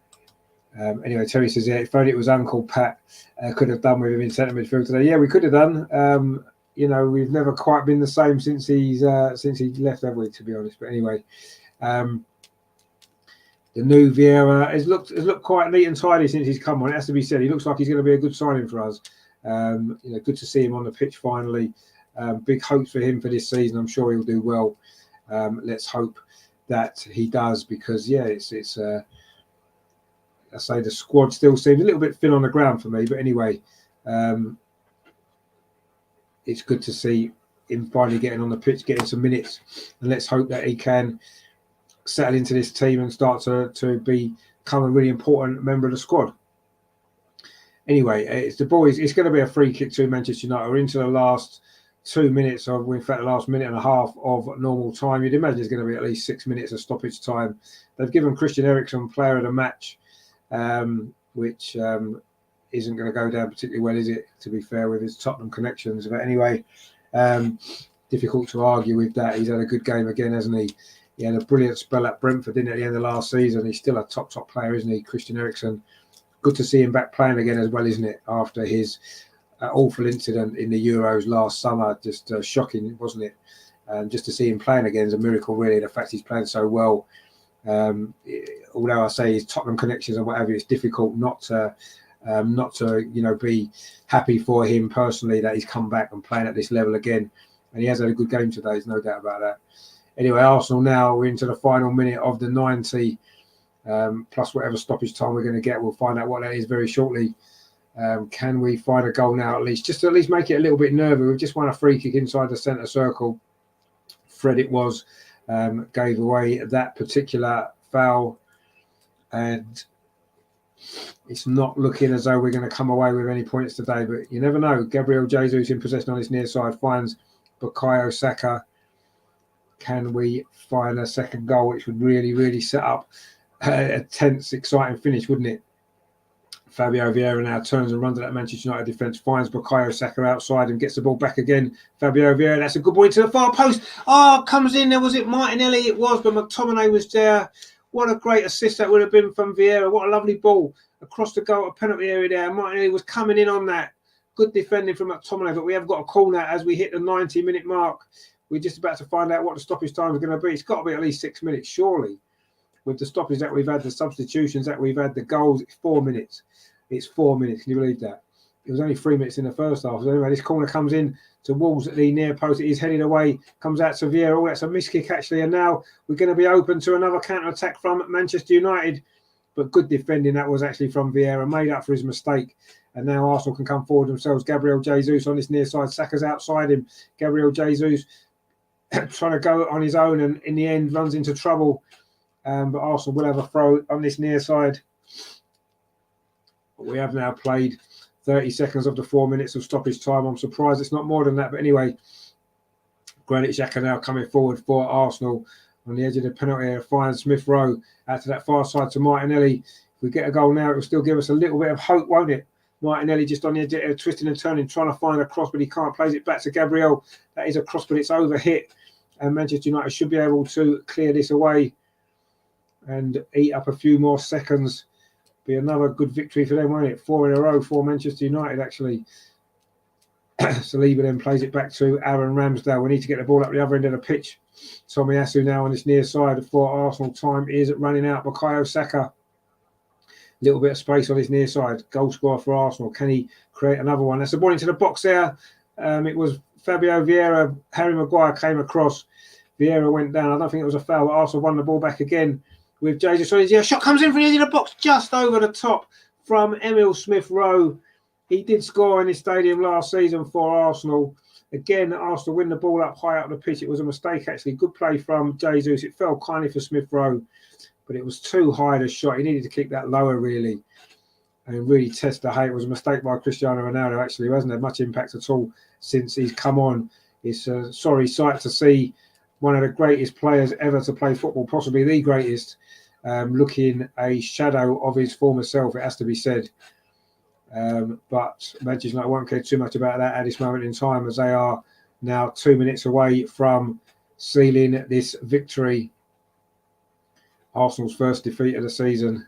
Anyway, Terry says, yeah, if only it was Uncle Pat, could have done with him in centre midfield today. Yeah, we could have done. You know, we've never quite been the same since he left, have we, to be honest. But anyway, the new Vieira has looked quite neat and tidy since he's come on. It has to be said. He looks like he's going to be a good signing for us. You know, good to see him on the pitch finally. Big hopes for him for this season. I'm sure he'll do well. Let's hope that he does, because yeah, it's I say the squad still seems a little bit thin on the ground for me. But anyway, it's good to see him finally getting on the pitch, getting some minutes, and let's hope that he can settle into this team and start to become a really important member of the squad. Anyway, it's the boys. It's going to be a free kick to Manchester United. We're into the last 2 minutes of, in fact, the last minute and a half of normal time. You'd imagine there's going to be at least 6 minutes of stoppage time. They've given Christian Eriksen player of the match, which isn't going to go down particularly well, is it? To be fair, with his Tottenham connections. But anyway, difficult to argue with that. He's had a good game again, hasn't he? He had a brilliant spell at Brentford, didn't he, at the end of last season? He's still a top player, isn't he, Christian Eriksen? Good to see him back playing again as well, isn't it? After his awful incident in the Euros last summer, just shocking, wasn't it? Just to see him playing again is a miracle, really. The fact he's playing so well. Although I say his Tottenham connections and whatever, it's difficult not to be happy for him personally that he's come back and playing at this level again. And he has had a good game today, there's no doubt about that. Anyway, Arsenal now, we're into the final minute of the 90, plus whatever stoppage time we're going to get. We'll find out what that is very shortly. Can we find a goal now, at least? Just to at least make it a little bit nervy. We've just won a free kick inside the centre circle. Fred it was, gave away that particular foul. And it's not looking as though we're going to come away with any points today, but you never know. Gabriel Jesus in possession on his near side finds Bukayo Saka. Can we find a second goal, which would really, really set up a tense, exciting finish, wouldn't it? Fabio Vieira now turns and runs at that Manchester United defence, finds Bukayo Saka outside and gets the ball back again. Fabio Vieira, that's a good ball into the far post. Oh, comes in there. Was it Martinelli? It was, but McTominay was there. What a great assist that would have been from Vieira. What a lovely ball across the goal, a penalty area there. Martinelli was coming in on that. Good defending from McTominay, but we have got a call now as we hit the 90-minute mark. We're just about to find out what the stoppage time is going to be. It's got to be at least 6 minutes, surely. With the stoppage that we've had, the substitutions that we've had, the goals, it's 4 minutes. It's 4 minutes. Can you believe that? It was only 3 minutes in the first half. So anyway, this corner comes in to Wolves at the near post. It is headed away, comes out to Vieira. Oh, that's a miss kick, actually. And now we're going to be open to another counter-attack from Manchester United. But good defending, that was actually from Vieira, made up for his mistake. And now Arsenal can come forward themselves. Gabriel Jesus on this near side. Saka's outside him. Gabriel Jesus trying to go on his own and in the end runs into trouble. But Arsenal will have a throw on this near side. We have now played 30 seconds of the 4 minutes of stoppage time. I'm surprised it's not more than that. But anyway, Granit Xhaka now coming forward for Arsenal on the edge of the penalty area. Finds Smith Rowe out to that far side to Martinelli. If we get a goal now, it will still give us a little bit of hope, won't it? Martinelli just on the edge of twisting and turning, trying to find a cross, but he can't. Plays it back to Gabriel. That is a cross, but it's over hit. And Manchester United should be able to clear this away and eat up a few more seconds. Be another good victory for them, won't it? 4 in a row for Manchester United, actually. Saliba then plays it back to Aaron Ramsdale. We need to get the ball up the other end of the pitch. Tomiyasu now on this near side for Arsenal. Time is running out. Bukayo Saka. Little bit of space on his near side. Goal scorer for Arsenal. Can he create another one? That's the ball into the box there. It was Fabio Vieira. Harry Maguire came across. Vieira went down. I don't think it was a foul, but Arsenal won the ball back again with Jesus. A shot comes in from the edge of the box just over the top from Emil Smith-Rowe. He did score in his stadium last season for Arsenal. Again, Arsenal win the ball up high up the pitch. It was a mistake, actually. Good play from Jesus. It fell kindly for Smith-Rowe, but it was too high the shot. He needed to kick that lower, really, and really test the height. It was a mistake by Cristiano Ronaldo, actually, who hasn't had much impact at all since he's come on. It's a sorry sight to see one of the greatest players ever to play football, possibly the greatest, looking a shadow of his former self, it has to be said. But Manchester United won't care too much about that at this moment in time, as they are now 2 minutes away from sealing this victory. Arsenal's first defeat of the season.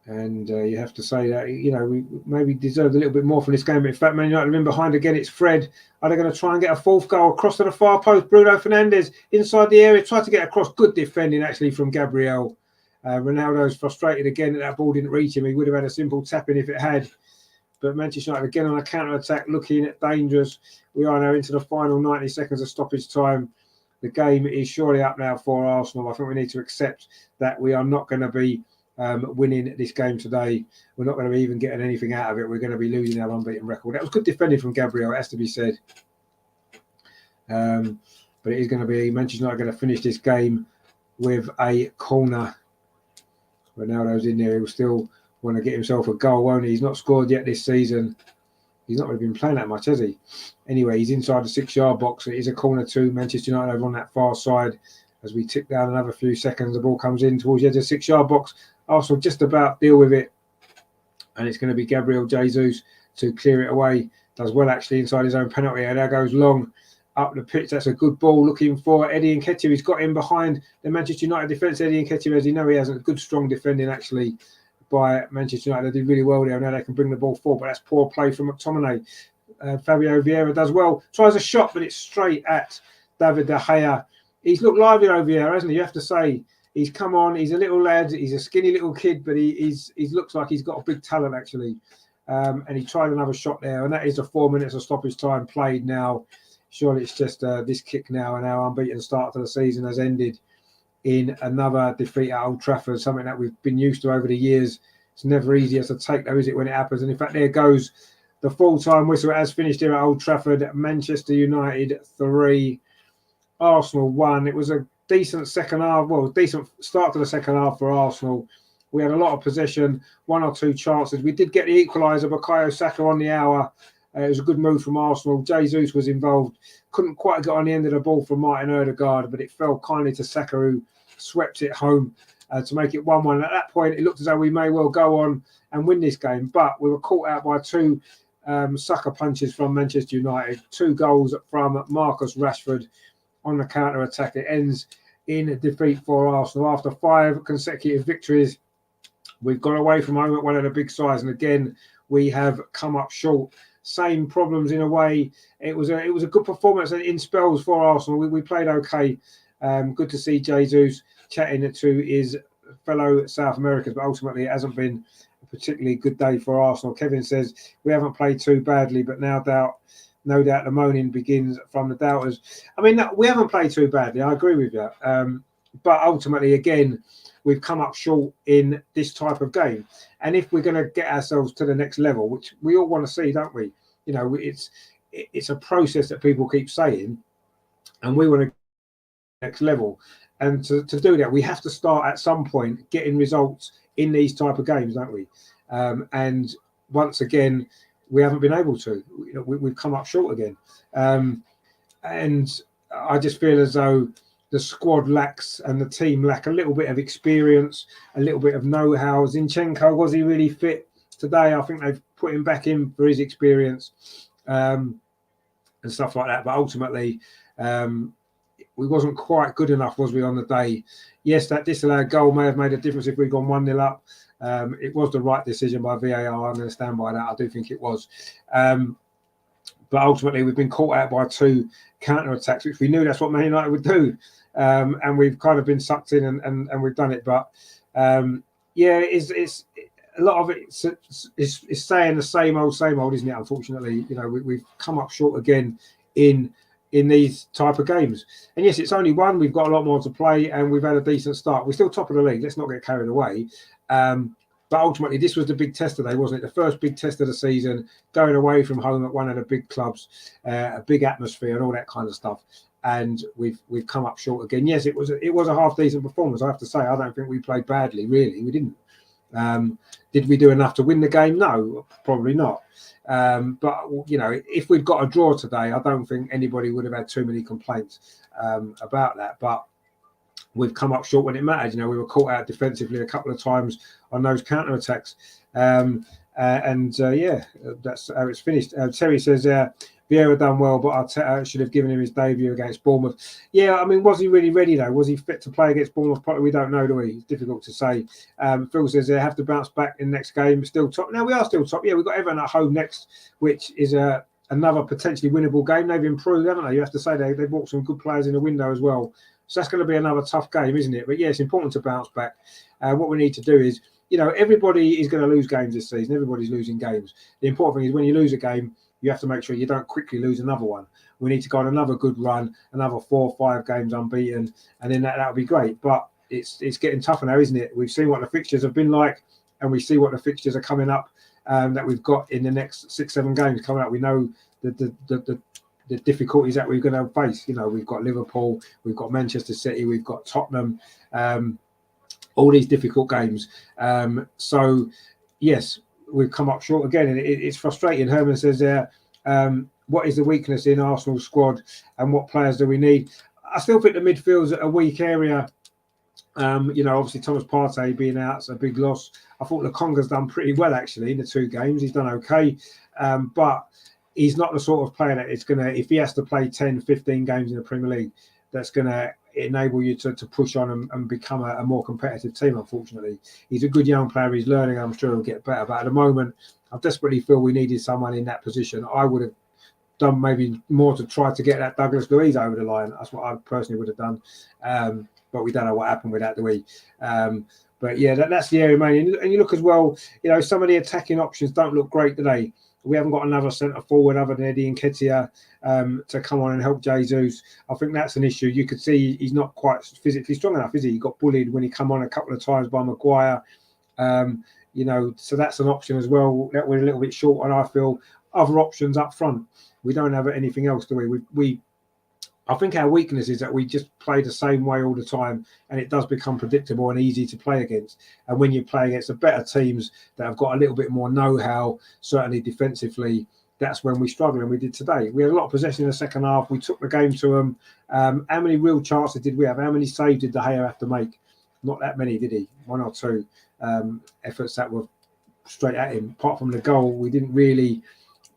And you have to say that, we maybe deserved a little bit more from this game. But in fact, Man United have been behind again. It's Fred. Are they going to try and get a fourth goal across to the far post? Bruno Fernandes inside the area. Tried to get across. Good defending, actually, from Gabriel. Ronaldo's frustrated again that ball didn't reach him. He would have had a simple tap-in if it had. But Manchester United again on a counter-attack, looking dangerous. We are now into the final 90 seconds of stoppage time. The game is surely up now for Arsenal. I think we need to accept that we are not going to be winning this game today. We're not going to be even getting anything out of it. We're going to be losing our unbeaten record. That was good defending from Gabriel, it has to be said. But it is going to be Manchester United going to finish this game with a corner. Ronaldo's in there. He will still want to get himself a goal, won't he? He's not scored yet this season. He's not really been playing that much, has he? Anyway, he's inside the 6-yard box. It is a corner to Manchester United over on that far side. As we tick down another few seconds, the ball comes in towards the edge of the 6-yard box. Arsenal just about deal with it. And it's going to be Gabriel Jesus to clear it away. Does well, actually, inside his own penalty area. There goes Long up the pitch. That's a good ball looking for Eddie Nketiah. He's got in behind the Manchester United defence. Eddie Nketiah, as you know, he has a good, strong defending, actually, by Manchester United. They did really well there. Now they can bring the ball forward, but that's poor play from McTominay. Fabio Vieira does well. Tries a shot, but it's straight at David De Gea. He's looked lively over here, hasn't he? You have to say. He's come on. He's a little lad. He's a skinny little kid, but he looks like he's got a big talent, actually. And he tried another shot there, and that is the 4 minutes of stoppage time played now. Surely it's just this kick now, and our unbeaten start to the season has ended in another defeat at Old Trafford, something that we've been used to over the years. It's never easier to take, though, is it, when it happens? And in fact, there goes the full-time whistle. It has finished here at Old Trafford. Manchester United 3, Arsenal 1. It was a decent second half, well, decent start to the second half for Arsenal. We had a lot of possession, 1 or 2 chances. We did get the equaliser, Bukayo Saka on the hour. It was a good move from Arsenal. Jesus was involved. Couldn't quite get on the end of the ball from Martin Ødegaard, but it fell kindly to Saka, who swept it home to make it 1-1. At that point, it looked as though we may well go on and win this game, but we were caught out by 2 sucker punches from Manchester United, 2 goals from Marcus Rashford on the counter-attack. It ends in a defeat for Arsenal. After 5 consecutive victories, we've gone away from home at one of the big sides, and again, we have come up short. Same problems in a way. It was a good performance in spells for Arsenal. We played okay. Good to see Jesus chatting to his fellow South Americans, but ultimately it hasn't been a particularly good day for Arsenal. Kevin says we haven't played too badly, but no doubt the moaning begins from the doubters. I mean, we haven't played too badly. I agree with you. But ultimately, again, we've come up short in this type of game. And if we're going to get ourselves to the next level, which we all want to see, don't we? You know, it's a process that people keep saying, and we want to get to the next level. And to do that, we have to start at some point getting results in these type of games, don't we? And once again, we haven't been able to. You know, we've come up short again. And I just feel as though the squad lacks and the team lack a little bit of experience, a little bit of know-how. Zinchenko, was he really fit today? I think they've put him back in for his experience and stuff like that. But ultimately, we wasn't quite good enough, was we, on the day? Yes, that disallowed goal may have made a difference if we'd gone 1-0 up. It was the right decision by VAR. I'm going to stand by that. I do think it was. But ultimately, we've been caught out by 2 counter-attacks, which we knew that's what Man United would do. And we've kind of been sucked in and we've done it. But, yeah, it's a lot of it is saying the same old, isn't it, unfortunately? You know, we've come up short again in these type of games. And yes, it's only 1. We've got a lot more to play and we've had a decent start. We're still top of the league. Let's not get carried away. But ultimately, this was the big test today, wasn't it? The first big test of the season, going away from home at one of the big clubs, a big atmosphere and all that kind of stuff. And we've come up short again. Yes, it was a half decent performance, I have to say. I don't think we played badly, really. We didn't. Did we do enough to win the game? No, probably not. But, you know, if we'd got a draw today, I don't think anybody would have had too many complaints about that. But we've come up short when it mattered. You know, we were caught out defensively a couple of times on those counter-attacks. Yeah, that's how it's finished. Terry says, Vieira done well, but Arteta should have given him his debut against Bournemouth. Yeah, I mean, was he really ready, though? Was he fit to play against Bournemouth? Probably we don't know, do we? It's difficult to say. Phil says they have to bounce back in the next game. Still top. Now, we are still top. Yeah, we've got Everton at home next, which is another potentially winnable game. They've improved, haven't they? You have to say they've brought some good players in the window as well. So that's going to be another tough game, isn't it? But yeah, it's important to bounce back. What we need to do is, you know, everybody is going to lose games this season. Everybody's losing games. The important thing is when you lose a game, you have to make sure you don't quickly lose another one. We need to go on another good run, another 4 or 5 games unbeaten, and then that'll be great. But it's getting tougher now, isn't it? We've seen what the fixtures have been like, and we see what the fixtures are coming up that we've got in the next 6-7 games coming up. We know the difficulties that we're going to face. You know, we've got Liverpool, we've got Manchester City, we've got Tottenham, all these difficult games. So, yes, we've come up short again, and it's frustrating. Herman says there, what is the weakness in Arsenal's squad, and what players do we need? I still think the midfield's a weak area. Obviously Thomas Partey being out's a big loss. I thought Lokonga's done pretty well actually in the 2 games. He's done okay, but he's not the sort of player that it's going to, if he has to play 10, 15 games in the Premier League, that's going to enable you to push on and become a more competitive team, unfortunately. He's a good young player. He's learning. I'm sure he'll get better. But at the moment, I desperately feel we needed someone in that position. I would have done maybe more to try to get that Douglas Luiz over the line. That's what I personally would have done. But we don't know what happened with that, do we? But yeah, that's the area, man. And you look as well, some of the attacking options don't look great today. We haven't got another centre forward other than Eddie Nketiah to come on and help Jesus. I think that's an issue. You could see he's not quite physically strong enough, is he? He got bullied when he come on a couple of times by Maguire. So that's an option as well that we're a little bit short on. I feel other options up front. We don't have anything else, do we? I think our weakness is that we just play the same way all the time, and it does become predictable and easy to play against. And when you play against the better teams that have got a little bit more know-how, certainly defensively, that's when we struggle, and we did today. We had a lot of possession in the second half. We took the game to them. How many real chances did we have? How many saves did De Gea have to make? Not that many, did he? 1 or 2 efforts that were straight at him. Apart from the goal, we didn't really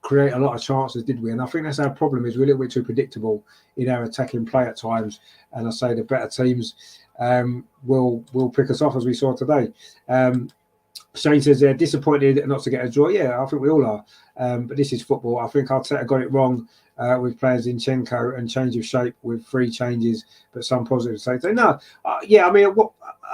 create a lot of chances, did we? And I think that's our problem, is we're a little bit too predictable in our attacking play at times. And I say the better teams will pick us off, as we saw today. Shane says they're disappointed not to get a draw. Yeah, I think we all are. But this is football. I think Arteta got it wrong with playing Zinchenko and change of shape with 3 changes, but some positives. So no,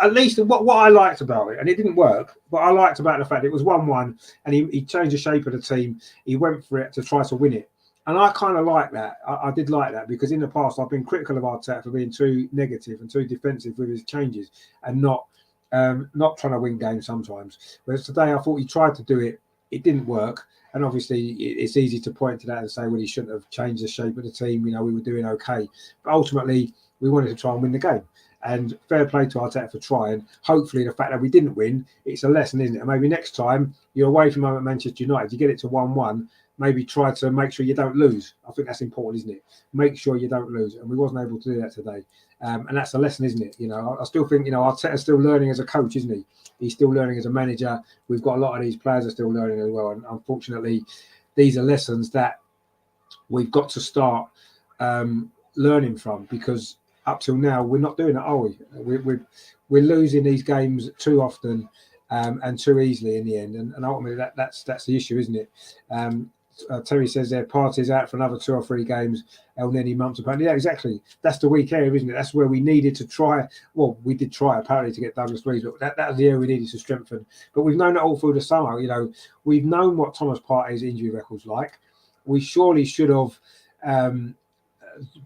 at least what I liked about it, and it didn't work, but I liked about the fact it was 1-1 and he changed the shape of the team. He went for it to try to win it. And I kind of like that. I did like that, because in the past I've been critical of Arteta for being too negative and too defensive with his changes and not trying to win games sometimes. Whereas today I thought he tried to do it. It didn't work. And obviously it's easy to point to that and say, well, he shouldn't have changed the shape of the team. We were doing okay. But ultimately, we wanted to try and win the game. And fair play to Arteta for trying. Hopefully, the fact that we didn't win, it's a lesson, isn't it? And maybe next time you're away from home at Manchester United, you get it to 1-1, maybe try to make sure you don't lose. I think that's important, isn't it? Make sure you don't lose. And we wasn't able to do that today. And that's a lesson, isn't it? I still think, Arteta's still learning as a coach, isn't he? He's still learning as a manager. We've got a lot of these players are still learning as well. And unfortunately, these are lessons that we've got to start learning from, because up till now we're not doing it, are we? We're losing these games too often and too easily in the end, and ultimately that's the issue, isn't it? Terry says their party's out for another 2 or 3 games. El Neni months apparently. Yeah, exactly. That's the weak area, isn't it? That's where we needed to try. Well, we did try apparently to get Douglas Luiz, but that was the area we needed to strengthen. But we've known it all through the summer. We've known what Thomas Partey's injury record's like. We surely should have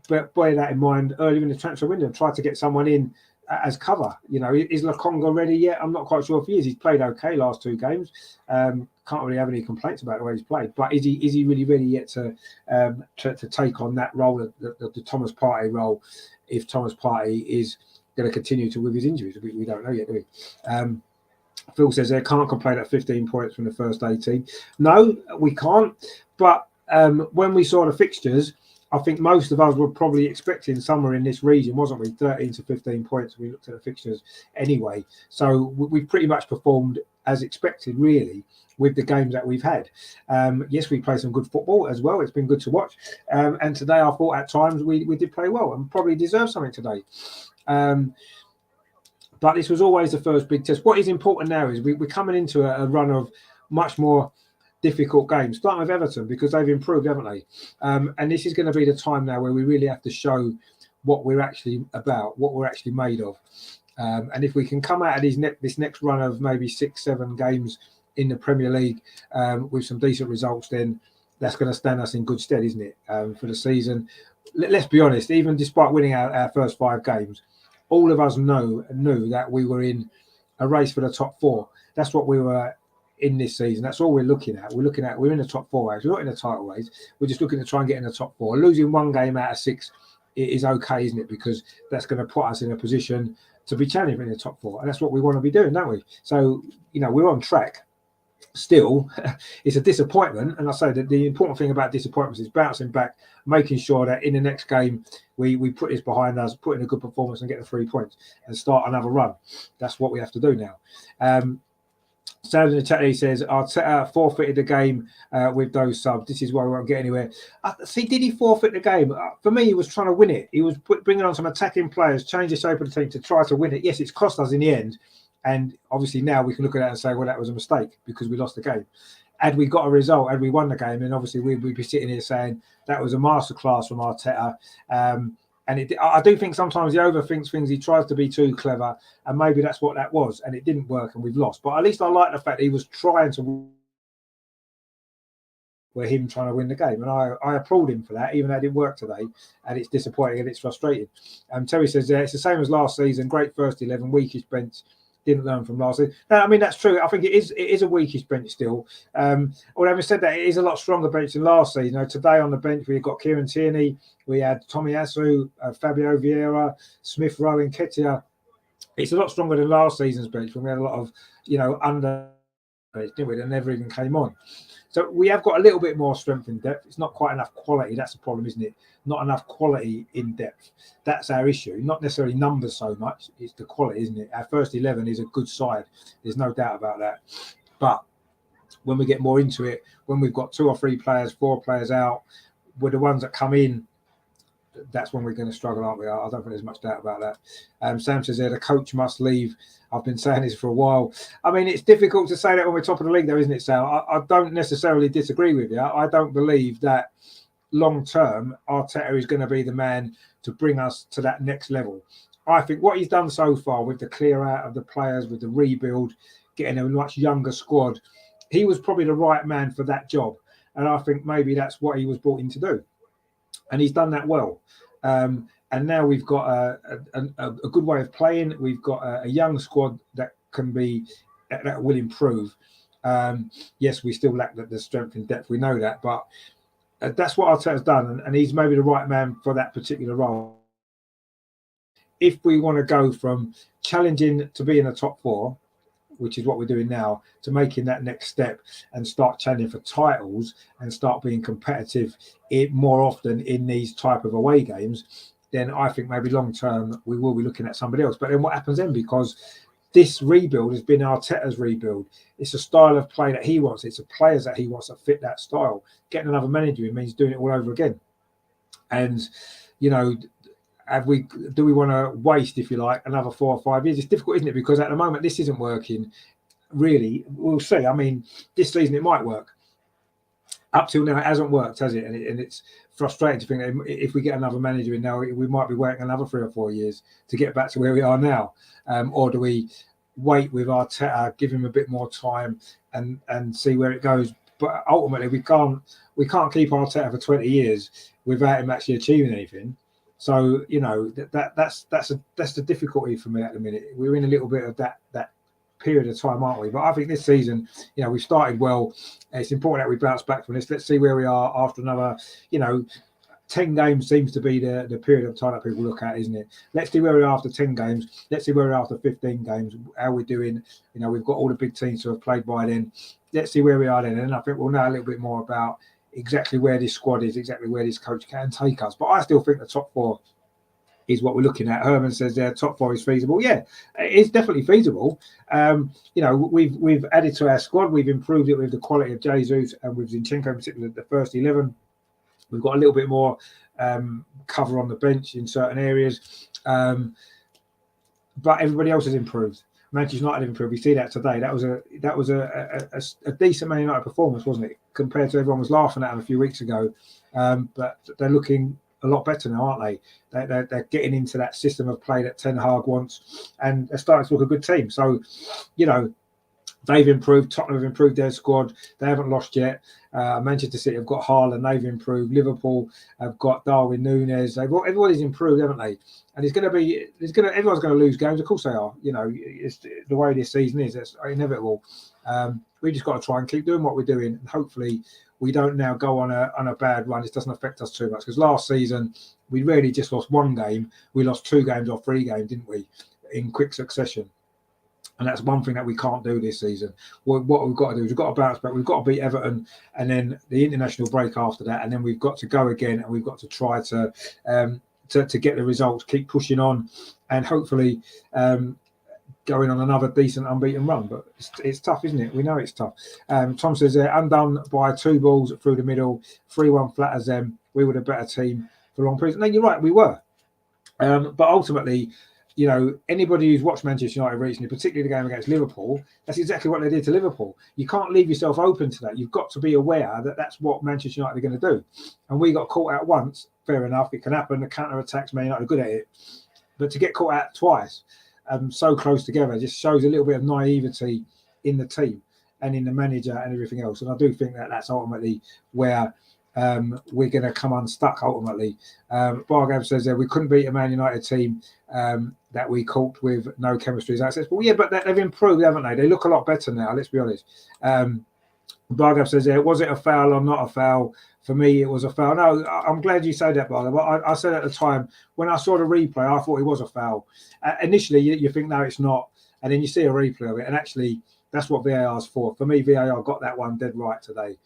bear that in mind earlier in the transfer window and try to get someone in as cover. Is Lokonga ready yet? I'm not quite sure if he is. He's played okay last 2 games. Can't really have any complaints about the way he's played. But is he really ready yet to take on that role, the Thomas Partey role, if Thomas Partey is going to continue with his injuries? We don't know yet, do we? Phil says they can't complain at 15 points from the first 18. No, we can't. But when we saw the fixtures, I think most of us were probably expecting somewhere in this region, wasn't we? 13 to 15 points. We looked at the fixtures anyway. So we pretty much performed as expected, really, with the games that we've had. Yes, we played some good football as well. It's been good to watch. And today I thought at times we did play well and probably deserved something today. But this was always the first big test. What is important now is we're coming into a run of much more difficult games, starting with Everton, because they've improved, haven't they? And this is going to be the time now where we really have to show what we're actually about, what we're actually made of. And if we can come out of this next run of maybe 6-7 games in the Premier League with some decent results, then that's going to stand us in good stead, isn't it, for the season? Let's be honest, even despite winning our first 5 games, all of us knew that we were in a race for the top 4. That's what we were in this season. That's all we're looking at. We're in the top 4 race. We're not in the title race. We're just looking to try and get in the top 4. Losing 1 game out of 6 is okay, isn't it? Because that's going to put us in a position to be challenging in the top 4. And that's what we want to be doing, don't we? So, we're on track. still, it's a disappointment. And I say that the important thing about disappointments is bouncing back, making sure that in the next game we put this behind us, put in a good performance and get the 3 points and start another run. That's what we have to do now. Sam in the chat, he says, Arteta forfeited the game with those subs. This is why we won't get anywhere. See, did he forfeit the game? For me, he was trying to win it. He was bringing on some attacking players, change the shape of the team to try to win it. Yes, it's cost us in the end. And obviously now we can look at that and say, well, that was a mistake because we lost the game. Had we got a result, had we won the game, then obviously we'd be sitting here saying that was a masterclass from Arteta. And I do think sometimes he overthinks things. He tries to be too clever, and maybe that's what that was. And it didn't work, and we've lost. But at least I like the fact that he was trying to were him trying to win the game, and I applaud him for that, even though it didn't work today. And it's disappointing and it's frustrating. Terry says it's the same as last season. Great first 11, weakish bench. Didn't learn from last season. No, I mean that's true. I think it is a weakish bench still. Although having said that, it is a lot stronger bench than last season. You know, today on the bench we've got Kieran Tierney, we had Tomiyasu, Fabio Vieira, Smith Rowe, and Nketiah. It's a lot stronger than last season's bench when we had a lot of under bench, didn't we? That never even came on. So we have got a little bit more strength in depth. It's not quite enough quality. That's the problem, isn't it? Not enough quality in depth. That's our issue. Not necessarily numbers so much. It's the quality, isn't it? Our first 11 is a good side. There's no doubt about that. But when we get more into it, when we've got 2 or 3 players, 4 players out, we're the ones that come in. That's when we're going to struggle, aren't we? I don't think there's much doubt about that. Sam says there, the coach must leave. I've been saying this for a while. I mean, it's difficult to say that when we're top of the league, though, isn't it, Sam? I don't necessarily disagree with you. I don't believe that long term, Arteta is going to be the man to bring us to that next level. I think what he's done so far with the clear out of the players, with the rebuild, getting a much younger squad, he was probably the right man for that job. And I think maybe that's what he was brought in to do. And he's done that well. And now we've got a good way of playing. We've got a young squad that will improve. Yes, we still lack the strength and depth. We know that, but that's what Arteta's done, and he's maybe the right man for that particular role. If we want to go from challenging to be in the top 4, which is what we're doing now, to making that next step and start challenging for titles and start being competitive more often in these type of away games, then I think maybe long term we will be looking at somebody else. But then what happens then? Because this rebuild has been Arteta's rebuild. It's a style of play that he wants. It's the players that he wants to fit that style. Getting another manager means doing it all over again. And, do we want to waste, if you like, another 4 or 5 years? It's difficult, isn't it? Because at the moment this isn't working. Really, we'll see. I mean, this season it might work. Up till now, it hasn't worked, has it? And it's frustrating to think that if we get another manager in now, we might be waiting another 3 or 4 years to get back to where we are now. Or do we wait with Arteta, give him a bit more time and see where it goes? But ultimately, we can't keep Arteta for 20 years without him actually achieving anything. So that's the difficulty for me at the minute. We're in a little bit of that period of time, aren't we? But I think this season, we started well. It's important that we bounce back from this. Let's see where we are after another, 10 games seems to be the period of time that people look at, isn't it? Let's see where we are after 10 games. Let's see where we are after 15 games, how we're doing. We've got all the big teams who have played by then. Let's see where we are then. And I think we'll know a little bit more about exactly where this squad is, exactly where this coach can take us. But I still think the top 4 is what we're looking at. Herman says their top 4 is feasible. Yeah, it's definitely feasible. We've added to our squad. We've improved it with the quality of Jesus and with Zinchenko, particularly the first 11. We've got a little bit more cover on the bench in certain areas. But everybody else has improved. Manchester United have improved. We see that today. That was a decent Man United performance, wasn't it? Compared to everyone was laughing at them a few weeks ago. But they're looking a lot better now, aren't they? They're getting into that system of play that Ten Hag wants, and they're starting to look a good team. So, they've improved. Tottenham have improved their squad. They haven't lost yet. Manchester City have got Haaland. They've improved. Liverpool have got Darwin Núñez. Everybody's improved, haven't they? And everyone's going to lose games. Of course they are. It's the way this season is. It's inevitable. We just got to try and keep doing what we're doing, and hopefully we don't now go on a bad run. It doesn't affect us too much, because last season we really just lost 1 game. We lost 2 games or 3 games, didn't we, in quick succession? And that's one thing that we can't do this season. What we've got to do is we've got to bounce back. We've got to beat Everton, and then the international break after that, and then we've got to go again, and we've got to try to get the results, keep pushing on, and hopefully going on another decent unbeaten run. But it's tough, isn't it? We know it's tough. Tom says undone by 2 balls through the middle, 3-1 flat as them. We were the better team for long periods. No, you're right, we were. But ultimately, you know, anybody who's watched Manchester United recently, particularly the game against Liverpool, that's exactly what they did to Liverpool. You can't leave yourself open to that. You've got to be aware that that's what Manchester United are going to do. And we got caught out once. Fair enough, it can happen. The counter-attacks, Man United are good at it. But to get caught out twice, so close together, just shows a little bit of naivety in the team and in the manager and everything else. And I do think that that's ultimately where we're going to come unstuck ultimately. Bargab says we couldn't beat a Man United team that we caught with no chemistry as access. Well, yeah, but they've improved, haven't they? They look a lot better now, let's be honest. Bargab says was it a foul or not a foul? For me, it was a foul. No, I'm glad you say that, Bargab. I said at the time, when I saw the replay, I thought it was a foul. Initially, you think, no, it's not. And then you see a replay of it. And actually, that's what VAR is for. For me, VAR got that one dead right today.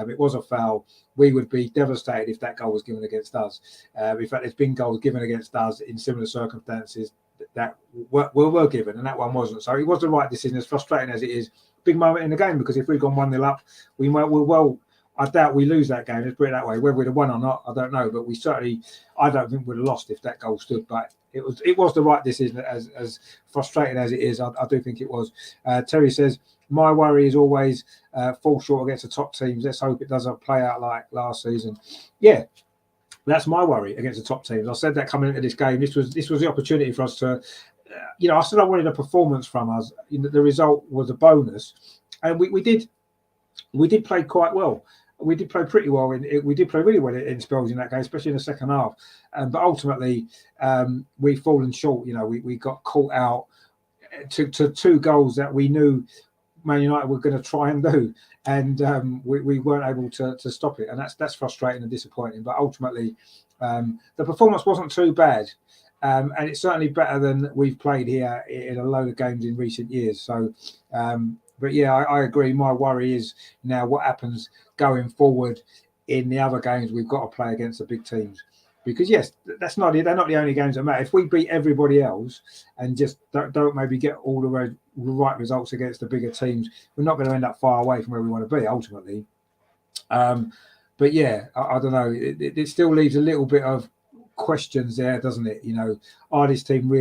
It was a foul. We would be devastated if that goal was given against us. In fact, there's been goals given against us in similar circumstances that were given, and that one wasn't. So it was the right decision, as frustrating as it is. Big moment in the game, because if we'd gone 1-0 up, I doubt we lose that game. Let's put it that way. Whether we'd have won or not, I don't know. But I don't think we'd have lost if that goal stood. But it was the right decision, as frustrating as it is. I do think it was. Terry says, my worry is always fall short against the top teams. Let's hope it doesn't play out like last season. Yeah, that's my worry against the top teams. I said that coming into this game. This was the opportunity for us to, I said I wanted a performance from us. The result was a bonus, and we did play quite well. We did play pretty well. We did play really well in spells in that game, especially in the second half. But ultimately, we've fallen short. We got caught out to 2 goals that we knew Man United were going to try and do, and we weren't able to stop it. And that's frustrating and disappointing. But ultimately, the performance wasn't too bad. And it's certainly better than we've played here in a load of games in recent years. So, but yeah, I agree. My worry is now what happens going forward in the other games we've got to play against the big teams. Because yes, they're not the only games that matter. If we beat everybody else and just don't maybe get all the right results against the bigger teams, we're not going to end up far away from where we want to be ultimately. But yeah, I don't know. It still leaves a little bit of questions there, doesn't it? Are this team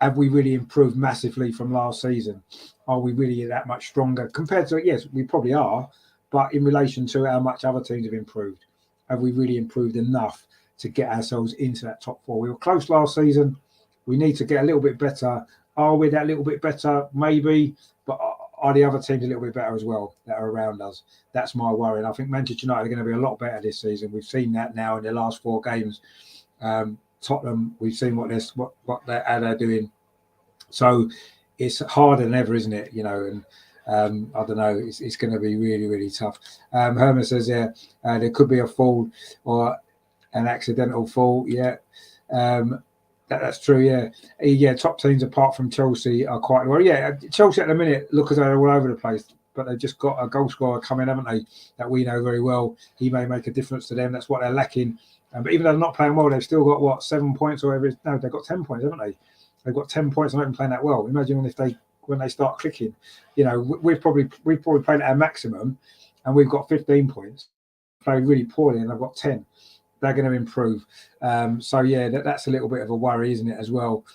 have we really improved massively from last season? Are we really that much stronger compared to? Yes, we probably are, but in relation to how much other teams have improved, have we really improved enough to get ourselves into that top 4? We were close last season. We need to get a little bit better. Are we that little bit better? Maybe, but are the other teams a little bit better as well that are around us? That's my worry. And I think Manchester United are going to be a lot better this season. We've seen that now in the last 4 games. Tottenham, we've seen how they're doing. So it's harder than ever, isn't it? And I don't know. It's going to be really, really tough. Herman says there could be a fall or an accidental fall. Yeah, that's true. Yeah. Top teams apart from Chelsea are quite well. Yeah, Chelsea at the minute look as though they're all over the place, but they've just got a goal scorer coming, haven't they? That we know very well. He may make a difference to them. That's what they're lacking. But even though they're not playing well, they've still got 7 points or whatever. No, they've got 10 points, haven't they? They've got 10 points and not even playing that well. Imagine when they start clicking. We've probably played at our maximum, and we've got 15 points. Played really poorly, and they've got 10. They're going to improve. So yeah, that's a little bit of a worry, isn't it, as well?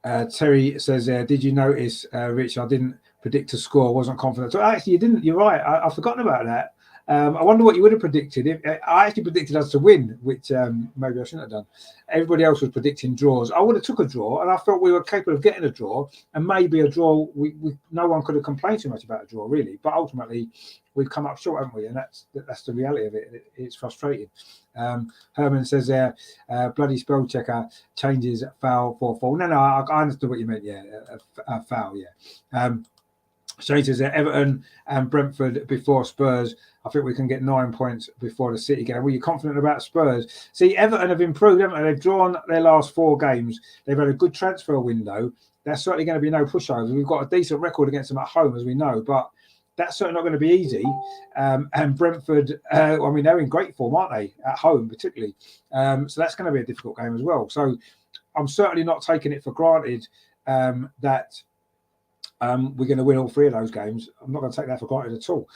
Terry says, did you notice, Rich, I didn't predict a score, wasn't confident. So actually, you didn't. You're right. I've forgotten about that. I wonder what you would have predicted. I actually predicted us to win, which maybe I shouldn't have done. Everybody else was predicting draws. I would have took a draw, and I felt we were capable of getting a draw, and maybe a draw. No one could have complained too much about a draw, really. But ultimately, we've come up short, haven't we? And that's the reality of it. It's frustrating. Herman says there, bloody spell checker changes foul for fall. No, I understood what you meant. Yeah, a foul. Yeah. Shane says Everton and Brentford before Spurs I think we can get 9 points before the City game. Were you confident about Spurs? See, Everton have improved, haven't they? They've drawn their last 4 games. They've had a good transfer window. There's certainly going to be no pushovers. We've got a decent record against them at home, as we know, but that's certainly not going to be easy. And Brentford, I mean, they're in great form, aren't they? At home, particularly. So that's going to be a difficult game as well. So I'm certainly not taking it for granted that we're going to win all 3 of those games. I'm not going to take that for granted at all.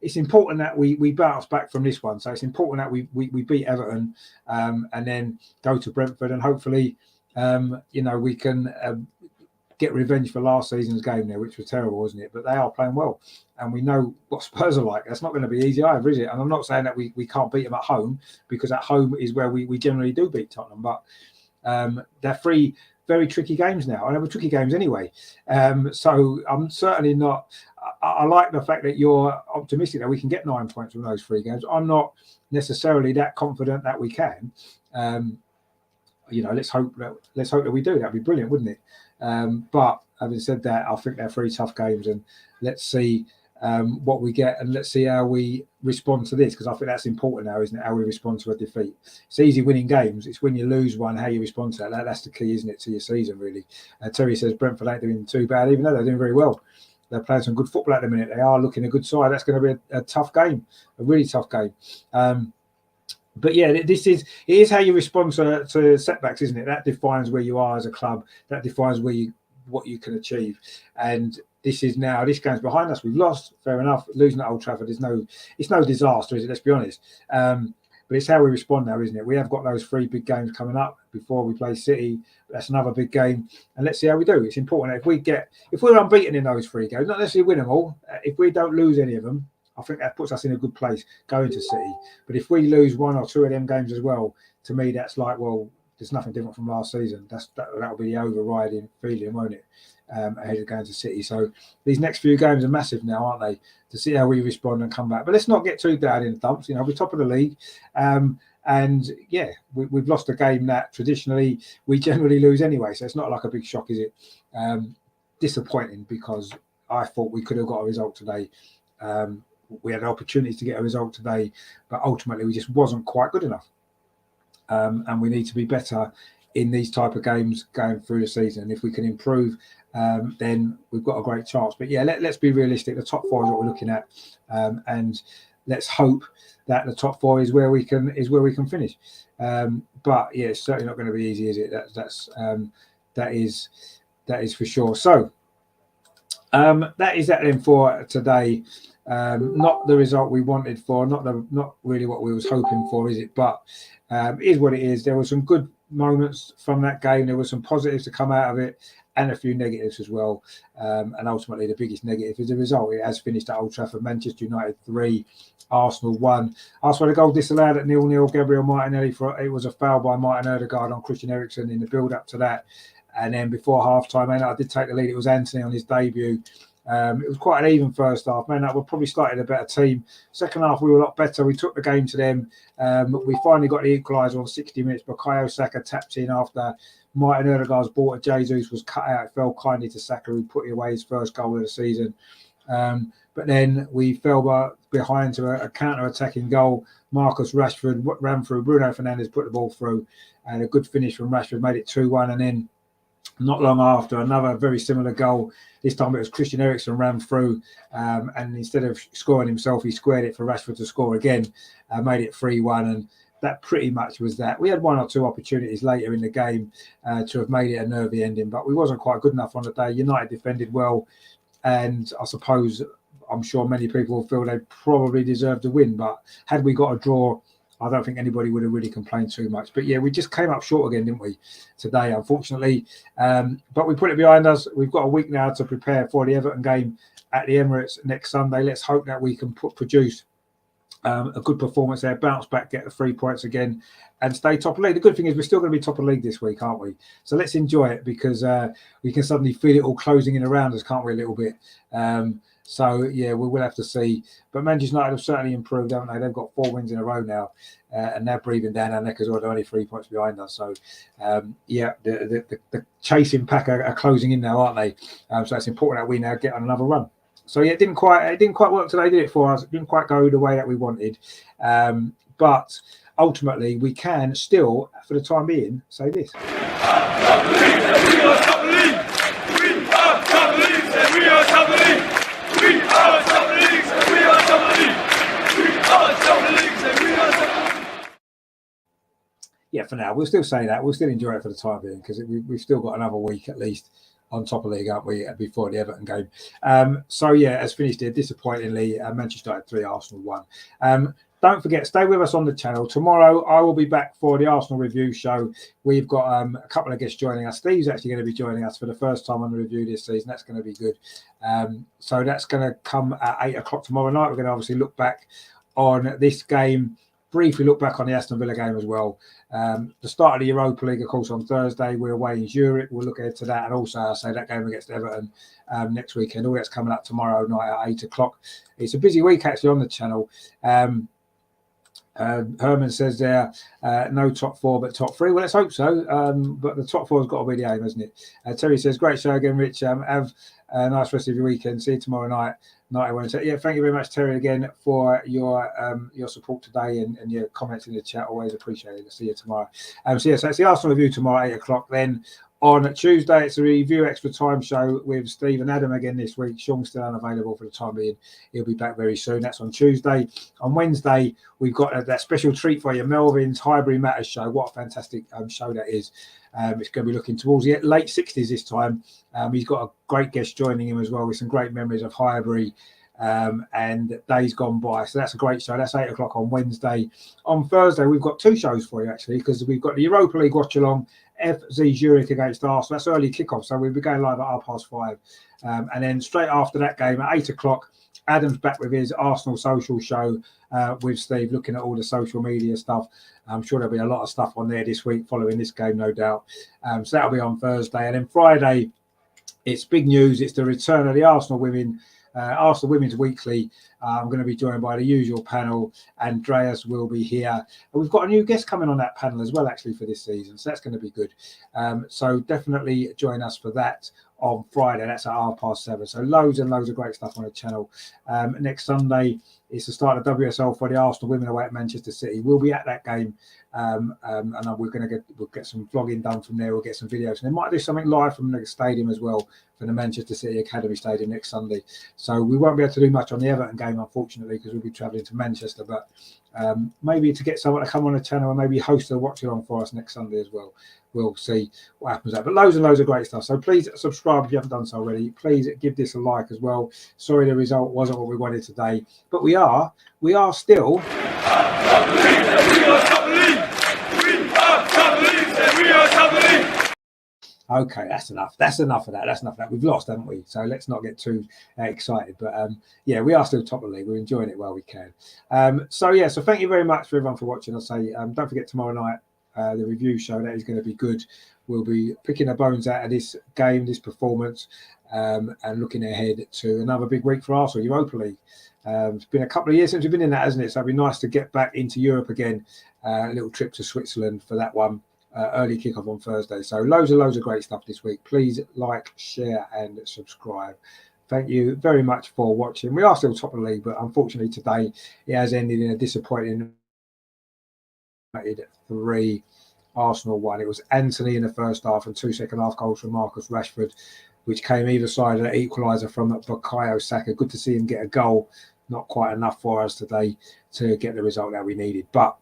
It's important that we bounce back from this one. So it's important that we beat Everton and then go to Brentford and hopefully, we can get revenge for last season's game there, which was terrible, wasn't it? But they are playing well. And we know what Spurs are like. That's not going to be easy either, is it? And I'm not saying that we can't beat them at home, because at home is where we generally do beat Tottenham. But they're 3 very tricky games now. And they were tricky games anyway. So I'm certainly not... I like the fact that you're optimistic that we can get 9 points from those 3 games. I'm not necessarily that confident that we can. Let's hope that we do. That'd be brilliant, wouldn't it? But having said that, I think they're 3 tough games, and let's see what we get, and let's see how we respond to this, because I think that's important now, isn't it? How we respond to a defeat. It's easy winning games. It's when you lose one, how you respond to that. That's the key, isn't it, to your season, really? Terry says Brentford ain't doing too bad, even though they're doing very well. They're playing some good football at the minute. They are looking a good side. That's going to be a tough game, a really tough game. But yeah, it is how you respond to setbacks, isn't it? That defines where you are as a club. That defines what you can achieve. And this game's behind us. We've lost, fair enough. Losing at Old Trafford it's no disaster, is it? Let's be honest. But it's how we respond now, isn't it? We have got those 3 big games coming up before we play City. That's another big game, and let's see how we do. It's important that if we're unbeaten in those 3 games, not necessarily win them all. If we don't lose any of them, I think that puts us in a good place going to City. But if we lose 1 or 2 of them games as well, to me that's like, well, there's nothing different from last season. That'll be the overriding feeling, won't it? Ahead of going to City. So these next few games are massive now, aren't they? To see how we respond and come back. But let's not get too down in the dumps. We're top of the league. And yeah, we've lost a game that traditionally we generally lose anyway. So it's not like a big shock, is it? Disappointing, because I thought we could have got a result today. We had an opportunity to get a result today, but ultimately we just wasn't quite good enough. And we need to be better in these type of games going through the season. If we can improve, then we've got a great chance. But yeah, let's be realistic. The top 4 is what we're looking at, and let's hope that the top 4 is where we can finish. But yeah, it's certainly not going to be easy, is it? That is for sure. So that is that then for today. Not the result we wanted for, not really what we was hoping for, is it? But it is what it is. There were some good moments from that game. There were some positives to come out of it, and a few negatives as well. And ultimately, the biggest negative is the result. It has finished at Old Trafford. Manchester United 3, Arsenal 1. Arsenal had a goal disallowed at 0-0. Gabriel Martinelli it was a foul by Martin Odegaard on Christian Eriksen in the build-up to that. And then before half-time, I did take the lead. It was Anthony on his debut. It was quite an even first half. Man, we're probably slightly a better team. Second half, we were a lot better. We took the game to them. We finally got the equaliser on 60 minutes. Bukayo Saka tapped in after Martin Odegaard's ball to Jesus was cut out. It fell kindly to Saka, who put away his first goal of the season. But then we fell behind to a counter-attacking goal. Marcus Rashford ran through. Bruno Fernandes put the ball through. And a good finish from Rashford made it 2-1. And then not long after, another very similar goal. This time it was Christian Eriksen ran through, and instead of scoring himself, he squared it for Rashford to score again, made it 3-1, and that pretty much was that. We had 1 or 2 opportunities later in the game to have made it a nervy ending, but we wasn't quite good enough on the day. United defended well, and I'm sure many people will feel they probably deserved to win, but had we got a draw, I don't think anybody would have really complained too much. But yeah, we just came up short again, didn't we, today, unfortunately. But we put it behind us. We've got a week now to prepare for the Everton game at the Emirates next Sunday. Let's hope that we can produce a good performance there, bounce back, get the 3 points again, and stay top of league. The good thing is we're still going to be top of league this week, aren't we? So let's enjoy it, because we can suddenly feel it all closing in around us, can't we, a little bit? So, yeah, we will have to see. But Manchester United have certainly improved, haven't they? They've got 4 wins in a row now, and they're breathing down our neck as well. They're only 3 points behind us. So, yeah, the chasing pack are closing in now, aren't they? So it's important that we now get on another run. So yeah, it didn't quite work today, did it, for us? It didn't quite go the way that we wanted. But ultimately, we can still, for the time being, say this. Yeah, for now, we'll still say that. We'll still enjoy it for the time being, because we've still got another week at least on top of the league, aren't we, before the Everton game. So yeah, as finished here, disappointingly, Manchester United 3, Arsenal 1. Don't forget, stay with us on the channel. Tomorrow, I will be back for the Arsenal review show. We've got a couple of guests joining us. Steve's actually going to be joining us for the first time on the review this season. That's going to be good. So that's going to come at 8 o'clock tomorrow night. We're going to obviously look back on this game, briefly look back on the Aston Villa game as well. The start of the Europa League, of course, on Thursday. We're away in Zurich. We'll look ahead to that. And also, I'll say that game against Everton next weekend. All that's coming up tomorrow night at 8 o'clock. It's a busy week, actually, on the channel. Herman says there, no top 4, but top 3. Well, let's hope so. But the top 4 has got to be the aim, hasn't it? Terry says, great show again, Rich. Have a nice rest of your weekend. See you tomorrow night. Yeah, thank you very much, Terry, again, for your support today and your comments in the chat. Always appreciated. See you tomorrow. So it's the Arsenal review tomorrow at 8 o'clock. Then on Tuesday, it's a review extra time show with Steve and Adam again this week. Sean's still unavailable for the time being. He'll be back very soon. That's on Tuesday. On Wednesday, we've got that special treat for you, Melvin's Highbury Matters show. What a fantastic show that is. It's going to be looking towards the late 60s this time. He's got a great guest joining him as well with some great memories of Highbury and days gone by. So that's a great show. That's 8 o'clock on Wednesday. On Thursday, we've got 2 shows for you, actually, because we've got the Europa League Watchalong, FC Zurich against Arsenal. That's early kickoff, so we'll be going live at 5:30. And then straight after that game at 8 o'clock, Adam's back with his Arsenal social show with Steve, looking at all the social media stuff. I'm sure there'll be a lot of stuff on there this week following this game, no doubt. So that'll be on Thursday. And then Friday, it's big news. It's the return of the Arsenal Women's Weekly. I'm going to be joined by the usual panel. Andreas will be here. And we've got a new guest coming on that panel as well, actually, for this season. So that's going to be good. So definitely join us for that on Friday. That's at 7:30. So loads and loads of great stuff on the channel. Next Sunday, it's the start of WSL for the Arsenal women away at Manchester City. We'll be at that game. And we'll get some vlogging done from there. We'll get some videos. And they might do something live from the stadium as well, for the Manchester City Academy Stadium next Sunday. So we won't be able to do much on the Everton game, unfortunately, because we'll be travelling to Manchester. But maybe to get someone to come on the channel and maybe host a watch-along for us next Sunday as well. We'll see what happens there. But loads and loads of great stuff. So please subscribe if you haven't done so already. Please give this a like as well. Sorry the result wasn't what we wanted today. But we are still... Okay, that's enough. That's enough of that. That's enough of that. We've lost, haven't we? So let's not get too excited. But yeah, we are still top of the league. We're enjoying it while we can. So thank you very much for everyone for watching. I'll say, don't forget tomorrow night, the review show. That is going to be good. We'll be picking the bones out of this game, this performance, and looking ahead to another big week for Arsenal, Europa League. It's been a couple of years since we've been in that, hasn't it? So it'd be nice to get back into Europe again. A little trip to Switzerland for that one. Early kickoff on Thursday. So loads of great stuff this week. Please like, share, and subscribe. Thank you very much for watching. We are still top of the league, but unfortunately today it has ended in a disappointing 3, Arsenal 1. It was Anthony in the first half and 2 second-half goals from Marcus Rashford, which came either side of the equalizer from Bukayo Saka. Good to see him get a goal. Not quite enough for us today to get the result that we needed, but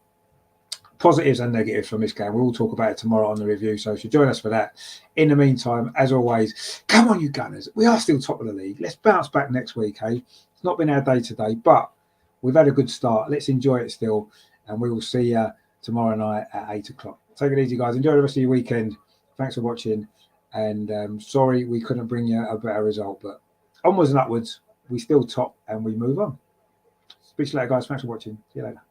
positives and negatives from this game. We'll talk about it tomorrow on the review, so you should join us for that. In the meantime, as always, come on, you Gunners. We are still top of the league. Let's bounce back next week, hey? It's not been our day today, but we've had a good start. Let's enjoy it still, and we will see you tomorrow night at 8 o'clock. Take it easy, guys. Enjoy the rest of your weekend. Thanks for watching, and sorry we couldn't bring you a better result, but onwards and upwards. We still top, and we move on. Speak to you later, guys. Thanks for watching. See you later.